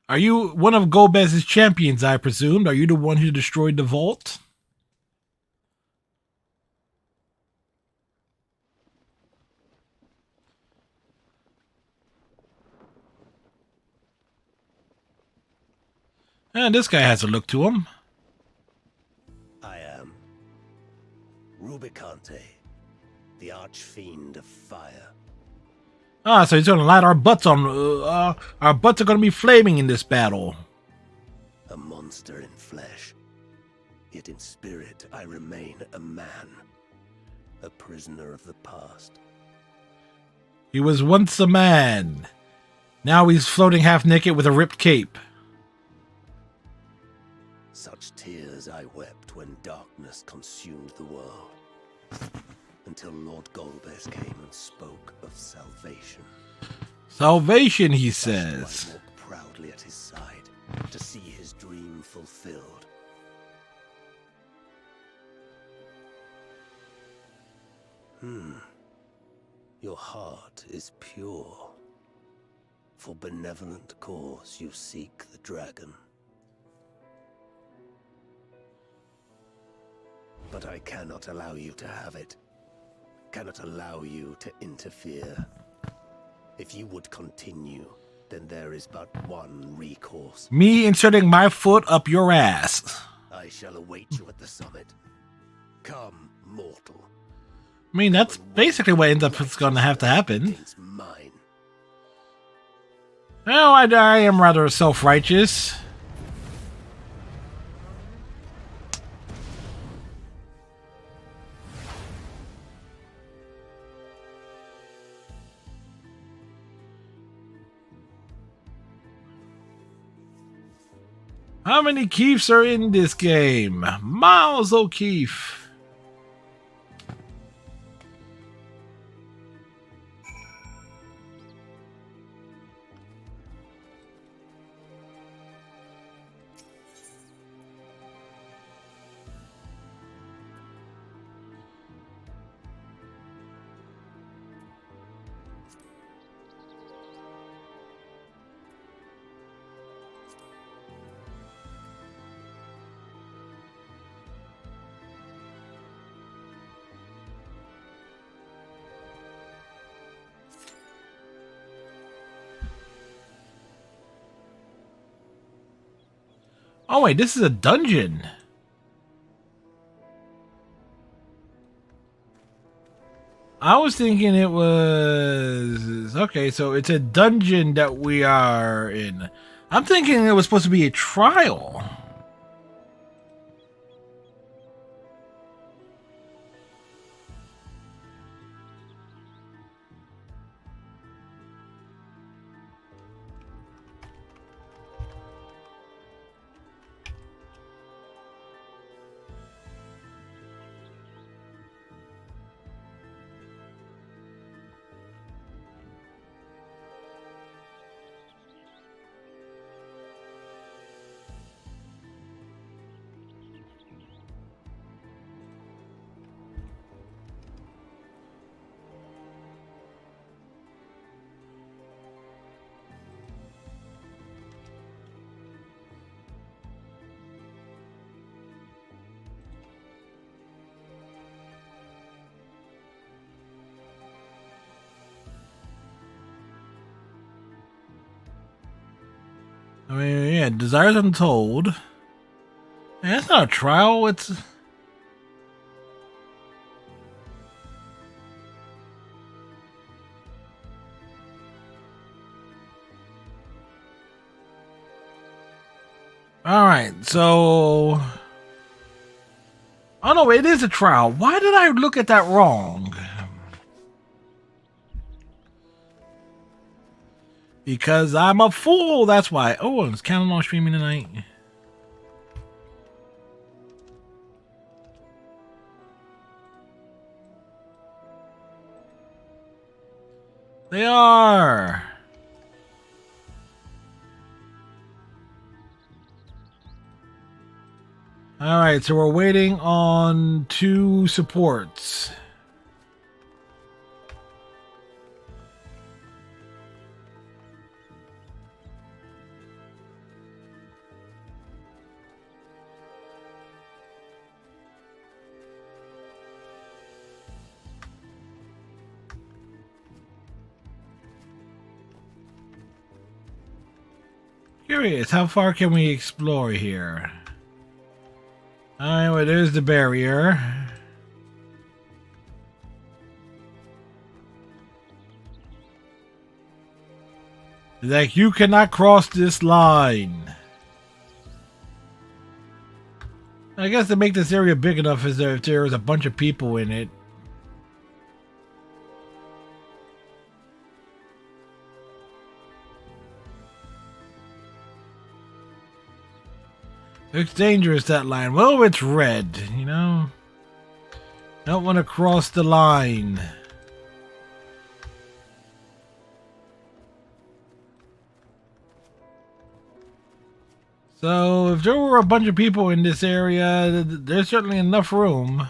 Are you one of Golbez's champions, I presumed? Are you the one who destroyed the vault? And this guy has a look to him. I am Rubicante, the archfiend of fire. Ah, so he's gonna light our butts on. Our butts are gonna be flaming in this battle. A monster in flesh. Yet in spirit, I remain a man. A prisoner of the past. He was once a man. Now he's floating half naked with a ripped cape. Such tears I wept when darkness consumed the world. Until Lord Golbez came and spoke of salvation. Salvation, he Thus says. do I walk proudly at his side to see his dream fulfilled. Your heart is pure. For benevolent cause you seek the dragon. But I cannot allow you to have it. Cannot allow you to interfere. If you would continue, then there is but one recourse. Me inserting my foot up your ass. I shall await you at the summit. Come, mortal. I mean, that's basically what ends up going to have to happen. Mine. Oh, I am rather self-righteous. How many Keefs are in this game? Miles O'Keefe. Oh wait, this is a dungeon. I was thinking it was... Okay, so it's a dungeon that we are in. I'm thinking it was supposed to be a trial. I mean, yeah, Desires Untold. Man, that's not a trial, it's... All right, so. Oh no, it is a trial. Why did I look at that wrong? Because I'm a fool. That's why. Oh, I was counting on streaming tonight. They are. All right, so we're waiting on 2 supports. Curious, how far can we explore here? Alright, well, there's the barrier. Like, you cannot cross this line. I guess to make this area big enough is if there is a bunch of people in it. It's dangerous, that line. Well, it's red, you know? Don't want to cross the line. So, if there were a bunch of people in this area, there's certainly enough room.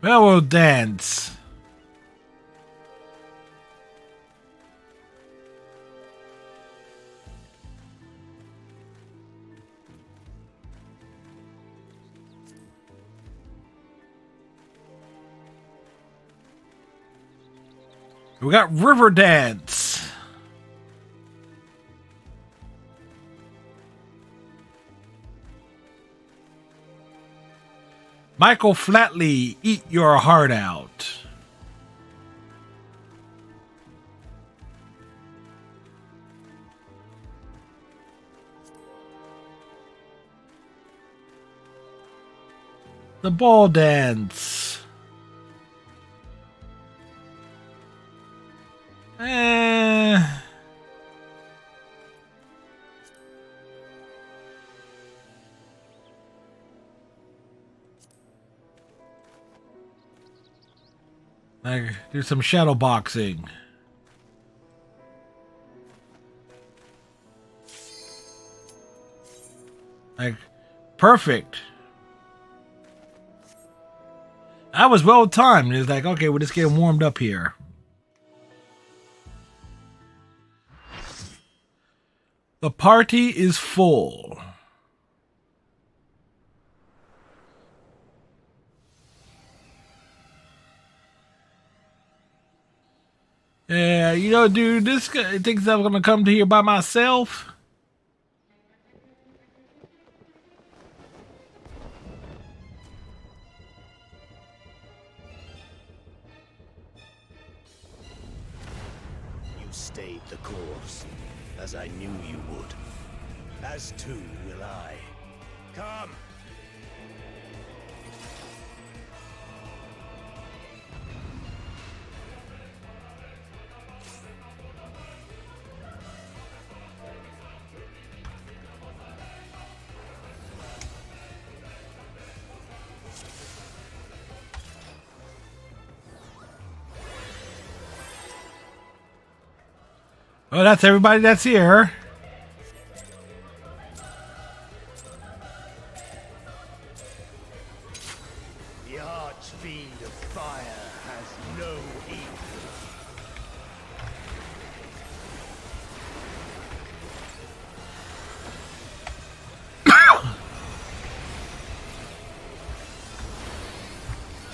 Well, we'll dance. We got river dance. Michael Flatley, eat your heart out. The ball dance. Like, do some shadow boxing. Like, perfect. That was well timed. It's like, okay, we're just getting warmed up here. The party is full. Yeah, you know, dude, this guy thinks I'm gonna come to here by myself. You stayed the course, as I knew you would. As too will I. Come! Oh, that's everybody that's here. The archfiend of fire has no equal.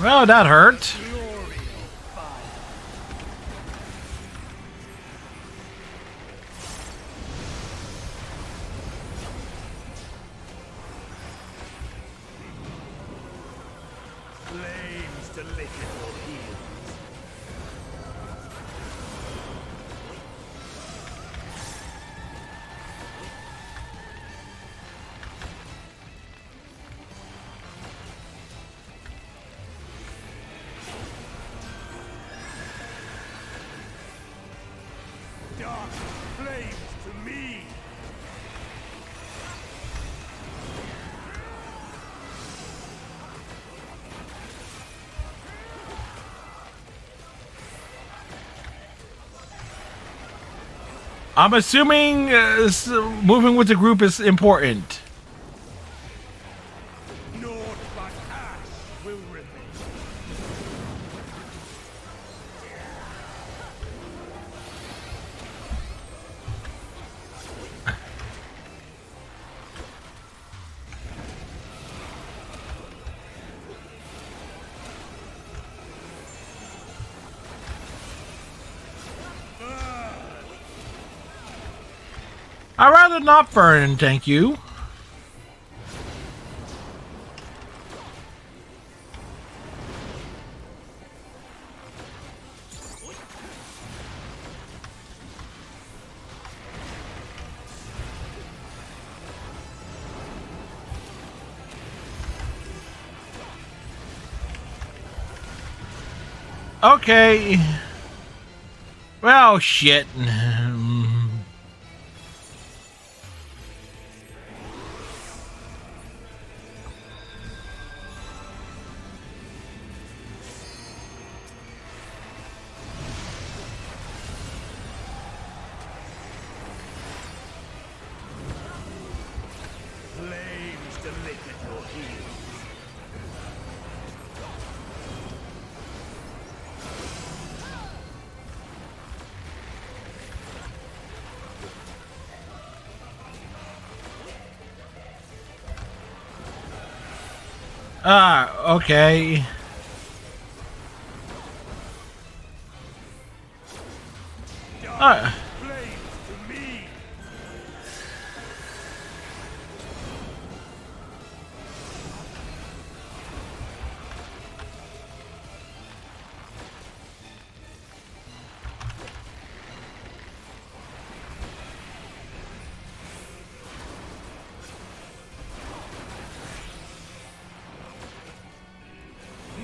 Well, that hurt. Flames to lick at your heels. Dark flames to me. I'm assuming moving with the group is important. Naught but ash will remain. I'd rather not burn, thank you. Okay. Well, shit. Flames to lick at your heels. Okay. Dark flames to me.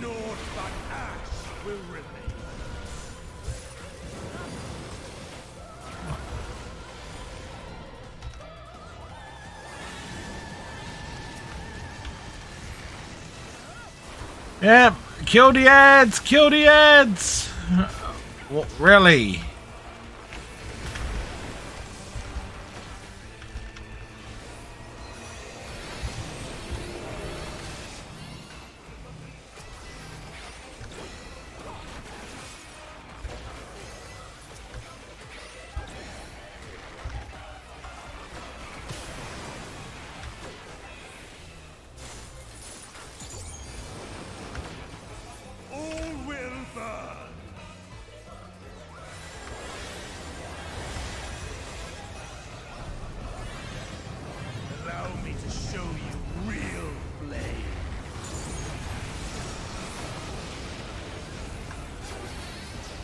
Naught but ash will remain. Yep, kill the ads! Kill the ads! Well, really? All will burn. Allow me to show you real flame.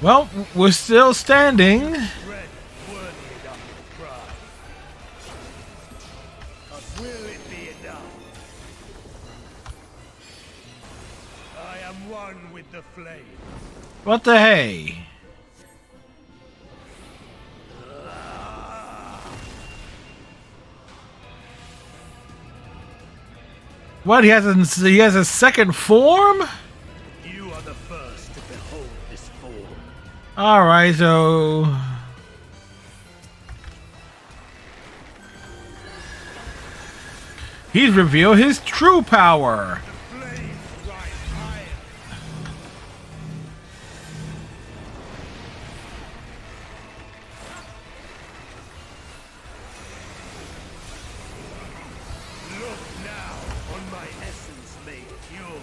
Well, we're still standing. Red worthy enough to cry. But will it be enough? I am one with the flame. What the hey? What, he has a second form? You are the first to behold this form. Alright, so he's revealed his true power. Flames rise higher. Look now on my essence made pure.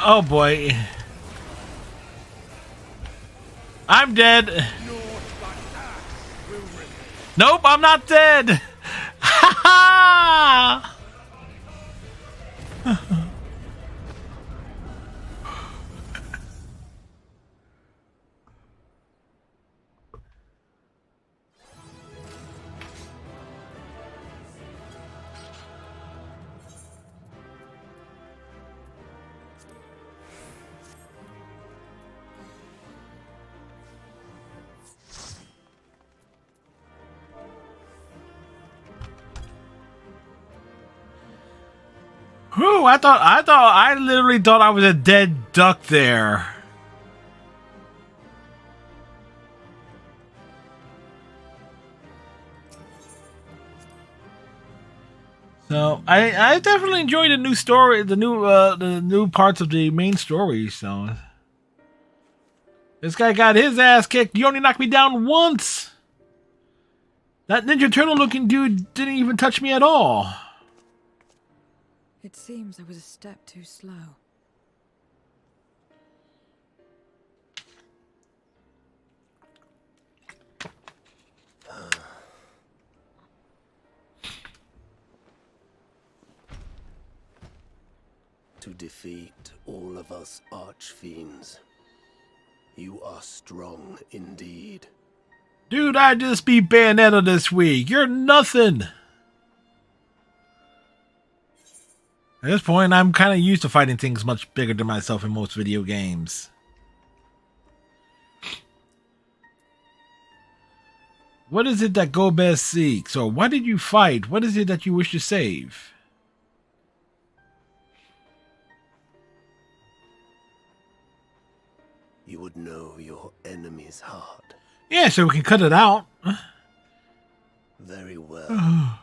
Oh boy. I'm dead. Nope, I'm not dead. Ha ha! Whew, I literally thought I was a dead duck there. So I definitely enjoyed the new story, the new parts of the main story. So this guy got his ass kicked. You only knocked me down once. That Ninja Turtle looking dude didn't even touch me at all. It seems I was a step too slow. To defeat all of us archfiends, you are strong indeed. Dude, I just beat Bayonetta this week. You're nothing. At this point, I'm kind of used to fighting things much bigger than myself in most video games. What is it that Gobez seeks? Or why did you fight? What is it that you wish to save? You would know your enemy's heart. Yeah, so we can cut it out. Very well.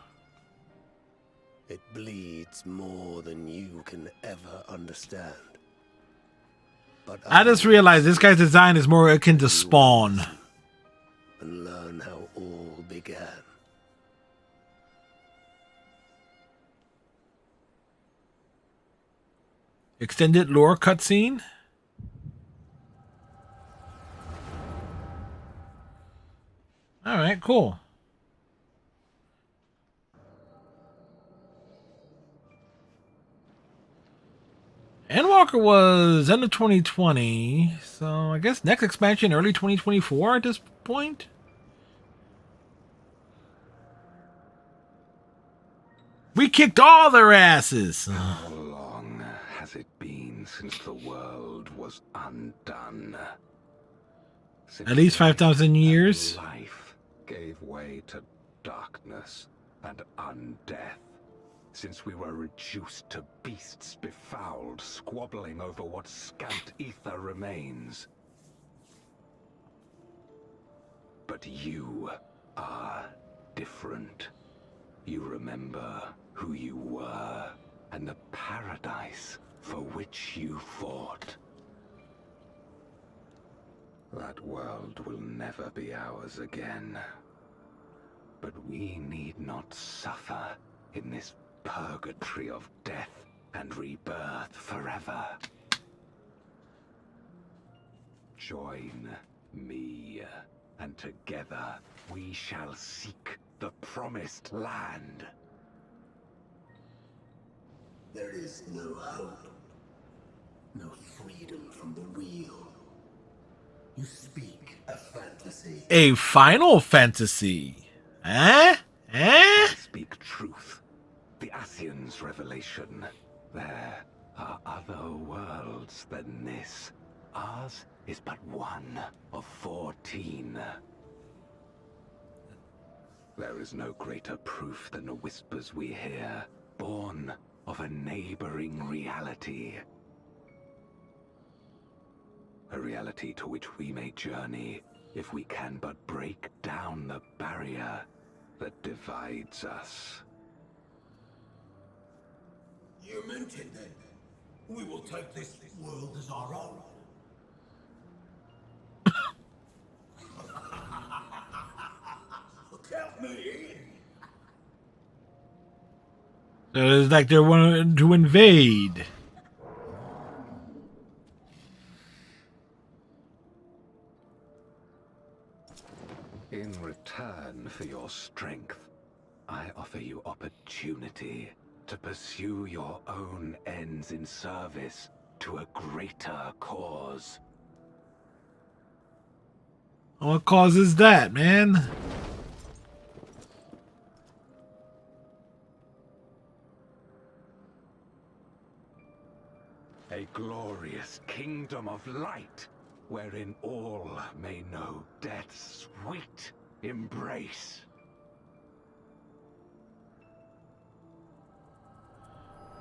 It bleeds more than you can ever understand. But I just realized this guy's design is more akin to Spawn. And learn how all began. Extended lore cutscene? Alright, cool. Endwalker was end of 2020, so I guess next expansion early 2024 at this point. We kicked all their asses. How long has it been since the world was undone? Since At least 5,000 years. Life gave way to darkness and undeath. Since we were reduced to beasts befouled, squabbling over what scant ether remains. But you are different. You remember who you were, and the paradise for which you fought. That world will never be ours again. But we need not suffer in this purgatory of death and rebirth forever. Join me, and together we shall seek the promised land. There is no hope, no freedom from the wheel. You speak a fantasy. A Final Fantasy. Eh? I speak truth. The Ascian's revelation. There are other worlds than this. Ours is but one of 14. There is no greater proof than the whispers we hear, born of a neighboring reality. A reality to which we may journey if we can but break down the barrier that divides us. You meant it then. We will take this world as our own. Count me in. So it's like they're wanting to invade. your strength. I offer you opportunity to pursue your own ends in service to a greater cause. What cause is that, man? A glorious kingdom of light, wherein all may know death's sweet embrace.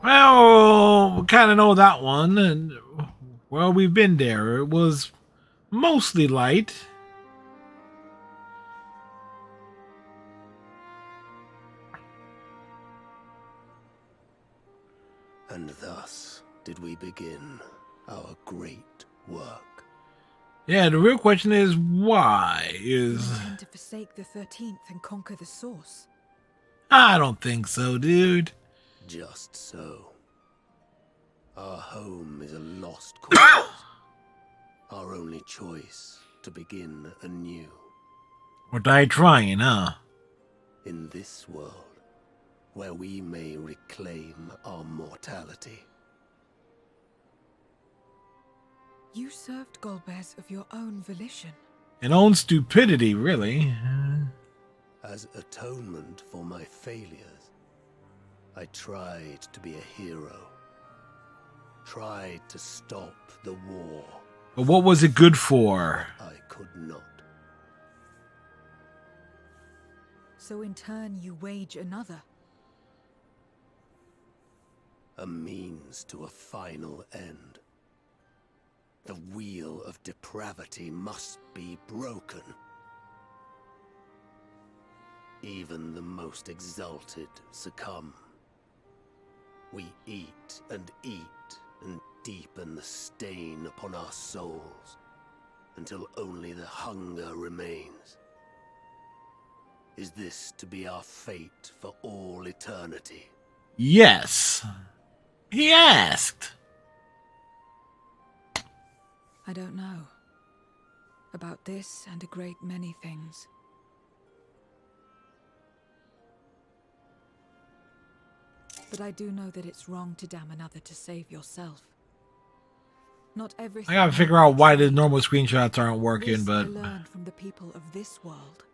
Well, we kind of know that one, and well, we've been there. It was mostly light. And thus did we begin our great work. Yeah, the real question is why? You intend to forsake the 13th and conquer the Source? I don't think so, dude. Just so. Our home is a lost cause. Our only choice to begin anew. Or die trying, huh? In this world, where we may reclaim our mortality. You served Golbez of your own volition. And own stupidity, really. As atonement for my failures, I tried to be a hero. Tried to stop the war. But what was it good for? I could not. So in turn you wage another. A means to a final end. The wheel of depravity must be broken. Even the most exalted succumb. We eat and deepen the stain upon our souls, until only the hunger remains. Is this to be our fate for all eternity? Yes. He asked. I don't know. About this and a great many things. But I do know that it's wrong to damn another to save yourself. Not everything. I gotta figure out why the normal screenshots aren't working, This but I learned from the people of this world.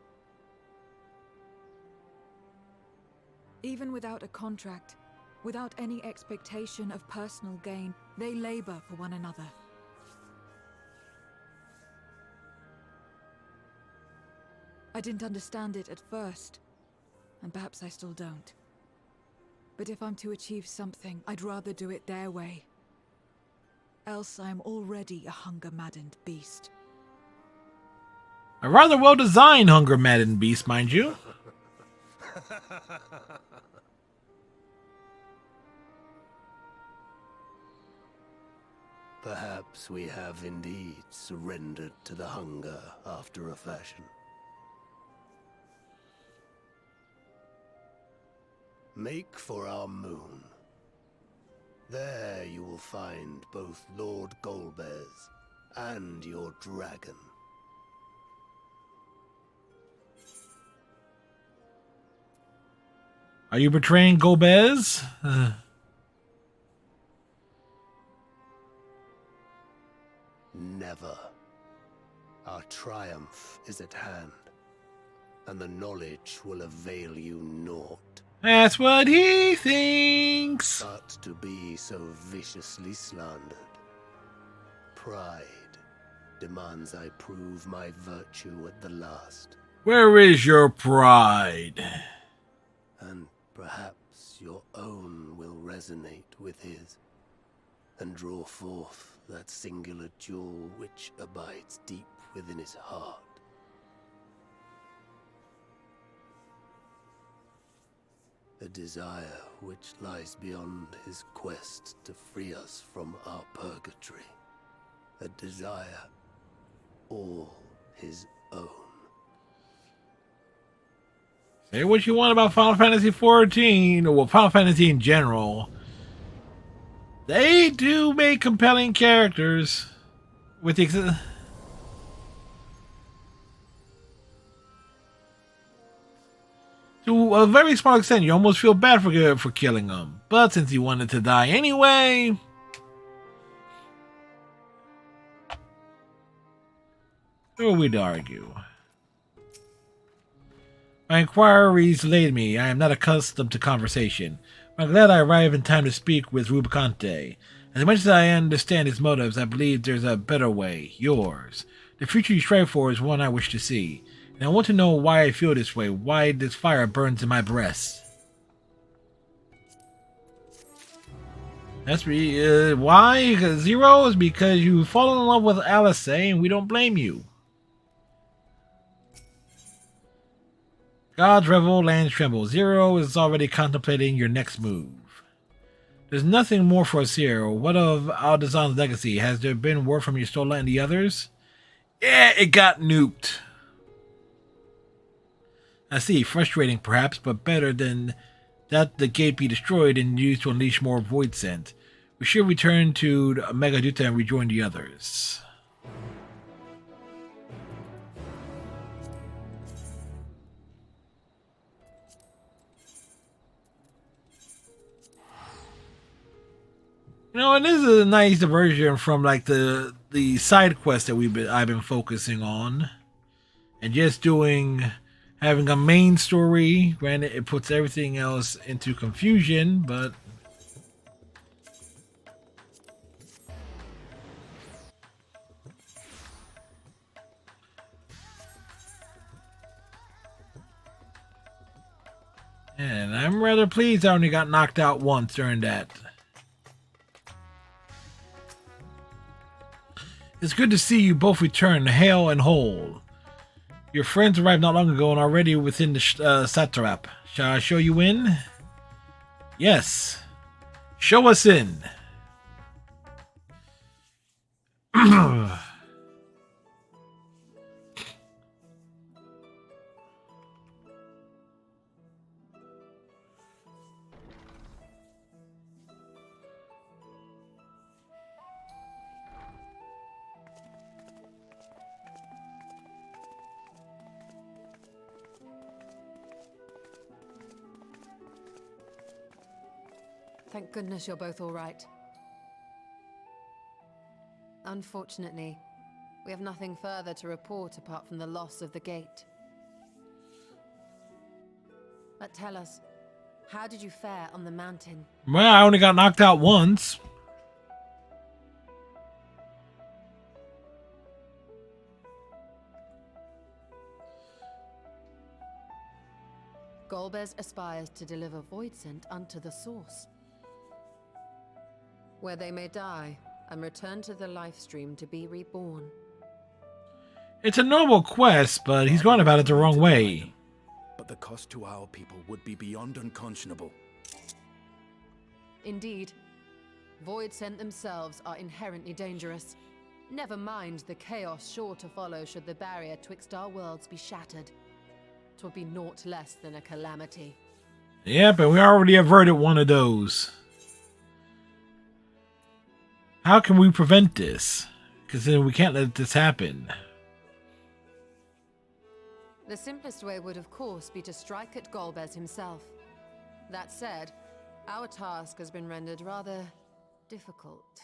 Even without a contract, without any expectation of personal gain, they labor for one another. I didn't understand it at first, and perhaps I still don't. But if I'm to achieve something, I'd rather do it their way. Else I'm already a hunger-maddened beast. a rather well-designed hunger-maddened beast, mind you. Perhaps we have indeed surrendered to the hunger after a fashion. Make for our moon. There you will find both Lord Golbez and your dragon. Are you betraying Golbez? Never. Our triumph is at hand, and the knowledge will avail you naught. That's what he thinks. But to be so viciously slandered. Pride demands I prove my virtue at the last. Where is your pride? And perhaps your own will resonate with his, and draw forth that singular jewel which abides deep within his heart. A desire which lies beyond his quest to free us from our purgatory. A desire all his own. Say what you want about Final Fantasy XIV, or well, Final Fantasy in general. They do make compelling characters. With the To a very small extent, you almost feel bad for killing him. But since he wanted to die anyway... who are we to argue? My inquiries delayed me. I am not accustomed to conversation. I'm glad I arrived in time to speak with Rubicante. As much as I understand his motives, I believe there's a better way. Yours. The future you strive for is one I wish to see. And I want to know why I feel this way. Why this fire burns in my breast. That's why? Zero is because you fall in love with Alice, and we don't blame you. Gods revel, lands tremble. Zero is already contemplating your next move. There's nothing more for us here. What of Aldazan's legacy? Has there been word from Yustola and the others? Yeah, it got nuked. I see, frustrating perhaps, but better than that the gate be destroyed and used to unleash more void scent. We should return to Megaduta and rejoin the others. You know, and this is a nice diversion from like the side quest that I've been focusing on, and just having a main story. Granted, it puts everything else into confusion, but and I'm rather pleased I only got knocked out once during that. It's good to see you both return, hale and whole. Your friends arrived not long ago and are already within the satrap. Shall I show you in? Yes. Show us in. Thank goodness you're both all right. Unfortunately, we have nothing further to report apart from the loss of the gate. But tell us, how did you fare on the mountain? Well, I only got knocked out once. Golbez aspires to deliver Voidsent unto the source, where they may die and return to the life stream to be reborn. It's a noble quest, but he's going about it the wrong way. But the cost to our people would be beyond unconscionable. Indeed. Voidsent themselves are inherently dangerous. Never mind the chaos sure to follow should the barrier twixt our worlds be shattered. 'Twould be naught less than a calamity. Yeah, but we already averted one of those. How can we prevent this? Because then we can't let this happen. The simplest way would, of course, be to strike at Golbez himself. That said, our task has been rendered rather difficult.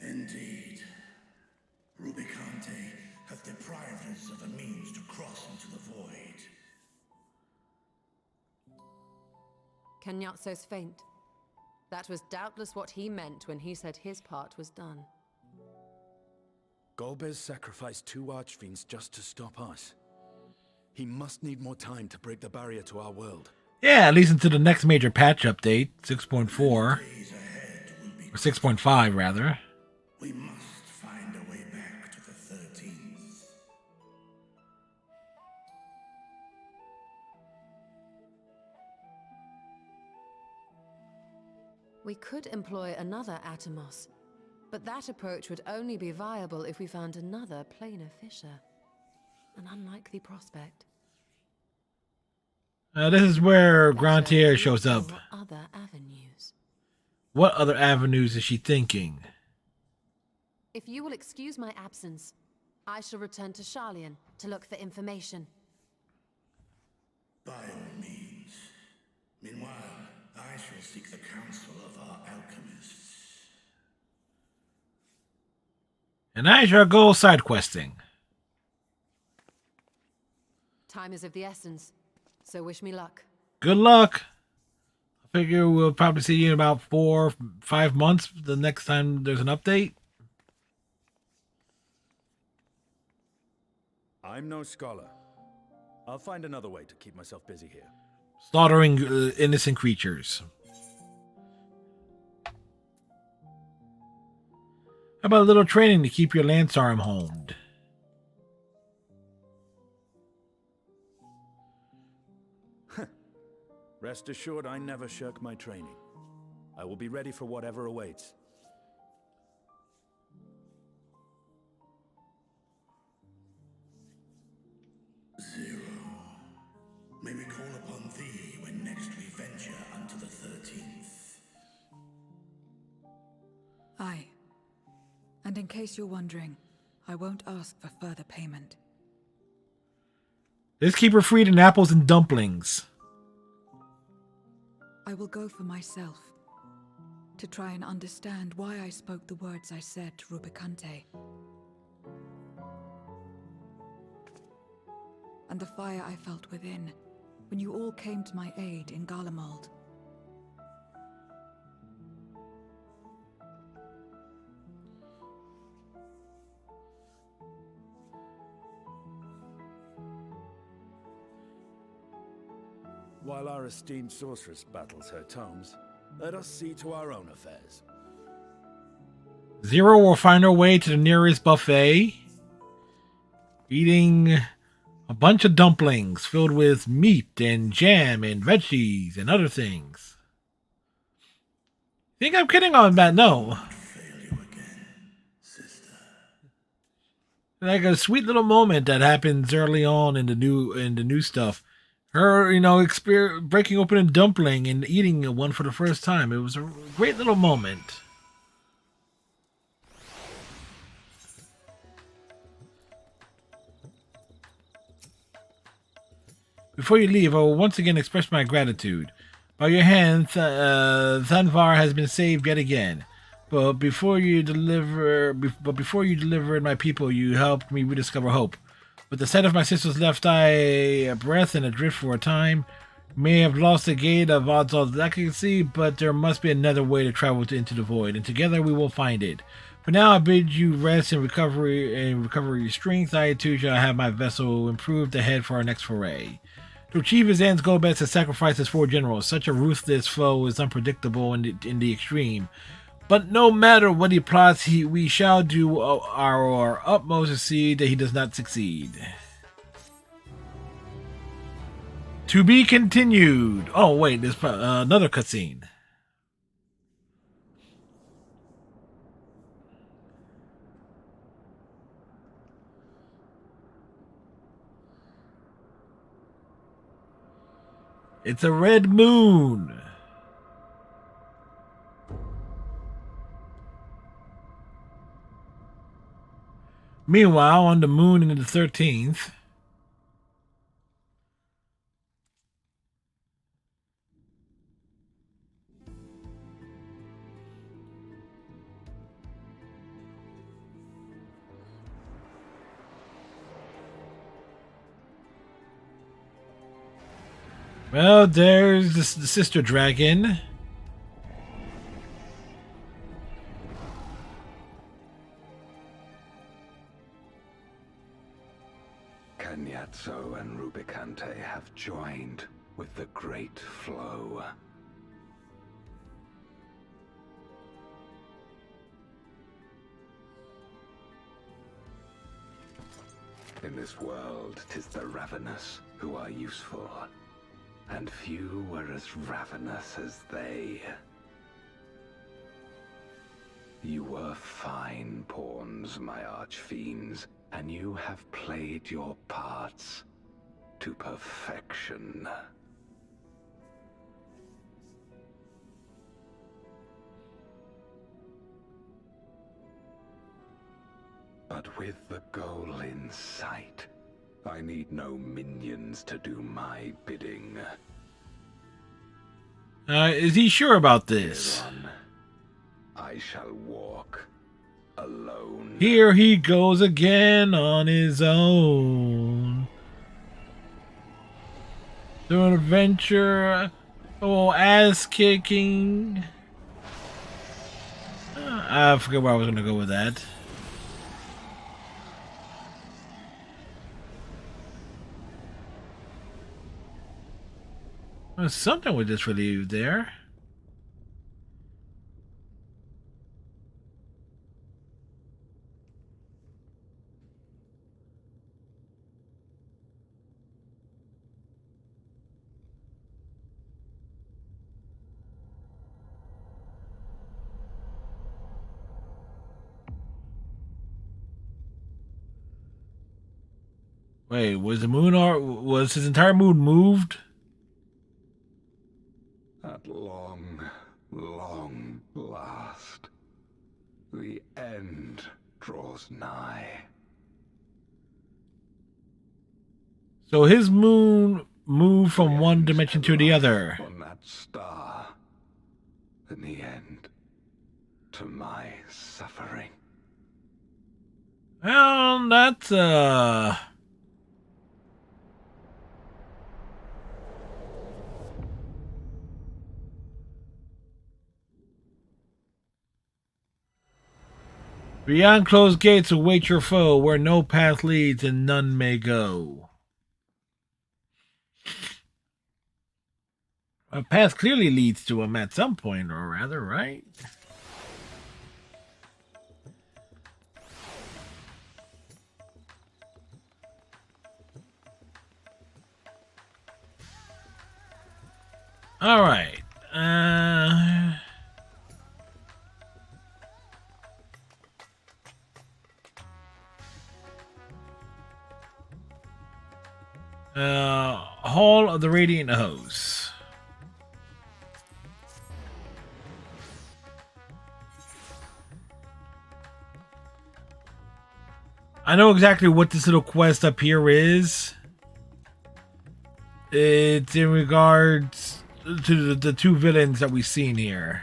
Indeed. Rubicante hath deprived us of a means to cross into the void. Kenyatso's faint. That was doubtless what he meant when he said his part was done. Golbez sacrificed 2 archfiends just to stop us. He must need more time to break the barrier to our world. Yeah, at least until the next major patch update, 6.4. Or 6.5, rather. We must find a way back to the 13th. We could employ another Atomos, but that approach would only be viable if we found another planar fissure. An unlikely prospect. This is where Grantier shows up. Other avenues. What other avenues is she thinking? If you will excuse my absence, I shall return to Sharlayan to look for information. By all means. Meanwhile, I shall seek the counsel of our alchemists. And I shall go side questing. Time is of the essence, so wish me luck. Good luck. I figure we'll probably see you in about 4 or 5 months the next time there's an update. I'm no scholar. I'll find another way to keep myself busy here. Slaughtering innocent creatures. How about a little training to keep your lance arm honed? Rest assured, I never shirk my training. I will be ready for whatever awaits. Zero. May we call upon thee when next we venture unto the 13th. Aye. And in case you're wondering, I won't ask for further payment. Let's keep her freed in apples and dumplings. I will go for myself, to try and understand why I spoke the words I said to Rubicante. And the fire I felt within, when you all came to my aid in Garlemald. While our esteemed sorceress battles her tomes, let us see to our own affairs. Zero will find her way to the nearest buffet, eating a bunch of dumplings filled with meat and jam and veggies and other things. Think I'm kidding on that? No. Like a sweet little moment that happens early on in the new stuff. Her, breaking open a dumpling and eating one for the first time. It was a great little moment. Before you leave, I will once again express my gratitude. By your hand, Thanvar has been saved yet again. But before you delivered my people, you helped me rediscover hope. With the sight of my sister's left eye a breath and adrift for a time, may have lost the gate of odds all that I can see, but there must be another way to travel into the void, and together we will find it. For now, I bid you rest and recover your strength. I too shall have my vessel improved ahead for our next foray. To achieve his ends, Gobez has sacrificed his 4 generals. Such a ruthless foe is unpredictable in the extreme. But no matter what he plots, we shall do our utmost to see that he does not succeed. To be continued. Oh, wait, there's another cutscene. It's a red moon. Meanwhile, on the moon in the 13th, well, there's the sister dragon. Cagnazzo and Rubicante have joined with the Great Flow. In this world, 'tis the ravenous who are useful, and few were as ravenous as they. You were fine pawns, my archfiends, and you have played your parts to perfection. But with the goal in sight, I need no minions to do my bidding. Is he sure about this? Hereon, I shall walk alone. Here he goes again on his own. Through an adventure, ass kicking. I forget where I was gonna go with that. Something was just relieved there. Wait, was was his entire mood moved? At long, long last, the end draws nigh. So his moon moved from one dimension to the other. On that star, and the end to my suffering. Well, that's beyond closed gates await your foe, where no path leads and none may go. A path clearly leads to him at some point, or rather, right? All right. Hall of the Radiant Host. I know exactly what this little quest up here is. It's in regards to the two villains that we've seen here.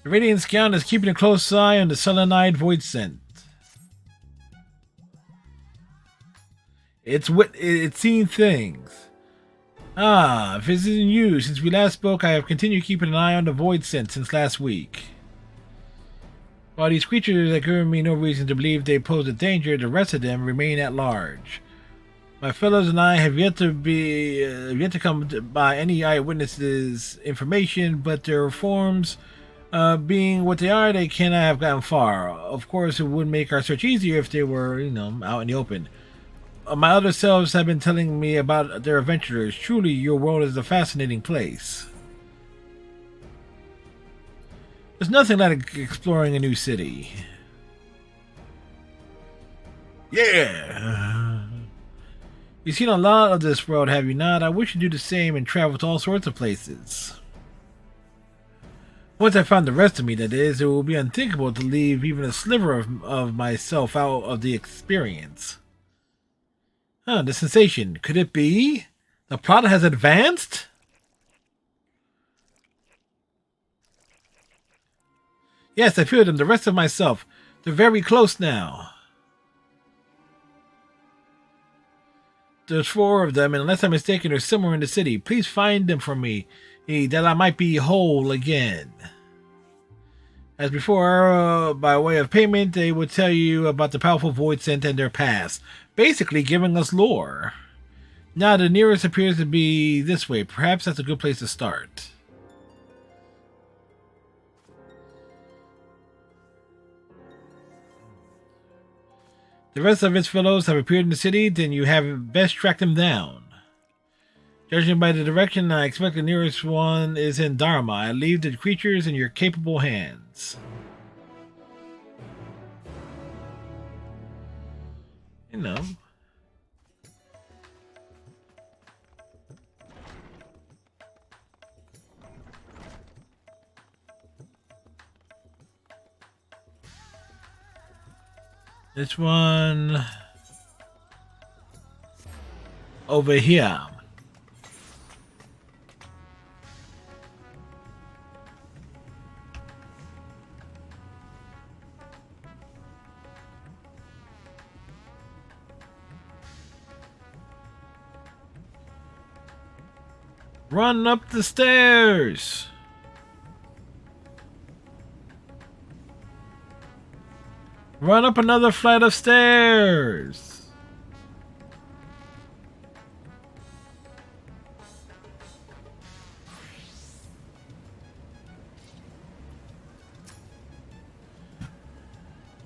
The Radiant Scout is keeping a close eye on the Selenite Void Scent. It's seen things. If this isn't you, since we last spoke, I have continued keeping an eye on the Void Scent since last week. While these creatures have given me no reason to believe they pose a danger, the rest of them remain at large. My fellows and I have yet to come by any eyewitnesses' information, but their forms, being what they are, they cannot have gotten far. Of course, it would make our search easier if they were, out in the open. My other selves have been telling me about their adventurers. Truly, your world is a fascinating place. There's nothing like exploring a new city. Yeah! You've seen a lot of this world, have you not? I wish you'd do the same and travel to all sorts of places. Once I found the rest of me, that is, it will be unthinkable to leave even a sliver of myself out of the experience. The sensation. Could it be? The plot has advanced? Yes, I feel them. The rest of myself. They're very close now. There's 4 of them, and unless I'm mistaken, they're somewhere in the city. Please find them for me, that I might be whole again. As before, by way of payment, they will tell you about the powerful Void Scent and their past, basically giving us lore. Now, the nearest appears to be this way. Perhaps that's a good place to start. The rest of its fellows have appeared in the city, then you have best track them down. Judging by the direction, I expect the nearest one is in Dharma. I leave the creatures in your capable hands. This one... over here. Run up the stairs. Run up another flight of stairs.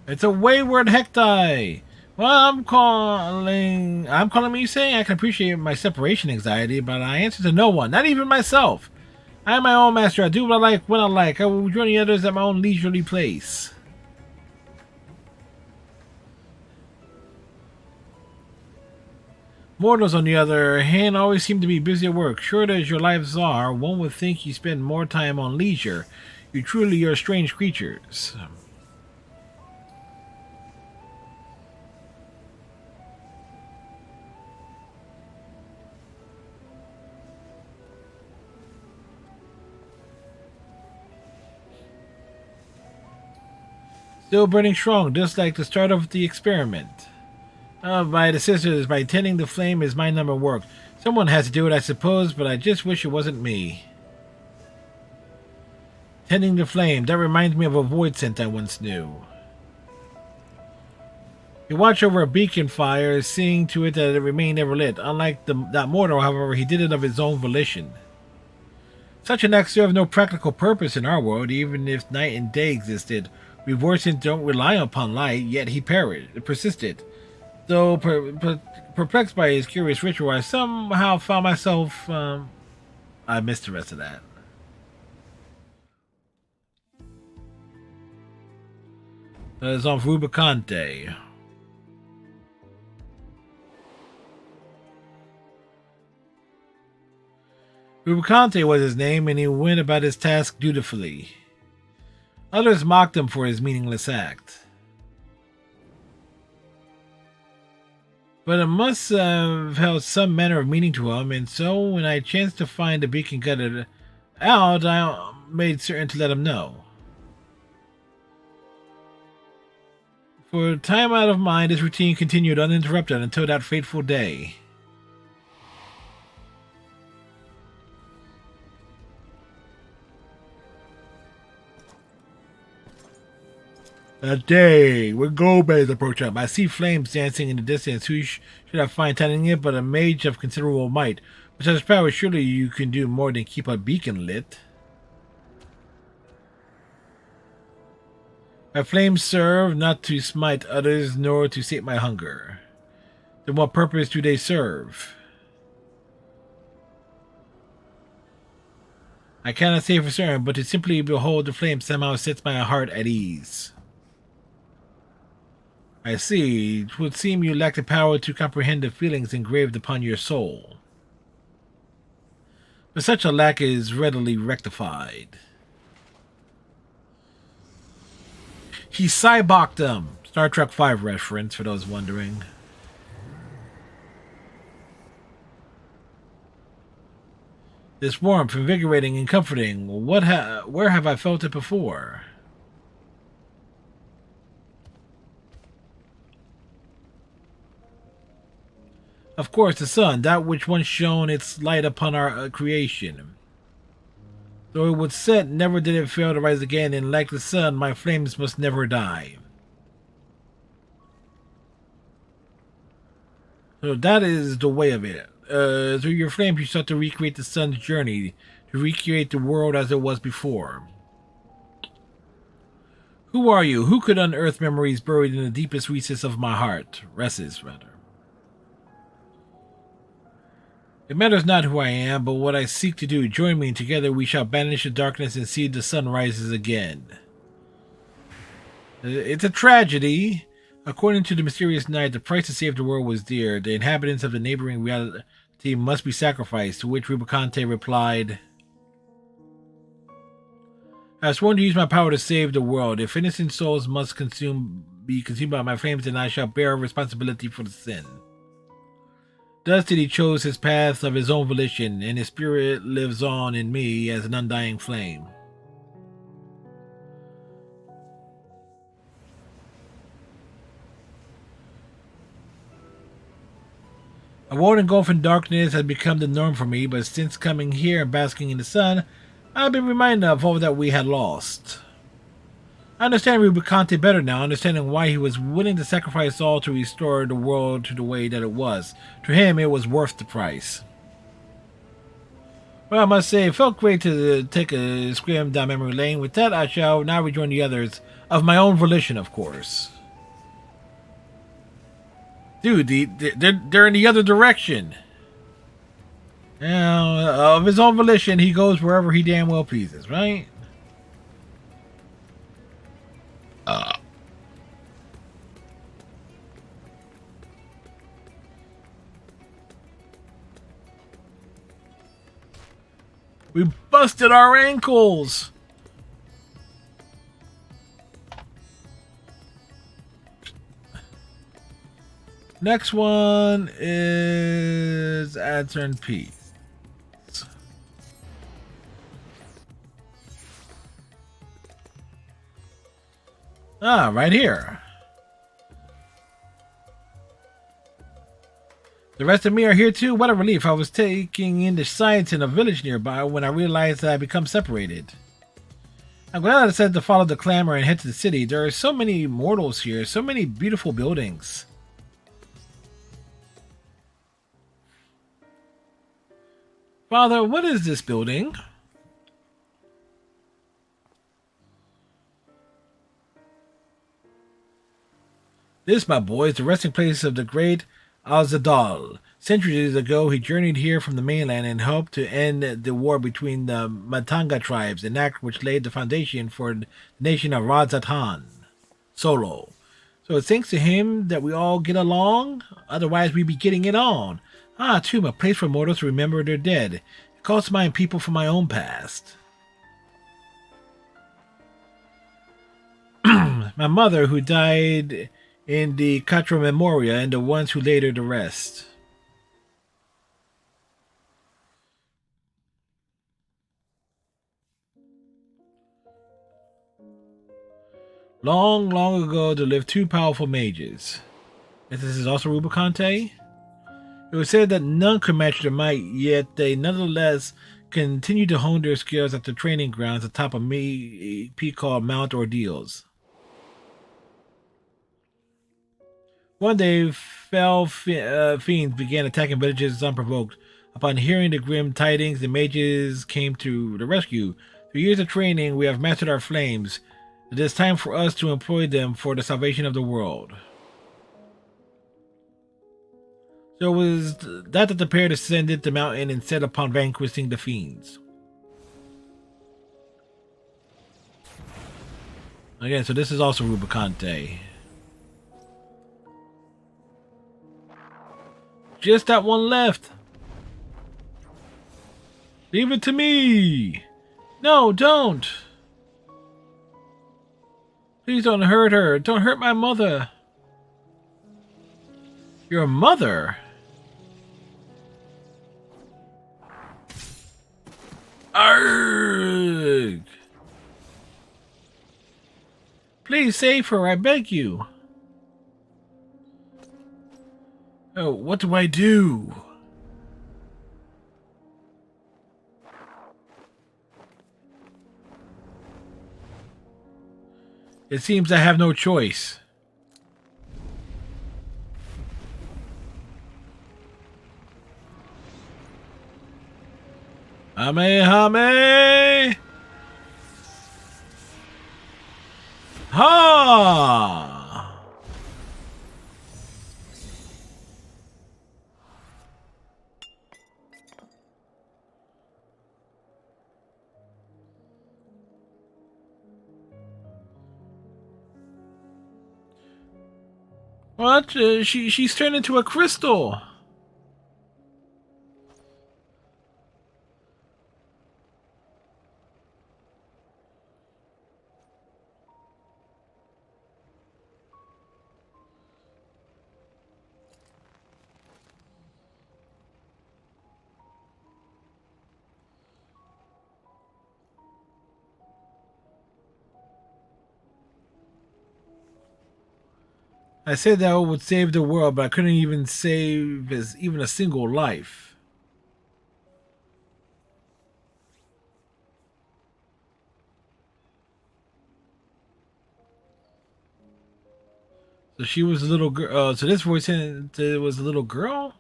It's a wayward Hectai. Well, I'm calling me saying I can appreciate my separation anxiety, but I answer to no one, not even myself. I am my own master. I do what I like when I like. I will join the others at my own leisurely pace. Mortals, on the other hand, always seem to be busy at work. Short as your lives are, one would think you spend more time on leisure. You truly are strange creatures. Still burning strong, just like the start of the experiment. By the sisters, by tending the flame is my number work. Someone has to do it, I suppose, but I just wish it wasn't me. Tending the flame, that reminds me of a void scent I once knew. He watched over a beacon fire, seeing to it that it remained ever lit. Unlike that mortal, however, he did it of his own volition. Such an act served no practical purpose in our world, even if night and day existed. We voidsent don't rely upon light, yet he persisted. Though perplexed by his curious ritual, I somehow found myself... I missed the rest of that. That is on Rubicante. Rubicante was his name, and he went about his task dutifully. Others mocked him for his meaningless act. But it must have held some manner of meaning to him, and so when I chanced to find the beacon gutted out, I made certain to let him know. For time out of mind, this routine continued uninterrupted until that fateful day. That day, when Gomez approached up, I see flames dancing in the distance. Who should I find tending it but a mage of considerable might? With such power, surely you can do more than keep a beacon lit. My flames serve not to smite others, nor to sate my hunger. Then what purpose do they serve? I cannot say for certain, but to simply behold the flame somehow sets my heart at ease. I see. It would seem you lack the power to comprehend the feelings engraved upon your soul. But such a lack is readily rectified. He cyborged them. Star Trek V reference, for those wondering. This warmth, invigorating and comforting. Where have I felt it before? Of course, the sun, that which once shone its light upon our creation. Though it would set, never did it fail to rise again, and like the sun, my flames must never die. So that is the way of it. Through your flames, you start to recreate the sun's journey, to recreate the world as it was before. Who are you? Who could unearth memories buried in the deepest recesses of my heart? Recesses, rather. It matters not who I am, but what I seek to do. Join me, and together we shall banish the darkness and see the sun rises again. It's a tragedy. According to the mysterious night, the price to save the world was dear. The inhabitants of the neighboring reality must be sacrificed, to which Rubicante replied, I have sworn to use my power to save the world. If innocent souls must be consumed by my flames, then I shall bear responsibility for the sin. Thus did he chose his path of his own volition, and his spirit lives on in me as an undying flame. A world engulfed in darkness had become the norm for me, but since coming here and basking in the sun, I have been reminded of all that we had lost. I understand Rubicante better now, understanding why he was willing to sacrifice all to restore the world to the way that it was. To him, it was worth the price. Well, I must say, it felt great to take a scram down memory lane. With that, I shall now rejoin the others, of my own volition, of course. Dude, they're in the other direction. Now, of his own volition, he goes wherever he damn well pleases, right? We busted our ankles! Next one is Answer and Peace. Ah, right here. The rest of me are here too. What a relief. I was taking in the sights in a village nearby when I realized that I had become separated. I'm glad I decided to follow the clamor and head to the city. There are so many mortals here, so many beautiful buildings. Father, what is this building? This, my boy, is the resting place of the great Al-Zadal. Centuries ago, he journeyed here from the mainland and helped to end the war between the Matanga tribes, an act which laid the foundation for the nation of Radzatan, Solo. So it's thanks to him that we all get along, otherwise we'd be getting it on. Ah, tomb, a place for mortals to remember their dead. It calls to mind people from my own past. My mother, who died in the Catra Memoria, and the ones who laid her to rest. Long, long ago, there lived two powerful mages. If this is also Rubicante? It was said that none could match their might, yet they nonetheless continued to hone their skills at the training grounds atop a peak called Mount Ordeals. One day, fell fiends began attacking villages unprovoked. Upon hearing the grim tidings, the mages came to the rescue. Through years of training, we have mastered our flames. It is time for us to employ them for the salvation of the world. So it was that the pair descended the mountain and set upon vanquishing the fiends. Again, so this is also Rubicante. Just that one left. Leave it to me. No, don't. Please don't hurt her. Don't hurt my mother. Your mother? Arrgh. Please save her, I beg you. Oh, what do I do? It seems I have no choice. Hame! Ha! What? She's turned into a crystal. I said that it would save the world, but I couldn't even save even a single life. So she was a little girl. So this voice was a little girl?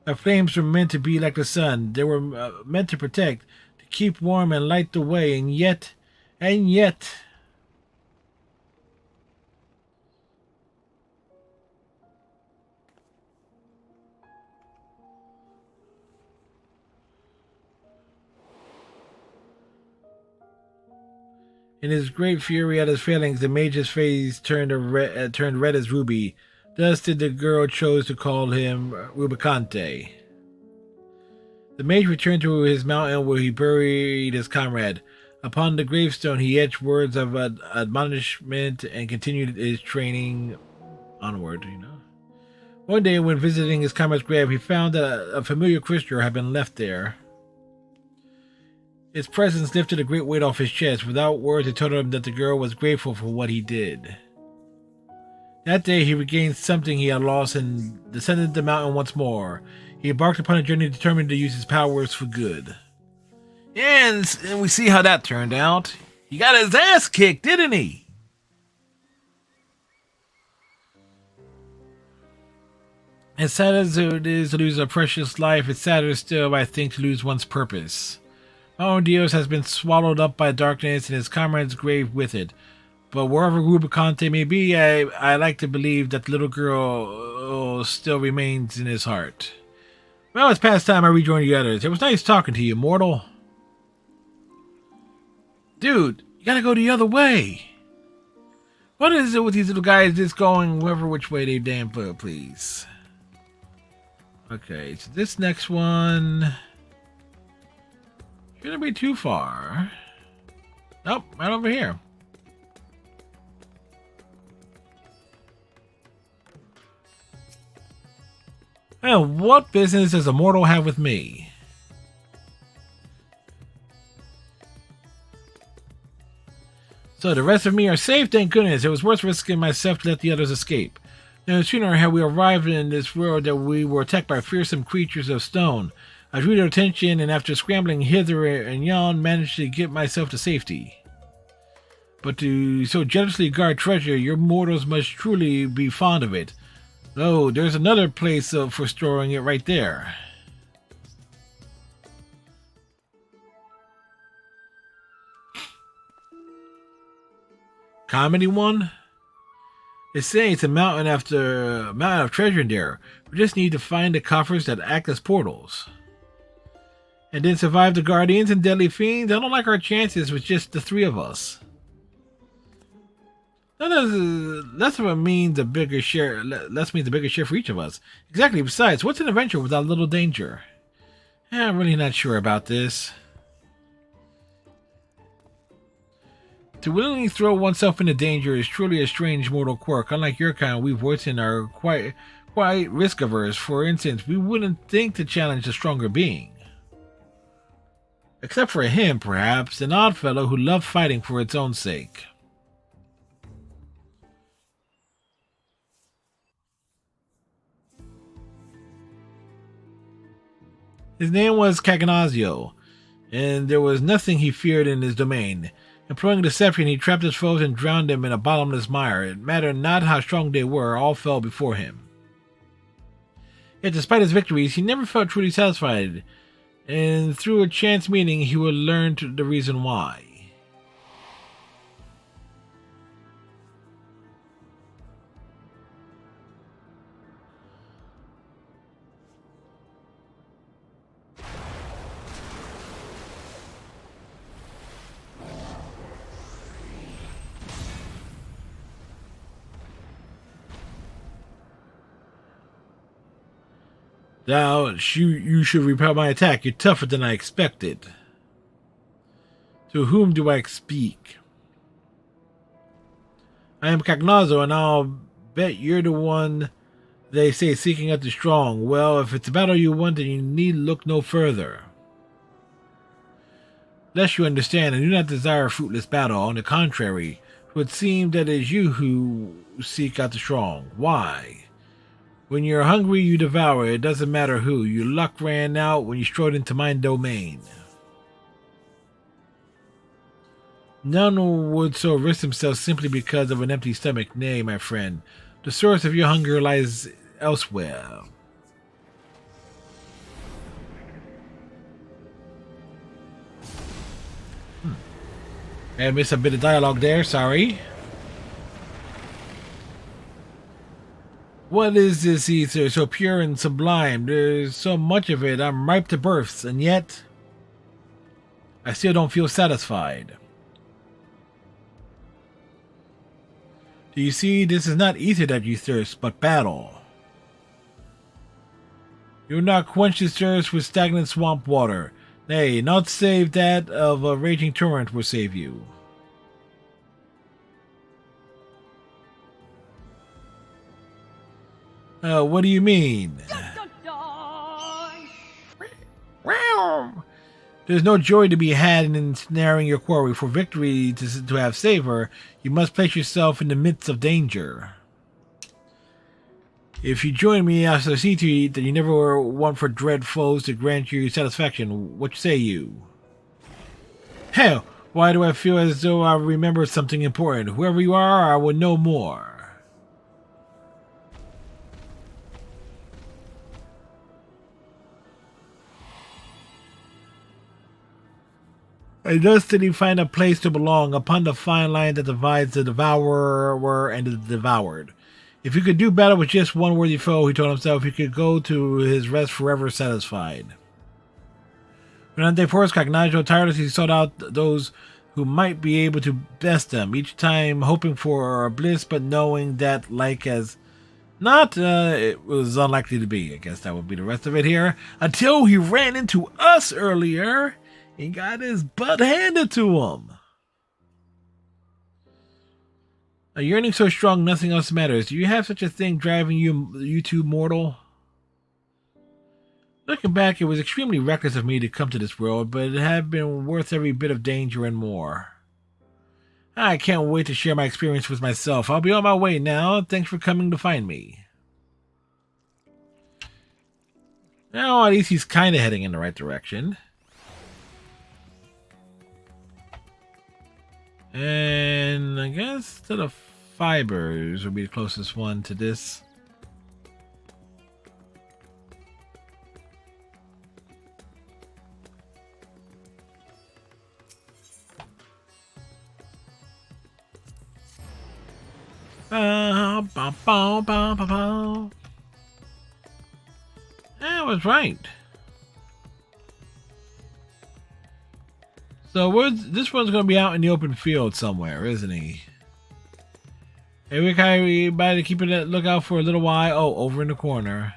The flames were meant to be like the sun. They were meant to protect, to keep warm and light the way, and yet... In his great fury at his failings, the mage's face turned red as ruby. Thus did the girl chose to call him Rubicante. The mage returned to his mountain where he buried his comrade. Upon the gravestone he etched words of admonishment and continued his training onward, One day when visiting his comrade's grave, he found that a familiar creature had been left there. Its presence lifted a great weight off his chest. Without words, it told him that the girl was grateful for what he did. That day, he regained something he had lost and descended the mountain once more. He embarked upon a journey determined to use his powers for good. Yeah, and we see how that turned out. He got his ass kicked, didn't he? As sad as it is to lose a precious life, it's sadder still, I think, to lose one's purpose. Don Dios has been swallowed up by darkness and his comrade's grave with it. But wherever Rubicante may be, I like to believe that the little girl still remains in his heart. Well, it's past time I rejoined the others. It was nice talking to you, mortal. Dude, you gotta go the other way. What is it with these little guys just going whoever which way they damn put, please? Okay, so this next one... Shouldn't be too far. Nope, right over here. And what business does a mortal have with me? So the rest of me are safe, thank goodness. It was worth risking myself to let the others escape. No sooner had we arrived in this world that we were attacked by fearsome creatures of stone. I drew their attention, and after scrambling hither and yon, managed to get myself to safety. But to so jealously guard treasure, your mortals must truly be fond of it. Oh, there's another place for storing it right there. Comedy one? They say it's a mountain of treasure in there. We just need to find the coffers that act as portals. And then survive the guardians and deadly fiends. I don't like our chances with just the three of us. Less means a bigger share for each of us. Exactly. Besides, what's an adventure without a little danger? I'm really not sure about this. To willingly throw oneself into danger is truly a strange mortal quirk. Unlike your kind, we Voisin are quite risk averse. For instance, we wouldn't think to challenge a stronger being. Except for him, perhaps, an odd fellow who loved fighting for its own sake. His name was Caganazio, and there was nothing he feared in his domain. Employing deception, he trapped his foes and drowned them in a bottomless mire. It mattered not how strong they were, all fell before him. Yet despite his victories, he never felt truly satisfied, and through a chance meeting, he would learn the reason why. Now, you should repel my attack. You're tougher than I expected. To whom do I speak? I am Cagnazzo, and I'll bet you're the one they say seeking out the strong. Well, if it's a battle you want, then you need look no further. Lest you understand, I do not desire a fruitless battle. On the contrary, It would seem that it is you who seek out the strong. Why? When you're hungry, you devour. It doesn't matter who. Your luck ran out when you strode into my domain. None would so risk themselves simply because of an empty stomach. Nay, my friend, the source of your hunger lies elsewhere. I missed a bit of dialogue there, sorry. What is this ether, so pure and sublime? There's so much of it, I'm ripe to burst, and yet I still don't feel satisfied. Do you see, this is not ether that you thirst, but battle. You will not quench this thirst with stagnant swamp water. Nay, not save that of a raging torrent will save you. What do you mean? There's no joy to be had in ensnaring your quarry. For victory to have savor, you must place yourself in the midst of danger. If you join me, I shall see to it that you never were one for dread foes to grant you satisfaction. What say you? Hell, why do I feel as though I remember something important? Whoever you are, I will know more. I thus did he find a place to belong upon the fine line that divides the devourer and the devoured. If he could do battle with just one worthy foe, he told himself, he could go to his rest forever satisfied. Durante Forest Cognaggio tirelessly sought out those who might be able to best them, each time hoping for bliss, but knowing that, like as not, it was unlikely to be. I guess that would be the rest of it here. Until he ran into us earlier and got his butt handed to him. A yearning so strong nothing else matters. Do you have such a thing driving you two mortal? Looking back, it was extremely reckless of me to come to this world, but it had been worth every bit of danger and more. I can't wait to share my experience with myself. I'll be on my way now. Thanks for coming to find me. Now, at least he's kind of heading in the right direction. And I guess to the fibers will be the closest one to this. I was right. So this one's going to be out in the open field somewhere, isn't he? Hey, we better keep a lookout for a little while. Oh, over in the corner.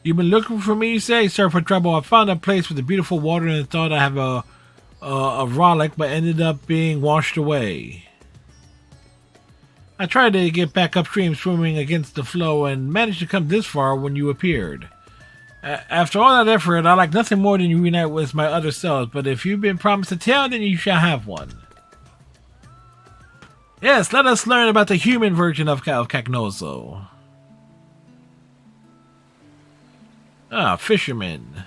You've been looking for me, you say? Sorry for trouble. I found a place with a beautiful water and thought I have a rollick, but ended up being washed away. I tried to get back upstream swimming against the flow and managed to come this far when you appeared. After all that effort, I like nothing more than you reunite with my other selves, but if you've been promised a tale, then you shall have one. Yes, let us learn about the human version of Cagnoso. Ah, fisherman.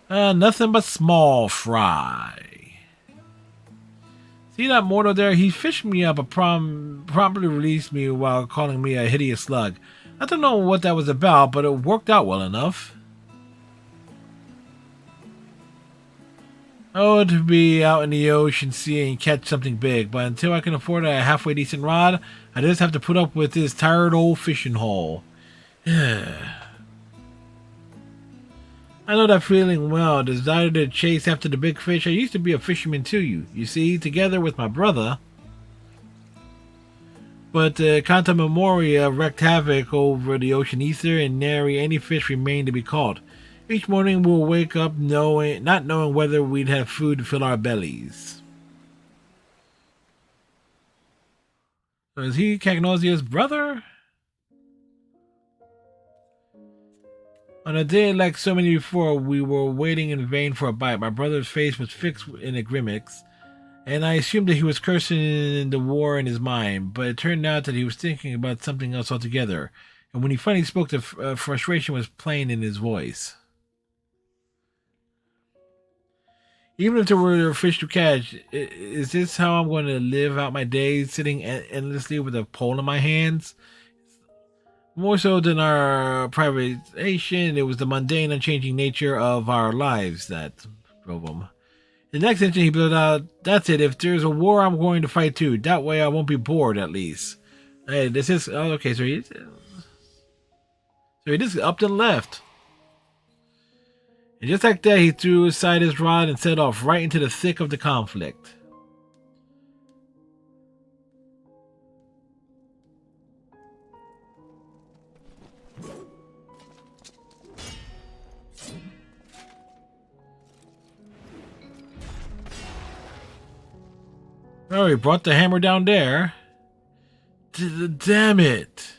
Nothing but small fry. See that mortal there? He fished me up, but promptly released me while calling me a hideous slug. I don't know what that was about, but it worked out well enough. Oh, to be out in the ocean, sea, and catch something big, but until I can afford a halfway decent rod, I just have to put up with this tired old fishing hole. I know that feeling well, the desire to chase after the big fish. I used to be a fisherman too, you see, together with my brother. But Canta Memoria wreaked havoc over the ocean ether, and nary any fish remained to be caught. Each morning we'll wake up not knowing whether we'd have food to fill our bellies. So is he Cagnosia's brother? On a day like so many before, we were waiting in vain for a bite. My brother's face was fixed in a grimace, and I assumed that he was cursing the war in his mind, but it turned out that he was thinking about something else altogether. And when he finally spoke, the frustration was plain in his voice. Even if there were fish to catch, is this how I'm going to live out my days, sitting endlessly with a pole in my hands? More so than our privatization, it was the mundane, unchanging nature of our lives that drove him. The next instant he blurted out, "That's it, if there's a war, I'm going to fight too. That way I won't be bored, at least." Hey, this is... Oh, okay, so he just upped and left. And just like that, he threw aside his rod and set off right into the thick of the conflict. Oh, he brought the hammer down there. Damn it.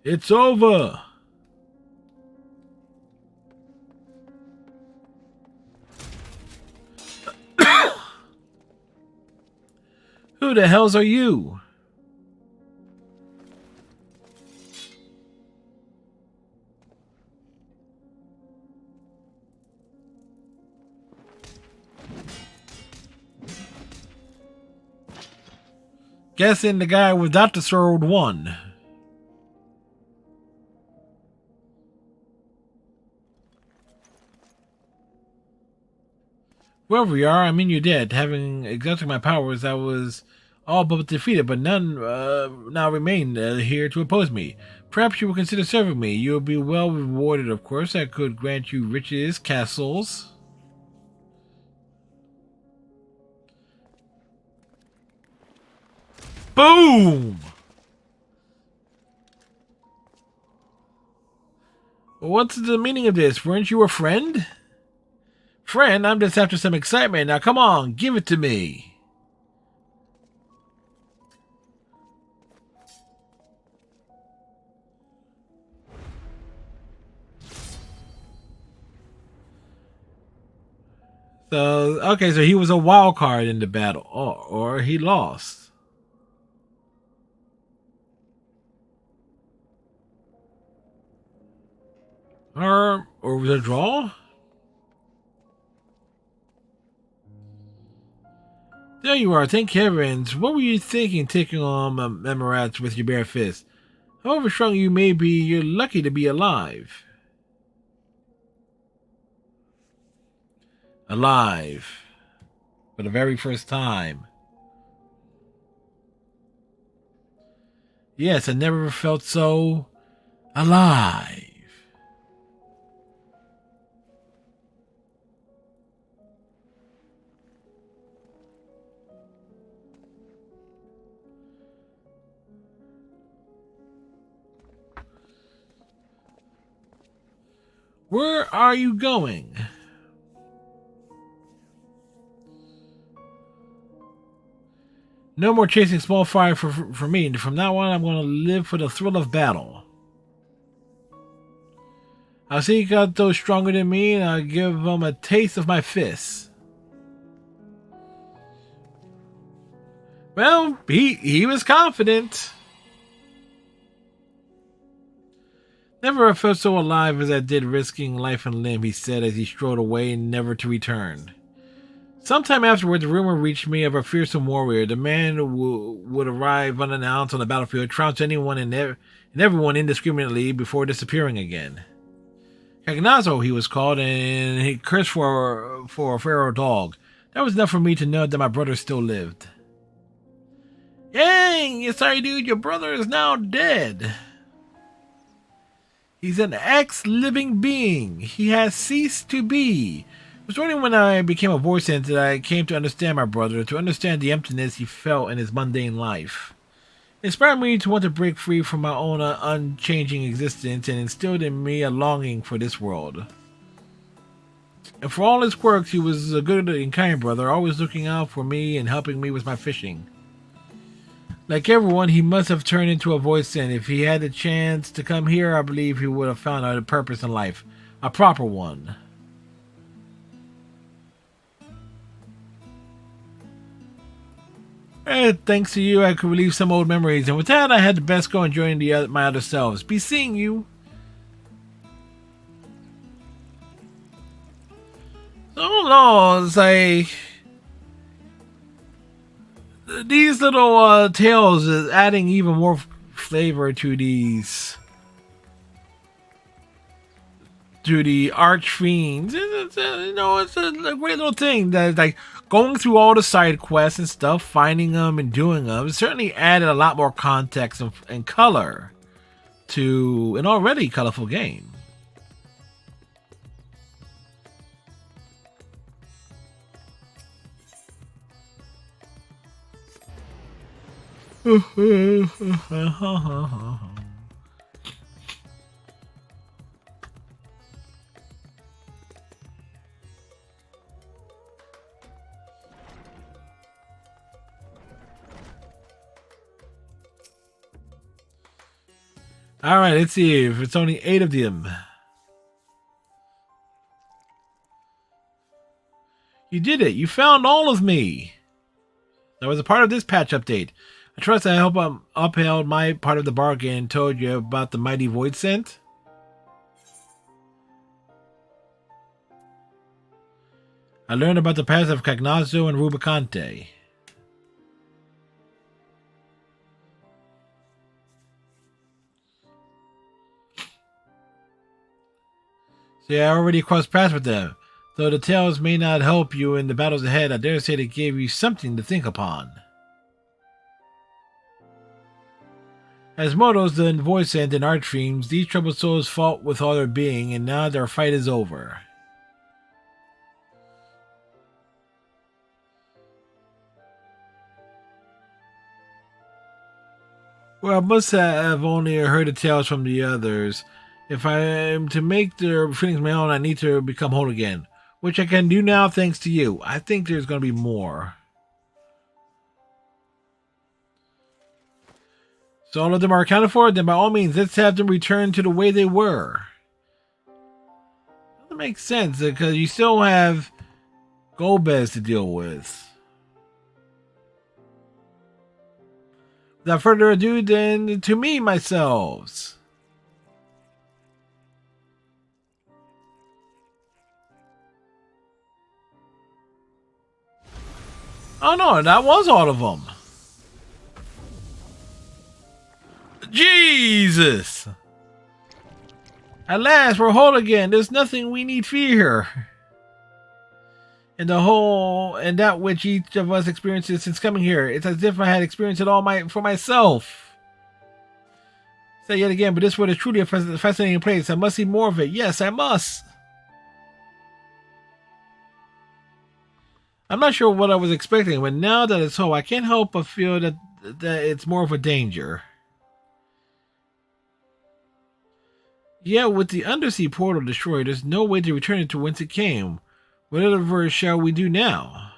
It's over. Who the hells are you? Guessing the guy without the sword won. Wherever you are, I mean you're dead. Having exhausted my powers, I was all but defeated, but none now remain here to oppose me. Perhaps you will consider serving me. You will be well rewarded, of course. I could grant you riches, castles. Boom! What's the meaning of this? Weren't you a friend? Friend, I'm just after some excitement. Now come on, give it to me. So, okay, so he was a wild card in the battle, or he lost. Or was it a draw? There you are, thank heavens. What were you thinking taking on Memorats with your bare fist? However strong you may be, you're lucky to be alive. Alive. For the very first time. Yes, I never felt so alive. Where are you going? No more chasing small fire for me. From now on, I'm going to live for the thrill of battle. I'll seek out those stronger than me, and I'll give them a taste of my fists. Well, he was confident. Never have felt so alive as I did, risking life and limb, he said as he strode away, never to return. Sometime afterward, the rumor reached me of a fearsome warrior. The man would arrive unannounced on the battlefield, trounce anyone and everyone indiscriminately before disappearing again. Cagnazo, he was called, and he cursed for a feral dog. That was enough for me to know that my brother still lived. Yang! Sorry, dude, your brother is now dead. He's an ex-living being. He has ceased to be. It was only when I became a voice entity that I came to understand my brother, to understand the emptiness he felt in his mundane life. It inspired me to want to break free from my own unchanging existence and instilled in me a longing for this world. And for all his quirks, he was a good and kind brother, always looking out for me and helping me with my fishing. Like everyone, he must have turned into a voice in. If he had the chance to come here, I believe he would have found a purpose in life. A proper one. And thanks to you, I could relieve some old memories. And with that, I had the best go enjoying my other selves. Be seeing you. Oh no, it's like these little tales is adding even more flavor to the archfiends. It's a great little thing that like going through all the side quests and stuff, finding them and doing them. It certainly added a lot more context and color to an already colorful game. All right, let's see if it's only 8 of them. You did it. You found all of me. That was a part of this patch update. I trust I hope I upheld my part of the bargain and told you about the mighty void scent. I learned about the paths of Cagnazzo and Rubicante. See, I already crossed paths with them. Though the tales may not help you in the battles ahead, I dare say they gave you something to think upon. As mortals, the voice and archfiends, these troubled souls fought with all their being, and now their fight is over. Well, I must have only heard the tales from the others. If I am to make their feelings my own, I need to become whole again, which I can do now thanks to you. I think there's going to be more. So all of them are accounted for? Then by all means, let's have them return to the way they were. That makes sense, because you still have Golbez to deal with. Without further ado, then, to me, myself. Oh no, that was all of them. Jesus! At last, we're whole again. There's nothing we need fear. And that which each of us experiences since coming here, it's as if I had experienced it all for myself. Say yet again, but this world is truly a fascinating place. I must see more of it. Yes, I must. I'm not sure what I was expecting, but now that it's so, I can't help but feel that it's more of a danger. Yeah, with the undersea portal destroyed, there's no way to return it to whence it came. Whatever shall we do now?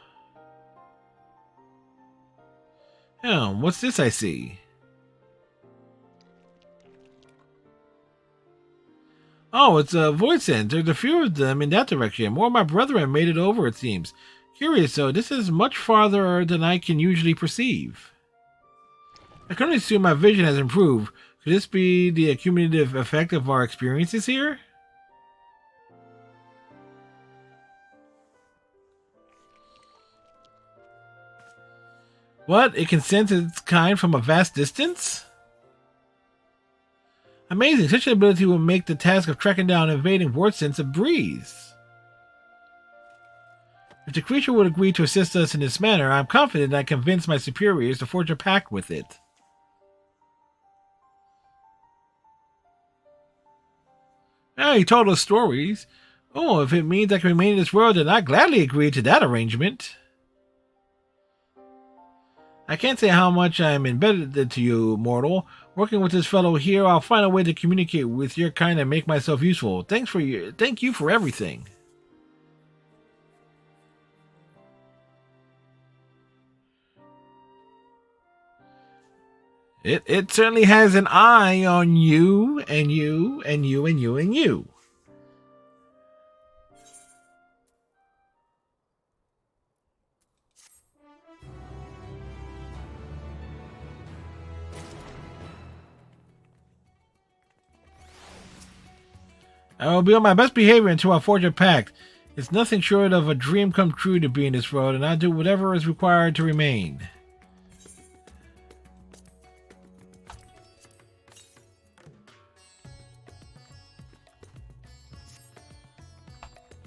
What's this I see? Oh, it's a void scent. There's a few of them in that direction. More of my brethren made it over, it seems. Curious, though, this is much farther than I can usually perceive. I can only assume my vision has improved. Could this be the accumulative effect of our experiences here? What? It can sense its kind from a vast distance? Amazing. Such an ability will make the task of tracking down and evading void scents a breeze. If the creature would agree to assist us in this manner, I'm confident I convince my superiors to forge a pact with it. He told us stories. Oh, if it means I can remain in this world, then I gladly agree to that arrangement. I can't say how much I'm embedded to you, mortal. Working with this fellow here, I'll find a way to communicate with your kind and make myself useful. Thank you for everything. It certainly has an eye on you and you and you and you and you. I will be on my best behavior until I forge a pact. It's nothing short of a dream come true to be in this world, and I'll do whatever is required to remain.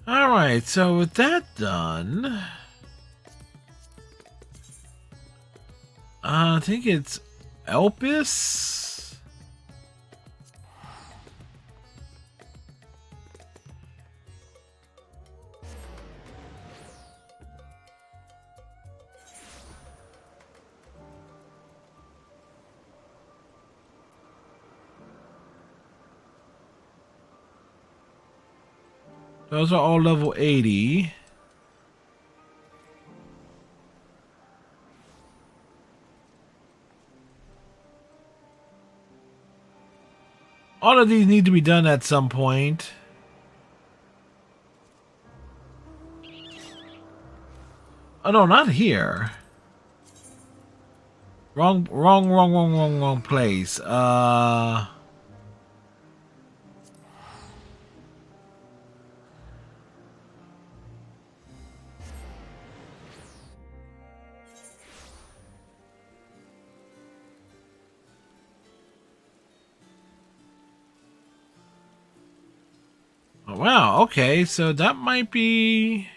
Alright, so with that done, I think it's Elpis. Those are all level 80. All of these need to be done at some point. Oh no, not here. Wrong place. Oh, wow, okay, so that might be...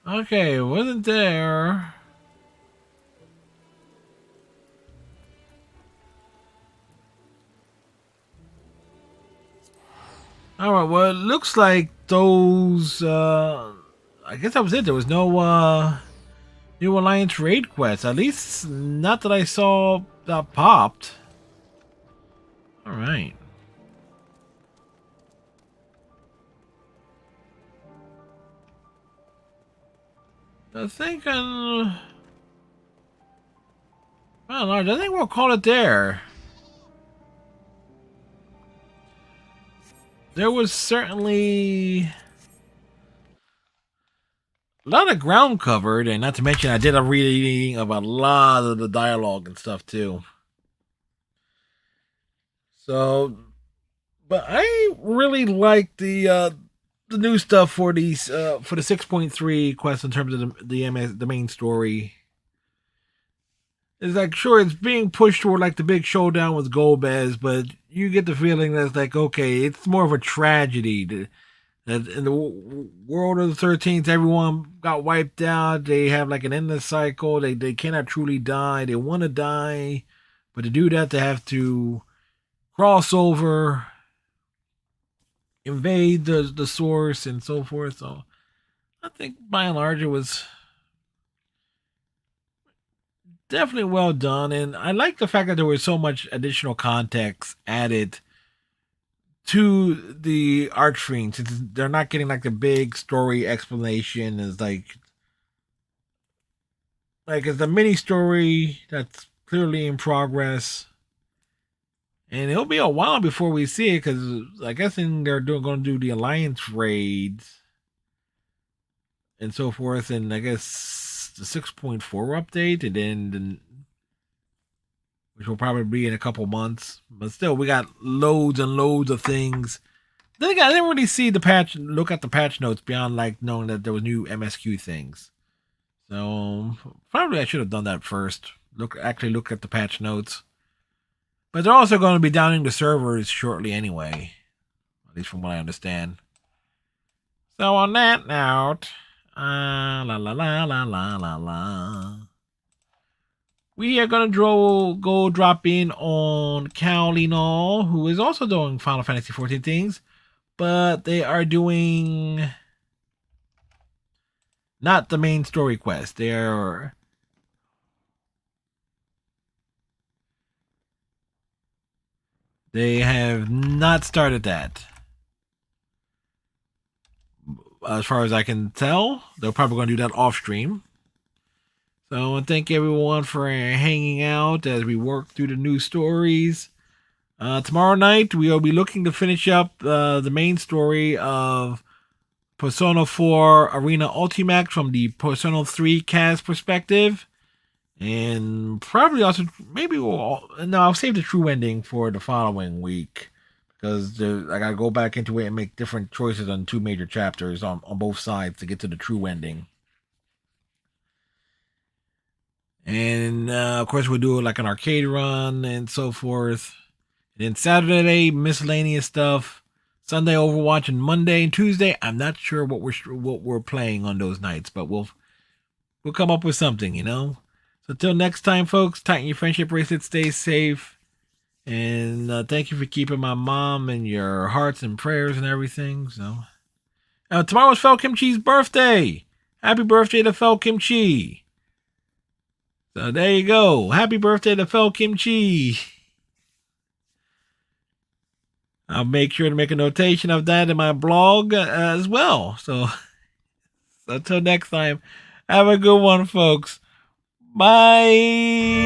Okay, wasn't there... Alright, well, it looks like those, I guess that was it. There was no, New Alliance raid quests. At least, not that I saw that popped. Alright. I think, well, I think we'll call it there. There was certainly a lot of ground covered, and not to mention I did a reading of a lot of the dialogue and stuff too. So, but I really like the new stuff for these for the 6.3 quest in terms of the main story. It's like, sure, it's being pushed toward like the big showdown with Golbez, but you get the feeling that it's like, okay, it's more of a tragedy. That in the world of the 13th, everyone got wiped out. They have like an endless cycle. They cannot truly die. They want to die, but to do that, they have to cross over, invade the source, and so forth. So I think by and large, it was definitely well done, and I like the fact that there was so much additional context added to the Archfiend, since they're not getting like the big story explanation. Is like it's a mini story that's clearly in progress, and it'll be a while before we see it, because I guess they're going to do the Alliance raids and so forth, and I guess the 6.4 update, and then which will probably be in a couple months. But still, we got loads and loads of things. Then again, I didn't really see look at the patch notes beyond like knowing that there was new MSQ things. So probably I should have done that first. Actually look at the patch notes. But they're also going to be downing the servers shortly anyway, at least from what I understand. So on that note, we are going to go drop in on Cal Linall, who is also doing Final Fantasy XIV things, but they are doing not the main story quest. They have not started that. as far as I can tell. They're probably going to do that off stream. So I want to thank everyone for hanging out as we work through the new stories. Tomorrow night, we will be looking to finish up the main story of Persona 4 Arena Ultimax from the Persona 3 cast perspective. And probably also, I'll save the true ending for the following week. Because I got to go back into it and make different choices on 2 major chapters on both sides to get to the true ending. And of course, we'll do like an arcade run and so forth. And then Saturday, miscellaneous stuff. Sunday, Overwatch, and Monday and Tuesday, I'm not sure what we're playing on those nights, but we'll come up with something, you know. So till next time, folks, tighten your friendship bracelet, stay safe, and thank you for keeping my mom in your hearts and prayers and everything. So tomorrow's Fel Kimchi's birthday. Happy birthday to Fel Kimchi. So there you go. Happy birthday to Fel Kimchi. I'll make sure to make a notation of that in my blog as well. So until next time, have a good one, folks. Bye.